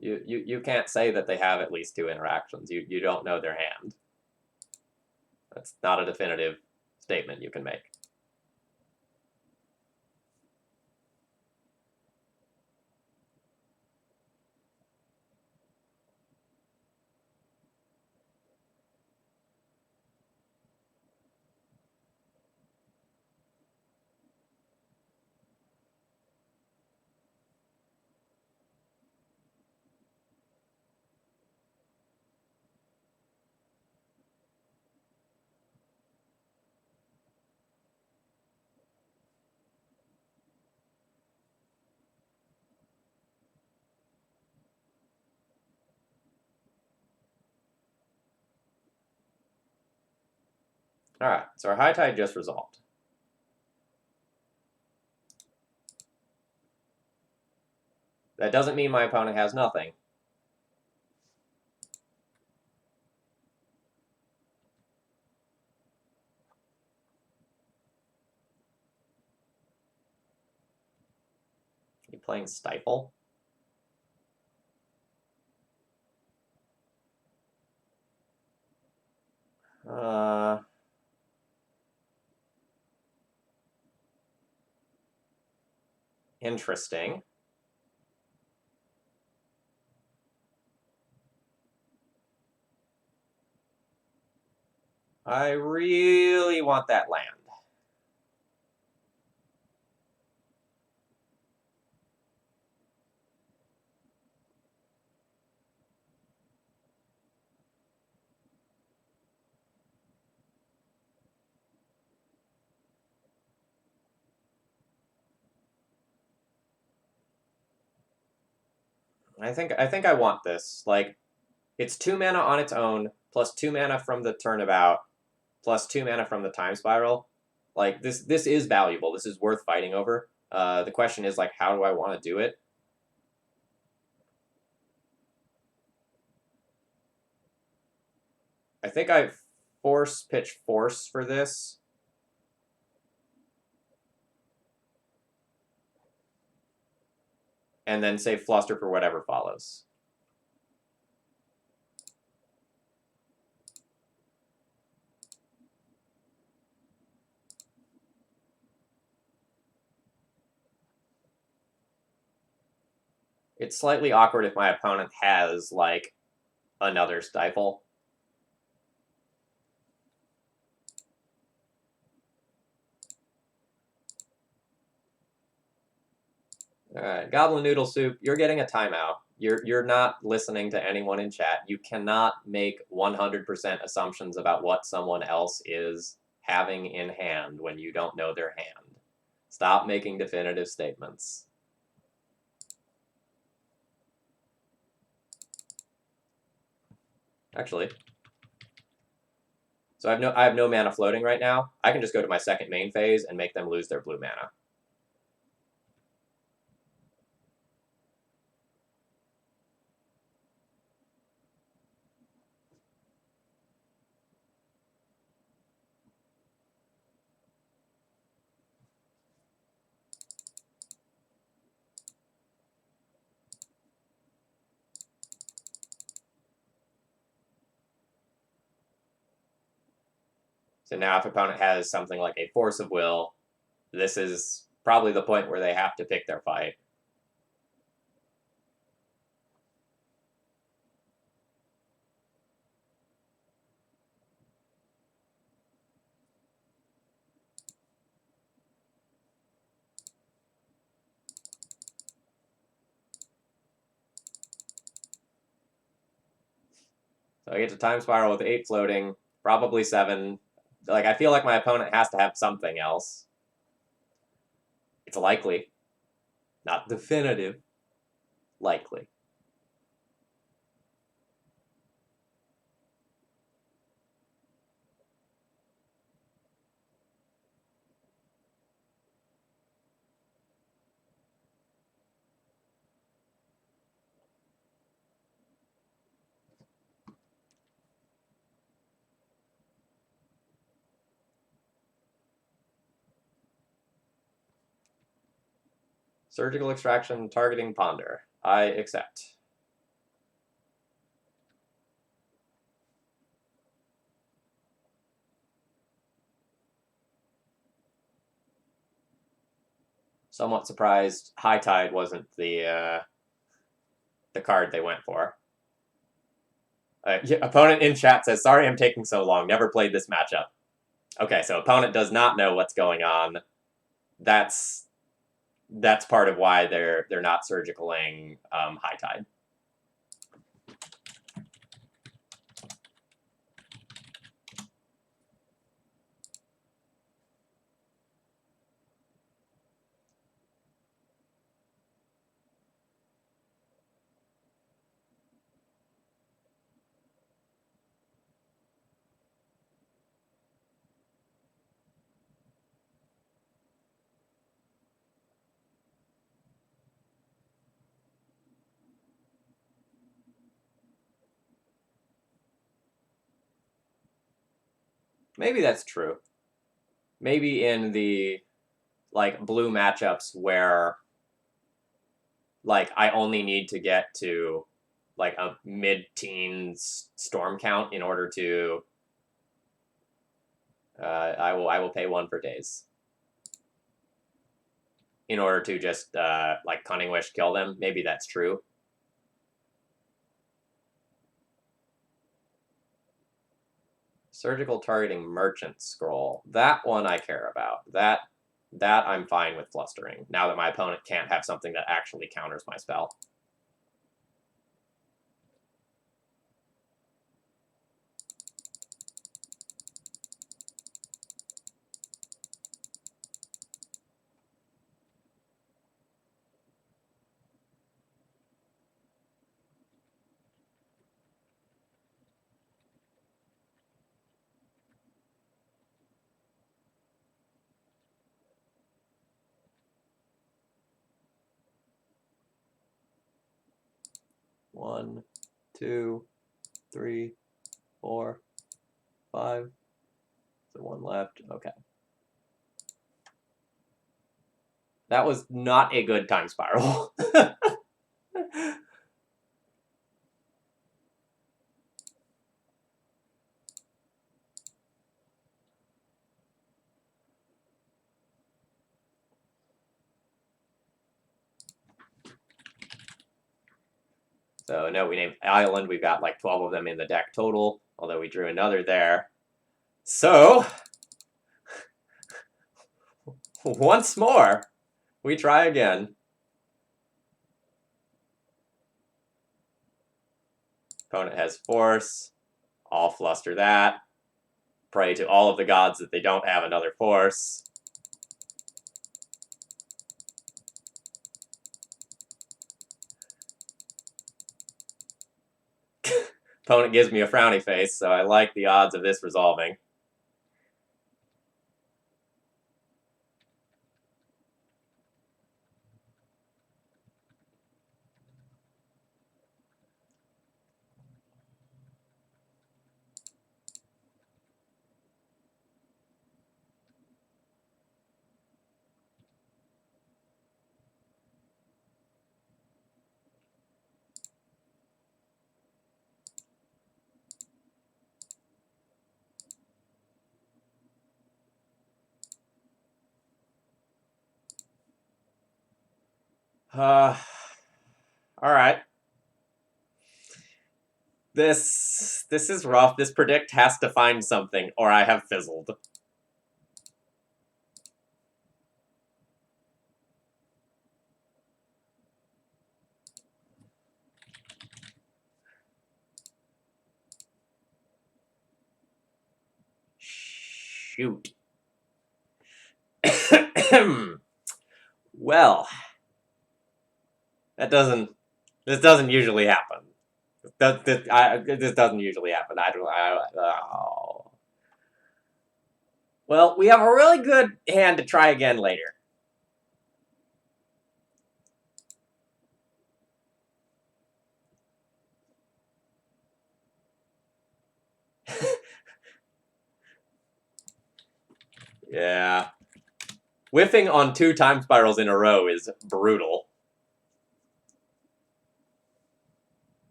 You can't say that they have at least two interactions. You don't know their hand. That's not a definitive statement you can make. All right, so our High Tide just resolved. That doesn't mean my opponent has nothing. You playing Stifle? Interesting. I really want that land. I think I want this. Like, it's 2 mana on its own, plus 2 mana from the turnabout plus 2 mana from the Time Spiral. Like, this is valuable. This is worth fighting over. The question is, like, how do I want to do it? I think I pitch Force for this. And then save Fluster for whatever follows. It's slightly awkward if my opponent has, like, another Stifle. Alright, Goblin Noodle Soup, you're getting a timeout. You're not listening to anyone in chat. You cannot make 100% assumptions about what someone else is having in hand when you don't know their hand. Stop making definitive statements. Actually, so I have no mana floating right now. I can just go to my second main phase and make them lose their blue mana. So now if opponent has something like a Force of Will, this is probably the point where they have to pick their fight. So I get to Time Spiral with 8 floating, probably 7. Like, I feel like my opponent has to have something else. It's likely. Not definitive. Likely. Surgical Extraction, targeting Ponder. I accept. Somewhat surprised High Tide wasn't the card they went for. Opponent in chat says, sorry I'm taking so long. Never played this matchup. Okay, so opponent does not know what's going on. That's part of why they're not surgicaling High Tide. Maybe that's true. Maybe in the, like, blue matchups where, like, I only need to get to, like, a mid-teens storm count in order to I will pay 1 for days in order to just like Cunning Wish kill them. Maybe that's true. Surgical targeting Merchant Scroll. That one I care about. That I'm fine with flustering, now that my opponent can't have something that actually counters my spell. 1, 2, 3, 4, 5. So 1 left. Okay. That was not a good time spiral. So no, we named Island. We've got like 12 of them in the deck total, although we drew another there. So, once more, we try again. Opponent has force. I'll fluster that. Pray to all of the gods that they don't have another force. Opponent gives me a frowny face, so I like the odds of this resolving. All right. This is rough. This predict has to find something, or I have fizzled. Shoot. Well, this doesn't usually happen. This doesn't usually happen. Oh. Well, we have a really good hand to try again later. Yeah. Whiffing on 2 time spirals in a row is brutal.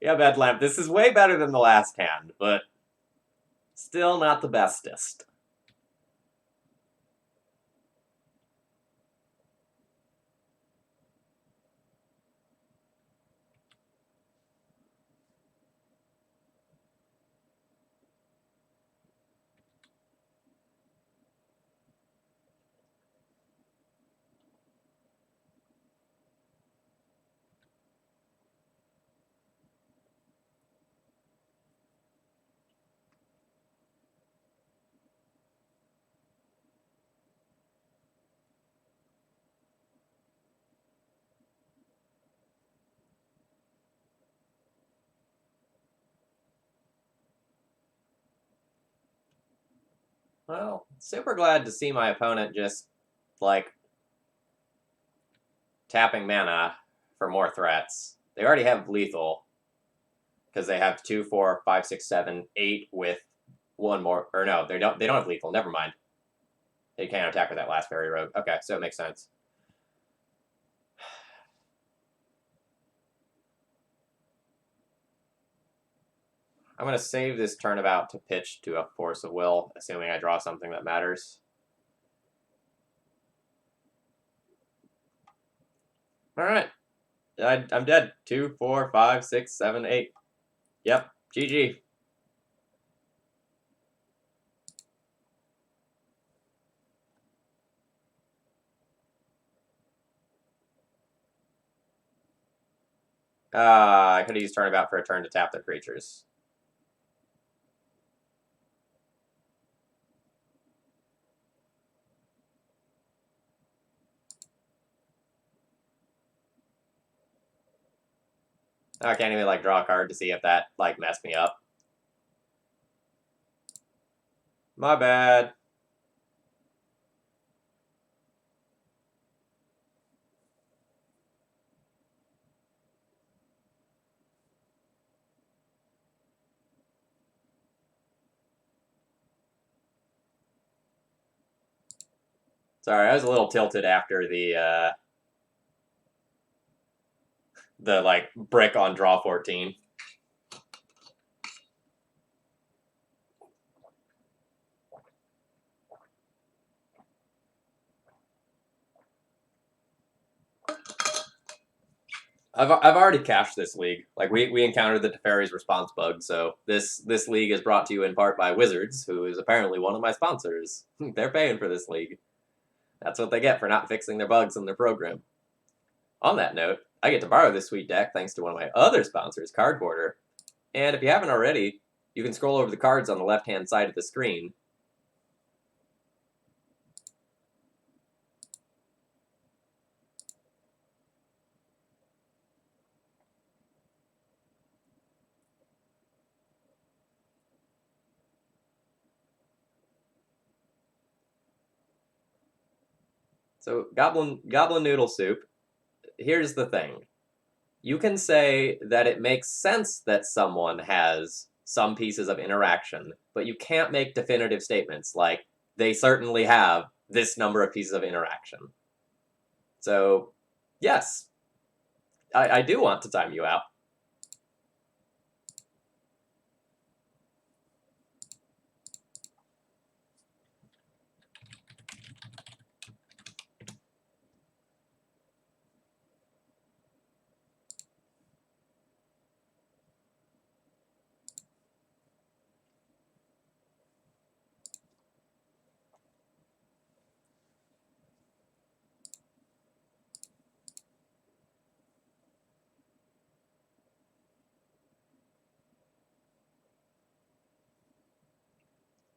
Yeah, Bad Lamp, this is way better than the last hand, but still not the bestest. Well, super glad to see my opponent just, like, tapping mana for more threats. They already have lethal, because they have 2, 4, 5, 6, 7, 8 with 1 more. Or no, they don't have lethal. Never mind. They can't attack with that last fairy rogue. Okay, so it makes sense. I'm going to save this turnabout to pitch to a Force of Will, assuming I draw something that matters. Alright. I'm dead. 2, 4, 5, 6, 7, 8. Yep. GG. I could have used turnabout for a turn to tap their creatures. I can't even, like, draw a card to see if that, like, messed me up. My bad. Sorry, I was a little tilted after the like brick on draw 14. I've already cashed this league. Like we encountered the Teferi's response bug, so this league is brought to you in part by Wizards, who is apparently one of my sponsors. They're paying for this league. That's what they get for not fixing their bugs in their program. On that note, I get to borrow this sweet deck thanks to one of my other sponsors, Cardboarder. And if you haven't already, you can scroll over the cards on the left-hand side of the screen. So Goblin Noodle Soup, here's the thing. You can say that it makes sense that someone has some pieces of interaction, but you can't make definitive statements like they certainly have this number of pieces of interaction. So, yes, I do want to time you out.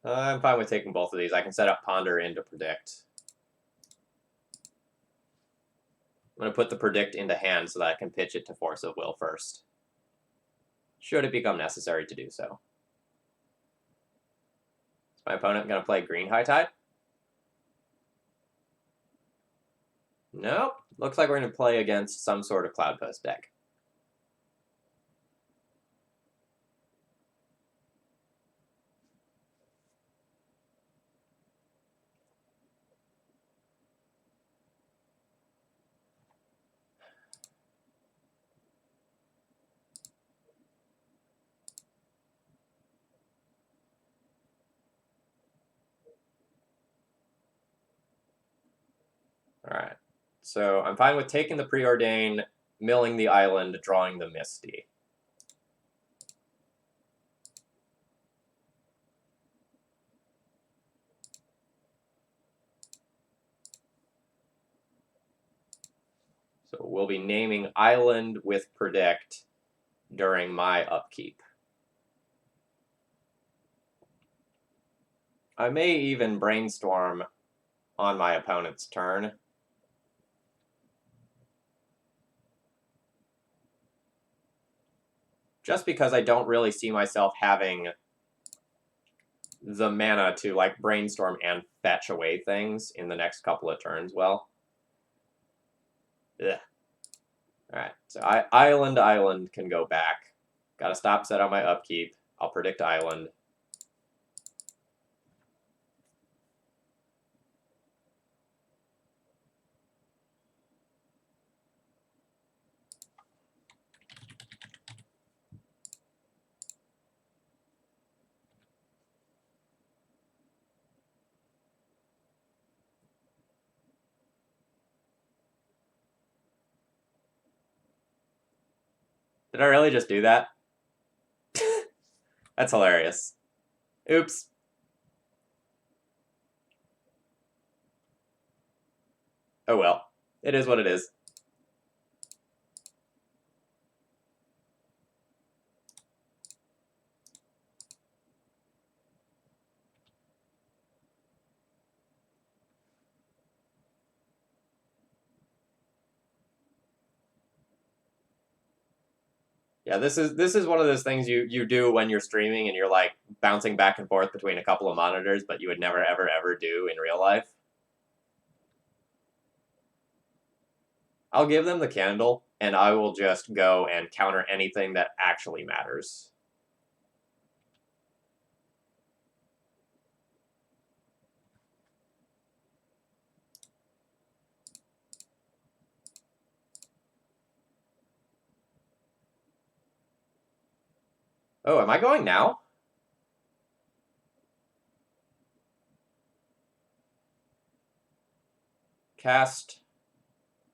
I'm fine with taking both of these. I can set up Ponder into Predict. I'm going to put the Predict into hand so that I can pitch it to Force of Will first, should it become necessary to do so. Is my opponent going to play Green High Tide? Nope. Looks like we're going to play against some sort of Cloud Post deck. Alright. So I'm fine with taking the Preordain, milling the island, drawing the Misty. So we'll be naming island with Predict during my upkeep. I may even brainstorm on my opponent's turn. Just because I don't really see myself having the mana to like brainstorm and fetch away things in the next couple of turns well. Ugh. Alright, so island can go back. Gotta stop set on my upkeep. I'll predict island. Did I really just do that? That's hilarious. Oops. Oh well. It is what it is. Yeah, this is one of those things you do when you're streaming and you're like bouncing back and forth between a couple of monitors, but you would never, ever, ever do in real life. I'll give them the candle, and I will just go and counter anything that actually matters. Oh, am I going now? Cast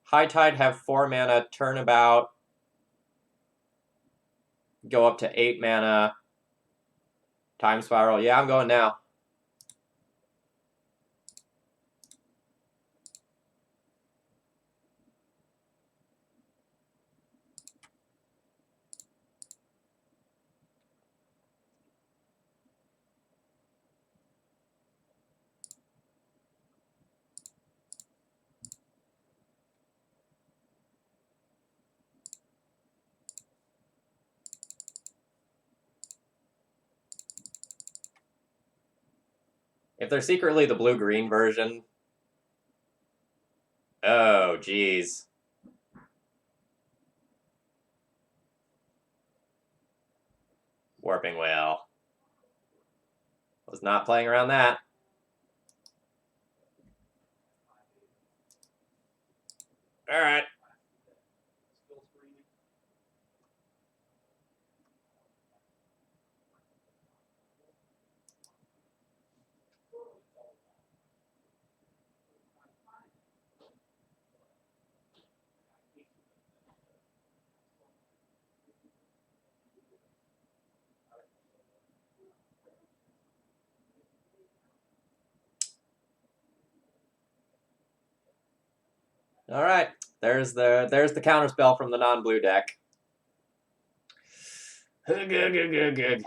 High Tide, have 4 mana, turnabout, go up to 8 mana, Time Spiral. Yeah, I'm going now. If they're secretly the blue-green version... Oh, geez. Warping Whale. Was not playing around that. Alright. All right, there's the counterspell from the non-blue deck. Good.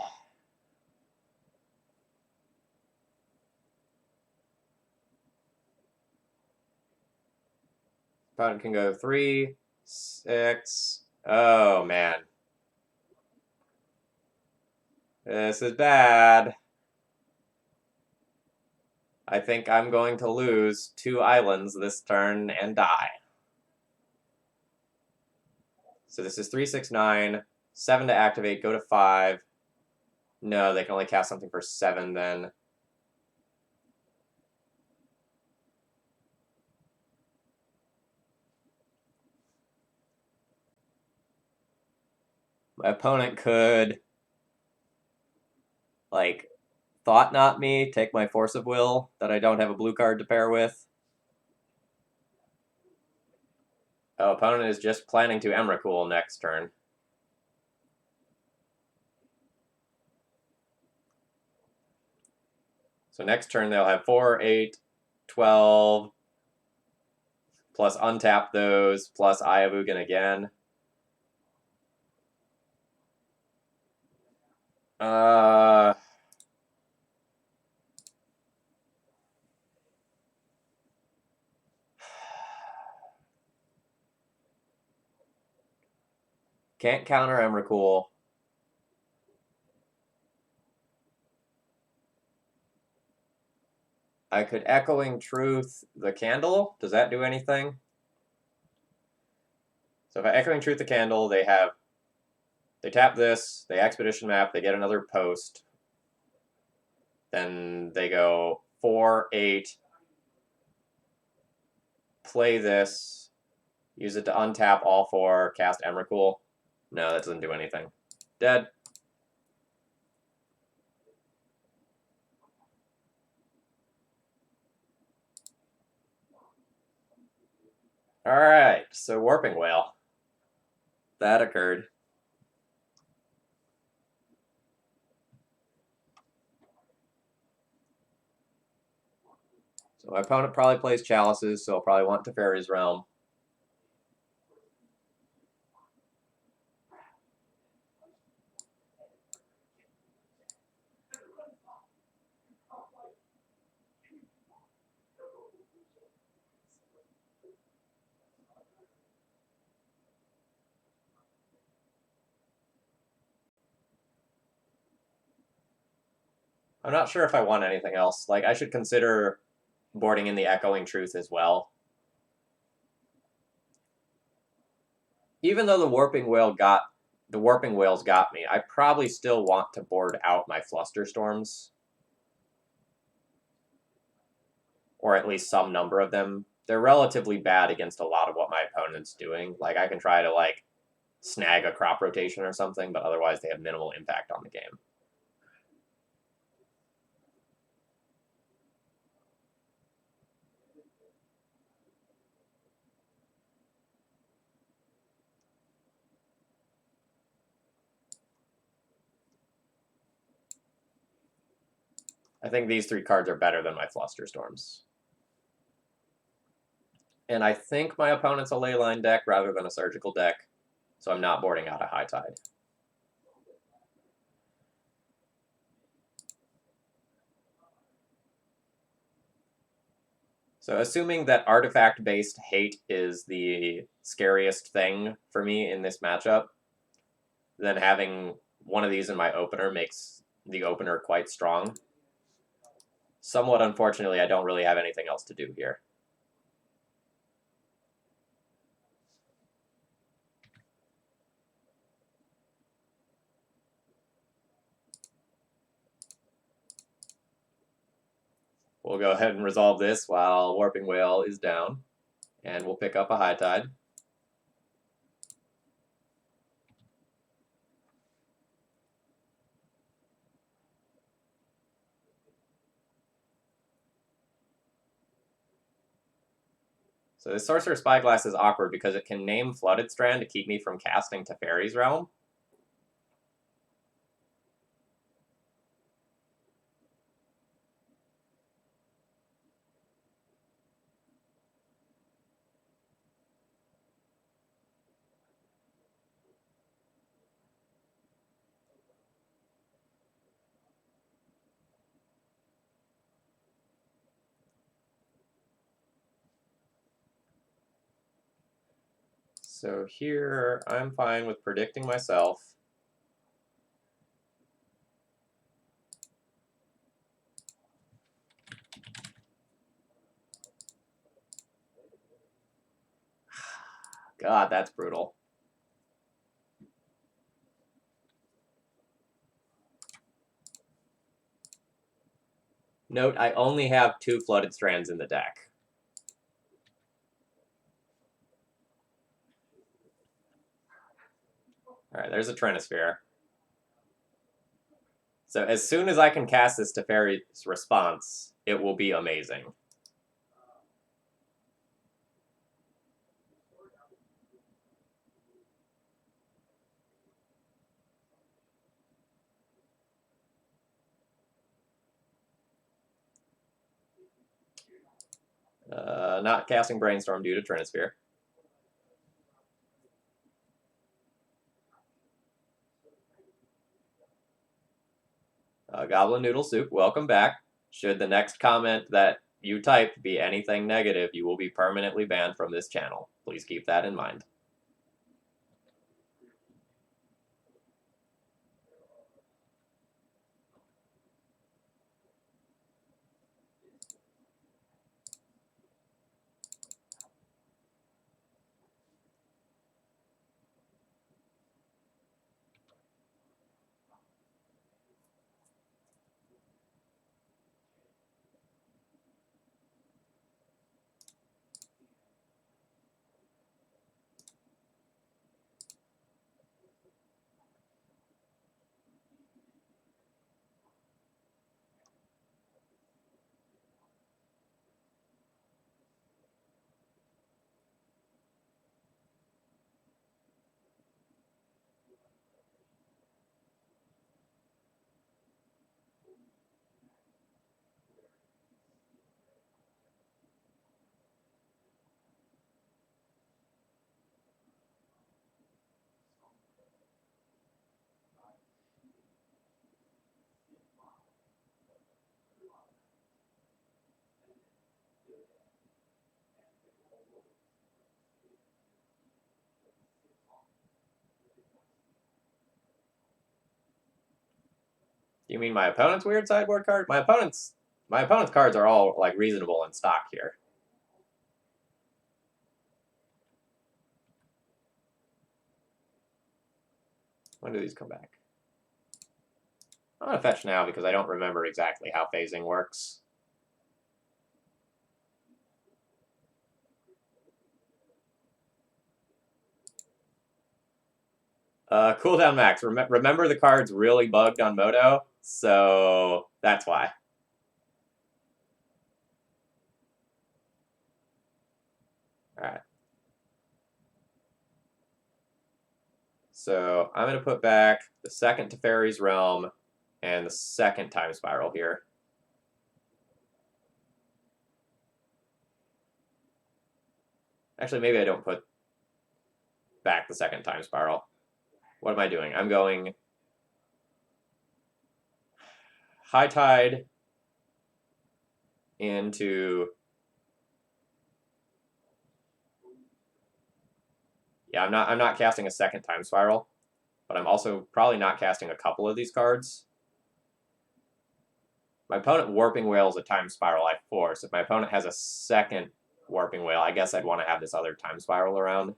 Opponent can go 3, 6. Oh man, this is bad. I think I'm going to lose 2 islands this turn and die. So this is 3, 6, 9, 7 to activate, go to 5. No, they can only cast something for 7 then. My opponent could, like, Thought Not me, take my Force of Will that I don't have a blue card to pair with. Oh, opponent is just planning to Emrakul next turn. So next turn they'll have 4, 8, 12, plus untap those, plus Ayavugan again. Can't counter Emrakul. I could Echoing Truth the Candle. Does that do anything? So if I Echoing Truth the Candle, they tap this, they Expedition Map, they get another post. Then they go 4, 8, play this, use it to untap all 4, cast Emrakul. No, that doesn't do anything. Dead. Alright, so Warping Whale. That occurred. So my opponent probably plays Chalices, so I'll probably want Teferi's Realm. I'm not sure if I want anything else. Like, I should consider boarding in the Echoing Truth as well. Even though the Warping Whales got me, I probably still want to board out my Flusterstorms. Or at least some number of them. They're relatively bad against a lot of what my opponent's doing. Like, I can try to, like, snag a crop rotation or something, but otherwise they have minimal impact on the game. I think these three cards are better than my Flusterstorms. And I think my opponent's a Leyline deck rather than a Surgical deck, so I'm not boarding out a High Tide. So assuming that artifact-based hate is the scariest thing for me in this matchup, then having one of these in my opener makes the opener quite strong. Somewhat unfortunately, I don't really have anything else to do here. We'll go ahead and resolve this while Warping Whale is down, and we'll pick up a High Tide. So this Sorcerer Spyglass is awkward because it can name Flooded Strand to keep me from casting Teferi's Realm. So here, I'm fine with predicting myself. God, that's brutal. Note, I only have 2 Flooded Strands in the deck. Alright, there's a Trinisphere. So as soon as I can cast this Teferi's Response, it will be amazing. Not casting Brainstorm due to Trinisphere. Goblin Noodle Soup, welcome back. Should the next comment that you type be anything negative, you will be permanently banned from this channel. Please keep that in mind. You mean my opponent's weird sideboard card? My opponent's cards are all like reasonable in stock here. When do these come back? I'm gonna fetch now because I don't remember exactly how phasing works. Cooldown max. Remember the card's really bugged on Moto, so that's why. Alright. So I'm going to put back the second Teferi's Realm and the second Time Spiral here. Actually, maybe I don't put back the second Time Spiral. What am I doing? I'm going High Tide into... Yeah, I'm not casting a second Time Spiral, but I'm also probably not casting a couple of these cards. My opponent Warping Whale is a Time Spiral I force. If my opponent has a second Warping Whale, I guess I'd want to have this other Time Spiral around.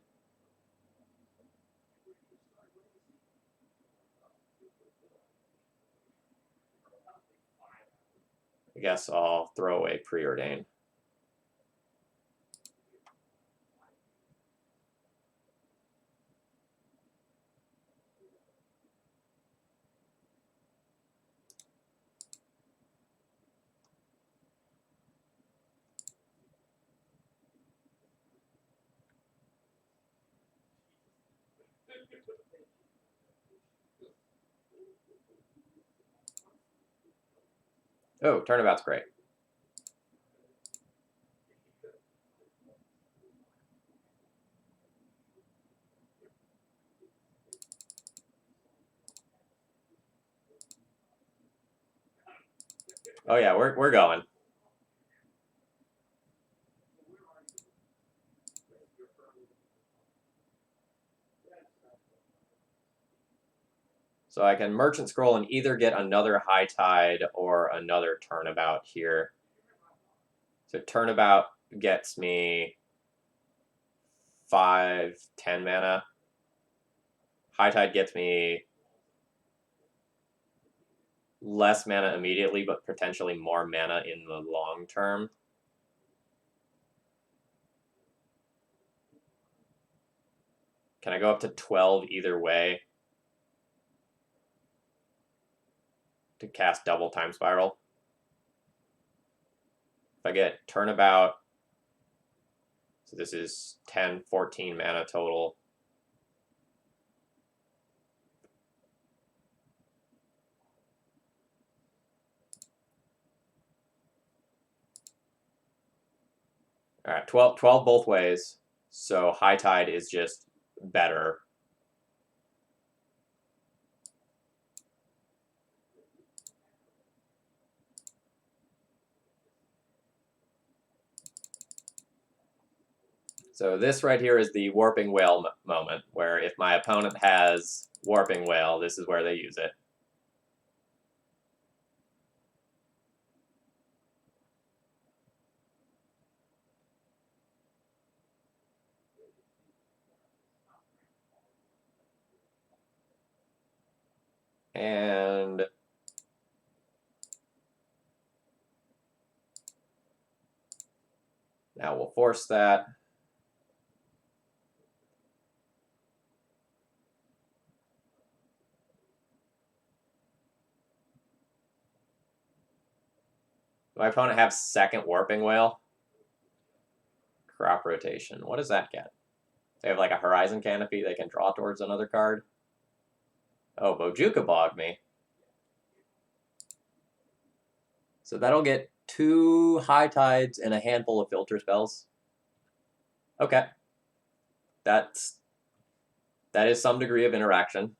I guess I'll throw away Preordain. Oh, Turnabout's great. Oh yeah, we're going. So I can Merchant Scroll and either get another High Tide or another Turnabout here. So Turnabout gets me 5, 10 mana. High Tide gets me less mana immediately, but potentially more mana in the long term. Can I go up to 12 either way to cast double Time Spiral? If I get Turnabout, so this is 10, 14 mana total. All right, 12 both ways. So High Tide is just better. So this right here is the Warping Whale moment, where if my opponent has Warping Whale, this is where they use it. And now we'll force that. Do my opponent have second Warping Whale? Crop Rotation. What does that get? They have like a Horizon Canopy they can draw towards another card. Oh, Bojuka Bog me. So that'll get 2 High Tides and a handful of filter spells. Okay. That is some degree of interaction.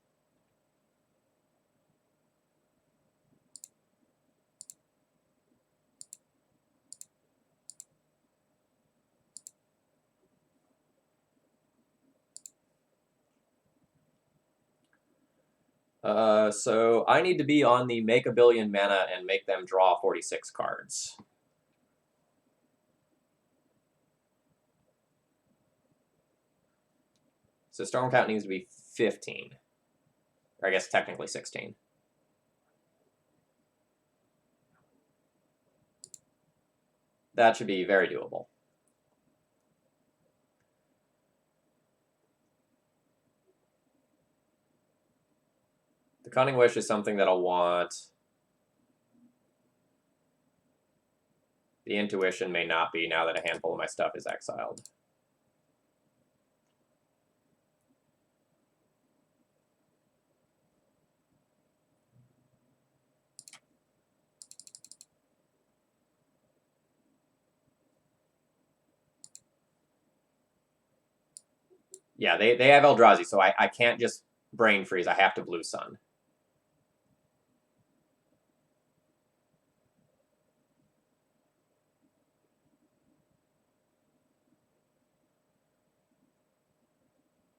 So I need to be on the make a billion mana and make them draw 46 cards. So storm count needs to be 15. Or I guess technically 16. That should be very doable. The Cunning Wish is something that I'll want. The Intuition may not be now that a handful of my stuff is exiled. Yeah, they have Eldrazi, so I can't just Brain Freeze. I have to Blue Sun.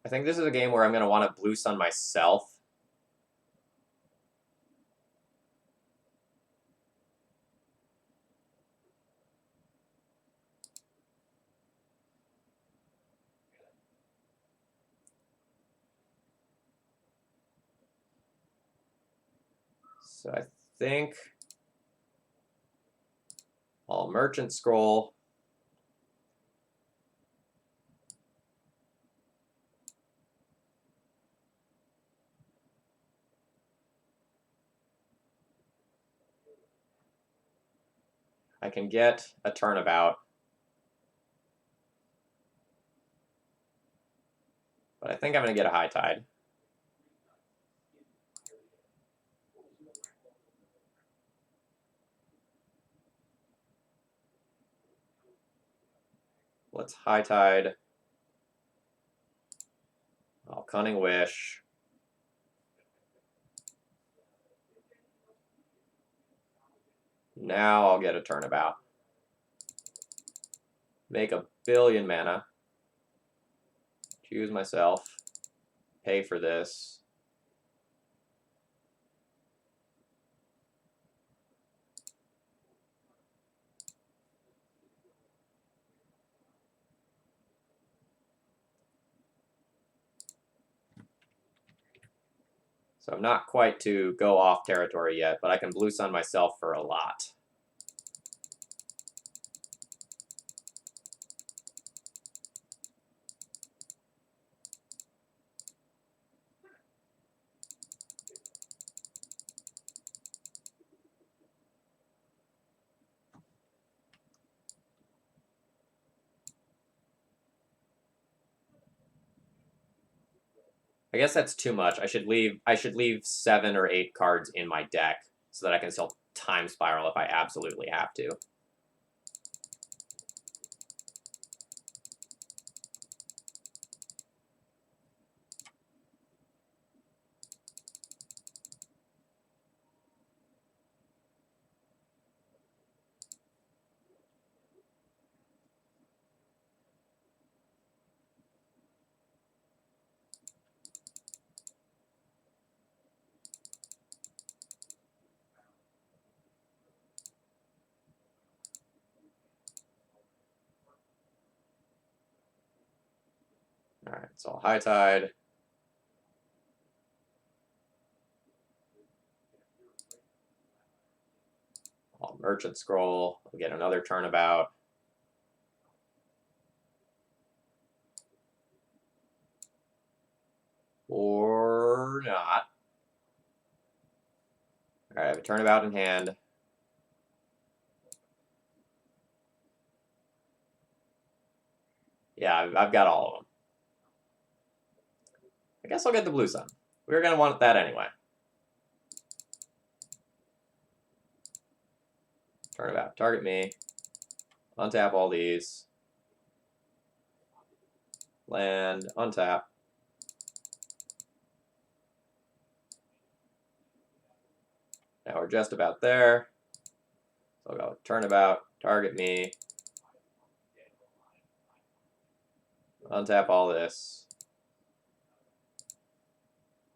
I think this is a game where I'm going to want to Blue Sun myself. So I think I'll Merchant Scroll. I can get a Turnabout. But I think I'm going to get a High Tide. Let's High Tide. I'll Cunning Wish. Now I'll get a Turnabout. Make a billion mana. Choose myself. Pay for this. So I'm not quite to go off territory yet, but I can Blue Sun myself for a lot. I guess that's too much. I should leave 7 or 8 cards in my deck so that I can still Time Spiral if I absolutely have to. Alright, so I'll High Tide. I'll Merchant Scroll. I'll get another Turnabout. Or not. Alright, I have a Turnabout in hand. Yeah, I've got all of them. I guess I'll get the Blue Sun. We were going to want that anyway. Turnabout. Target me. Untap all these. Land. Untap. Now we're just about there. So I'll go Turnabout. Target me. Untap all this.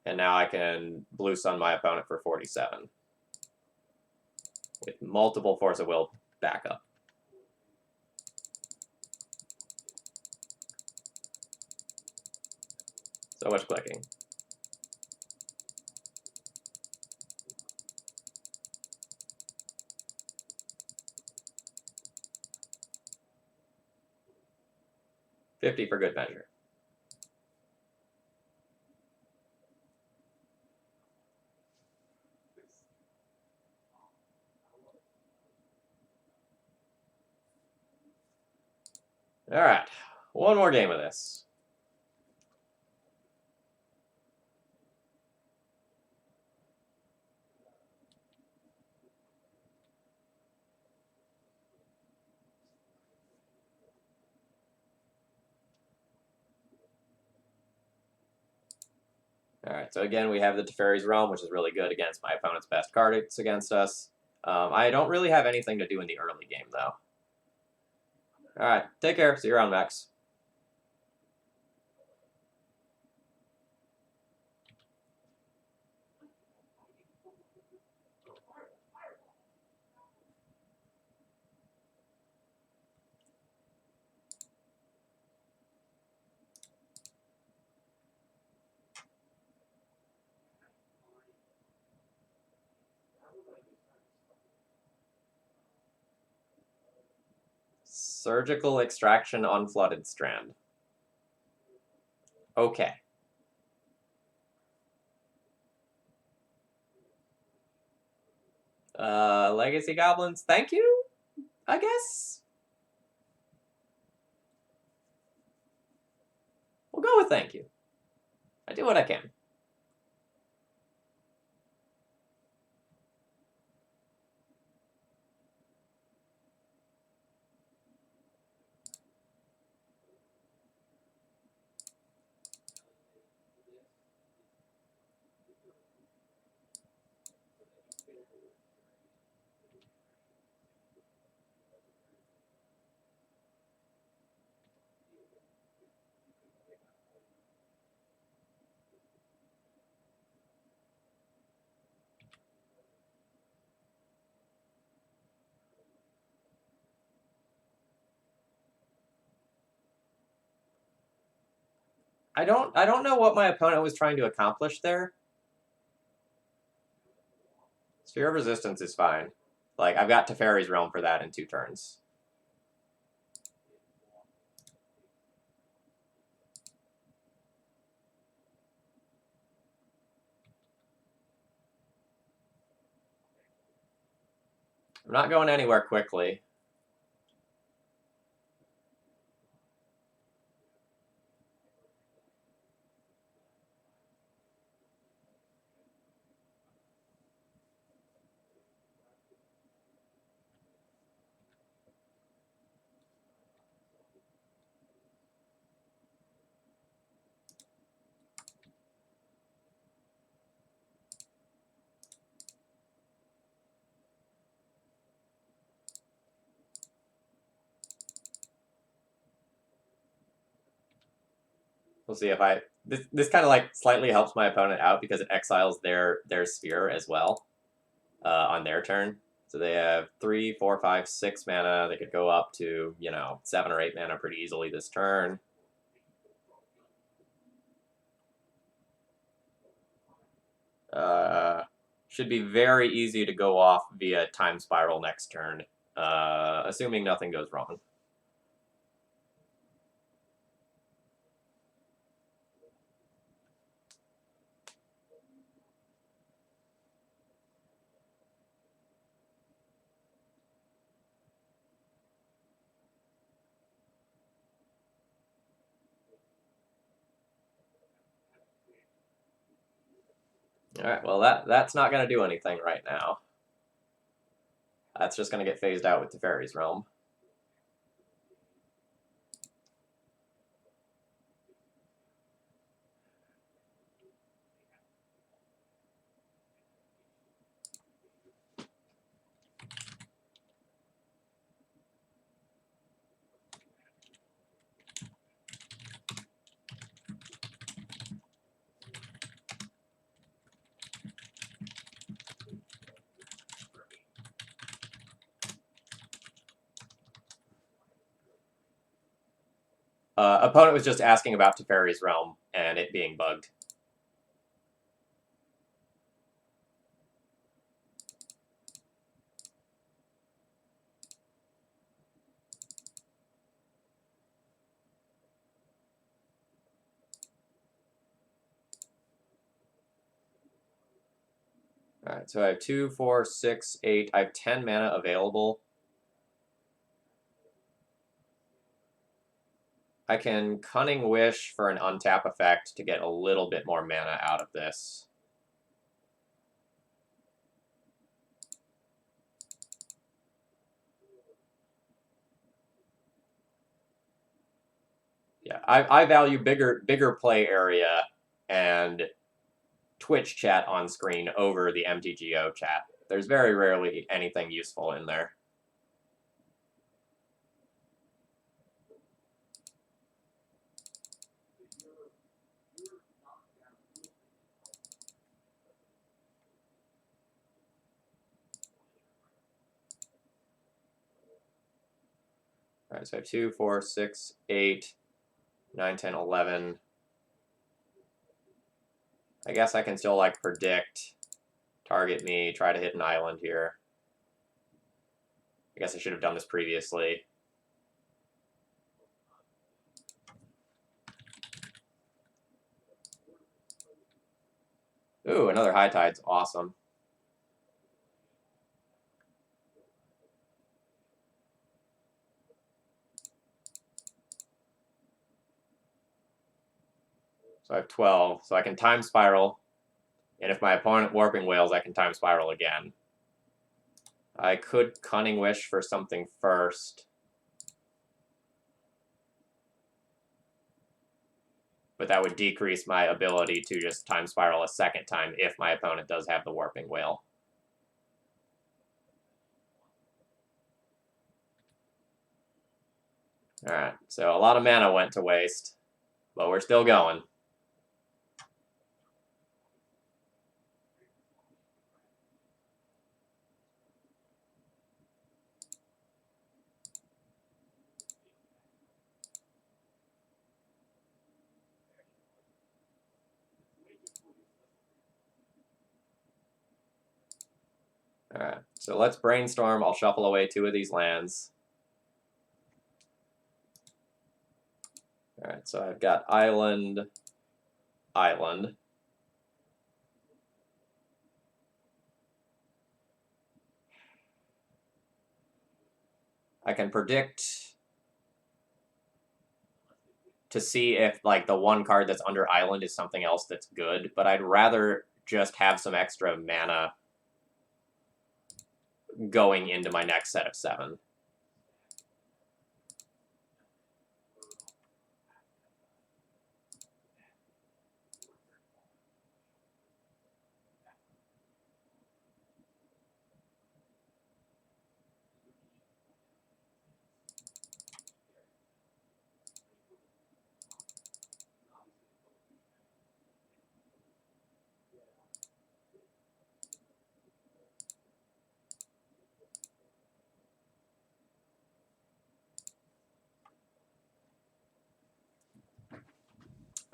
And now I can Blue Sun my opponent for 47. With multiple Force of Will backup. So much clicking. $50 for good measure. All right, one more game of this. All right, so again, we have the Teferi's Realm, which is really good against my opponent's best cards against us. I don't really have anything to do in the early game, though. All right, take care. See you around, Max. Surgical Extraction Unflooded Strand. Okay. Legacy Goblins, thank you, I guess? We'll go with thank you. I do what I can. I don't know what my opponent was trying to accomplish there. Sphere of Resistance is fine. Like, I've got Teferi's Realm for that in 2 turns. I'm not going anywhere quickly. We'll see if I... This kind of like slightly helps my opponent out because it exiles their sphere as well on their turn. So they have 3, 4, 5, 6 mana. They could go up to, 7 or 8 mana pretty easily this turn. Should be very easy to go off via Time Spiral next turn, assuming nothing goes wrong. All right, well, that's not going to do anything right now. That's just going to get phased out with Teferi's Realm. Opponent was just asking about Teferi's Realm and it being bugged. Alright, so I have 2, 4, 6, 8. I have 10 mana available. I can Cunning Wish for an untap effect to get a little bit more mana out of this. Yeah, I value bigger play area and Twitch chat on screen over the MTGO chat. There's very rarely anything useful in there. All right, so I have 2, 4, 6, 8, 9, 10, 11. I guess I can still, like, predict, target me, try to hit an island here. I guess I should have done this previously. Ooh, another High Tide's awesome. So I have 12, so I can Time Spiral. And if my opponent Warping Wails, I can Time Spiral again. I could Cunning Wish for something first. But that would decrease my ability to just Time Spiral a second time if my opponent does have the Warping Wail. Alright, so a lot of mana went to waste, but we're still going. Alright, so let's brainstorm. I'll shuffle away 2 of these lands. Alright, so I've got Island, Island. I can predict to see if, like, the one card that's under Island is something else that's good, but I'd rather just have some extra mana going into my next set of 7.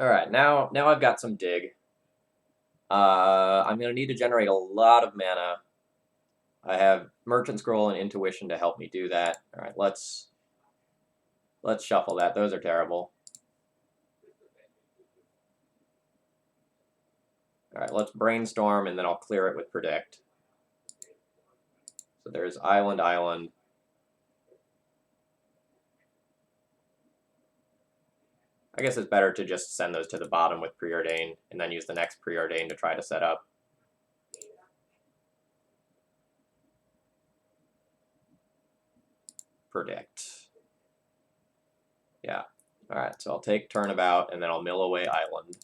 Alright, now I've got some dig. I'm going to need to generate a lot of mana. I have Merchant Scroll and Intuition to help me do that. Alright, let's shuffle that. Those are terrible. Alright, let's brainstorm and then I'll clear it with Predict. So there's Island, Island. I guess it's better to just send those to the bottom with Preordain and then use the next Preordain to try to set up. Predict. Yeah. Alright, so I'll take Turnabout and then I'll mill away Island.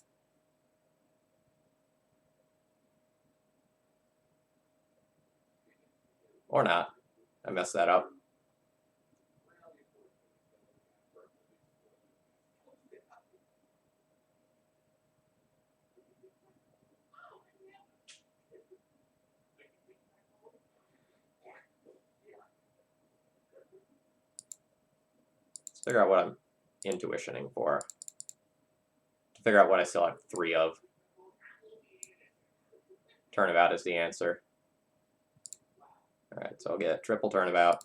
Or not. I messed that up. Let's figure out what I'm... intuitioning for? To figure out what I still have 3 of. Turnabout is the answer. Alright, so I'll get triple turnabout.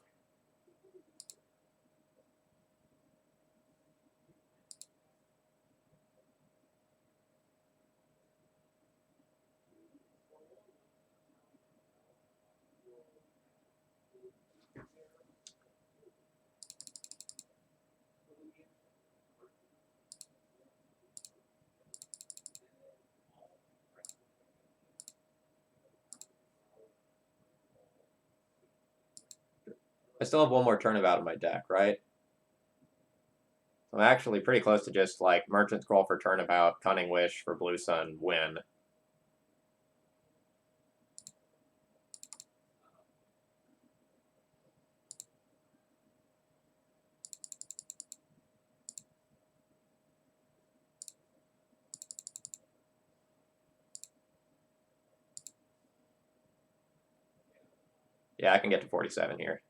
I still have 1 more turnabout in my deck, right? I'm actually pretty close to just like Merchant Scroll for turnabout, Cunning Wish for Blue Sun, win. Yeah, I can get to 47 here.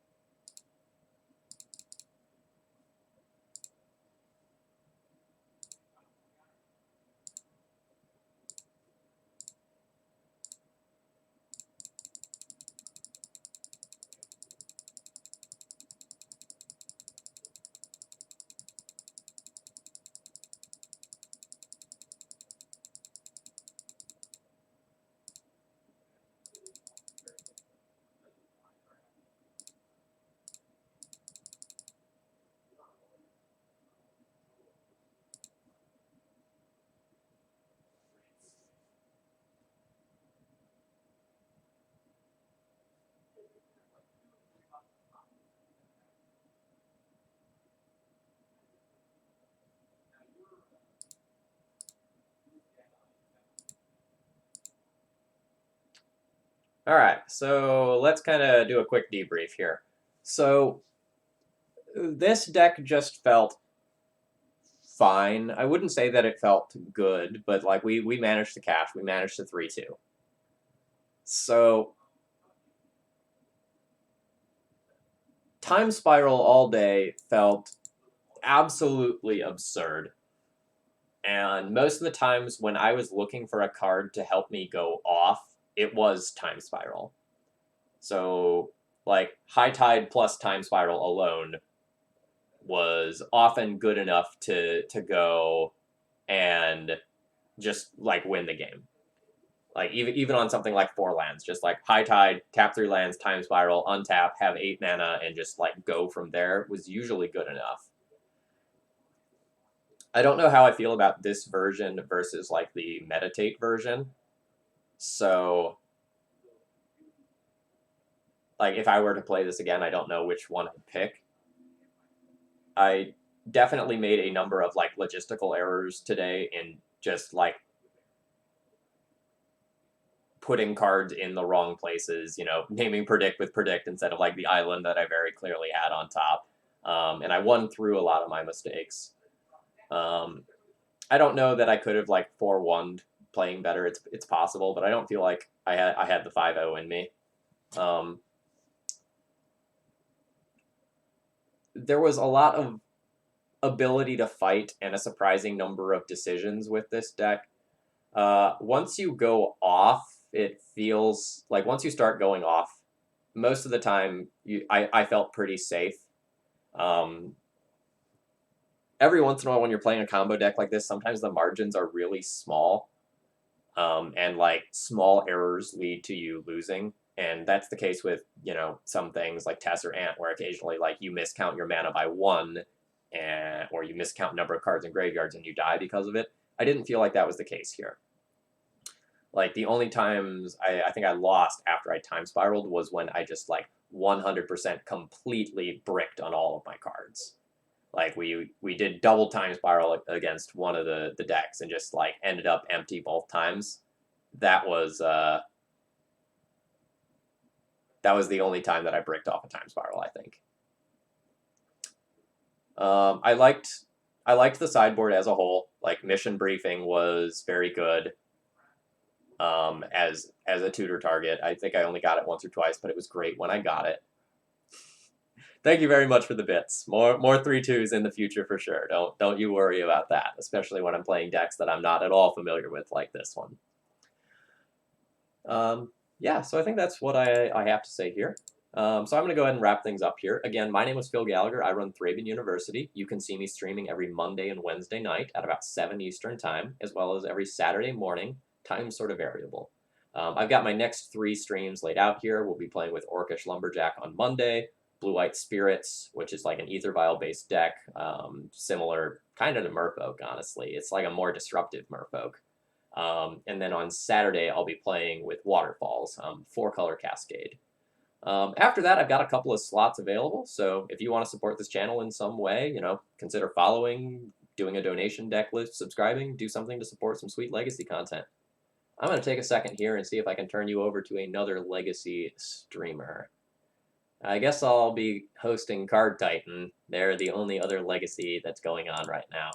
All right, so let's kind of do a quick debrief here. So this deck just felt fine. I wouldn't say that it felt good, but like we managed to cash. We managed to 3-2. So Time Spiral all day felt absolutely absurd. And most of the times when I was looking for a card to help me go off, it was Time Spiral. So, like, High Tide plus Time Spiral alone was often good enough to go and just, like, win the game. Like, even on something like 4 lands, just like High Tide, tap 3 lands, Time Spiral, untap, have 8 mana, and just, like, go from there was usually good enough. I don't know how I feel about this version versus, like, the Meditate version. So, like, if I were to play this again, I don't know which one I'd pick. I definitely made a number of, like, logistical errors today in just, like, putting cards in the wrong places, you know, naming Predict with Predict instead of, like, the island that I very clearly had on top. And I won through a lot of my mistakes. I don't know that I could have, like, 4-1'd playing better. It's possible, but I don't feel like I had the 5-0 in me. There was a lot of ability to fight and a surprising number of decisions with this deck. Once you go off, it feels like once you start going off, most of the time I felt pretty safe. Every once in a while when you're playing a combo deck like this, sometimes the margins are really small. And like small errors lead to you losing. And that's the case with, you know, some things like Tess or Ant, where occasionally like you miscount your mana by 1, or you miscount number of cards in graveyards and you die because of it. I didn't feel like that was the case here. Like the only times I think I lost after I time spiraled was when I just like 100% completely bricked on all of my cards. Like we did double time spiral against one of the decks and just like ended up empty both times. That was the only time that I bricked off a time spiral, I think. I liked the sideboard as a whole. Like mission briefing was very good. As a tutor target, I think I only got it once or twice, but it was great when I got it. Thank you very much for the bits. More 3/2s in the future for sure. Don't you worry about that, especially when I'm playing decks that I'm not at all familiar with like this one. Yeah, so I think that's what I have to say here. So I'm going to go ahead and wrap things up here. Again, my name is Phil Gallagher. I run Thraben University. You can see me streaming every Monday and Wednesday night at about 7 Eastern Time, as well as every Saturday morning. Time's sort of variable. I've got my next 3 streams laid out here. We'll be playing with Orcish Lumberjack on Monday, Blue-White Spirits, which is like an Ether Vial-based deck, similar kind of to Merfolk, honestly. It's like a more disruptive Merfolk. And then on Saturday, I'll be playing with Waterfalls, 4-color Cascade. After that, I've got a couple of slots available, so if you want to support this channel in some way, consider following, doing a donation deck list, subscribing, do something to support some sweet Legacy content. I'm going to take a second here and see if I can turn you over to another Legacy streamer. I guess I'll be hosting Card Titan. They're the only other Legacy that's going on right now.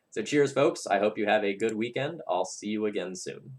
So cheers, folks. I hope you have a good weekend. I'll see you again soon.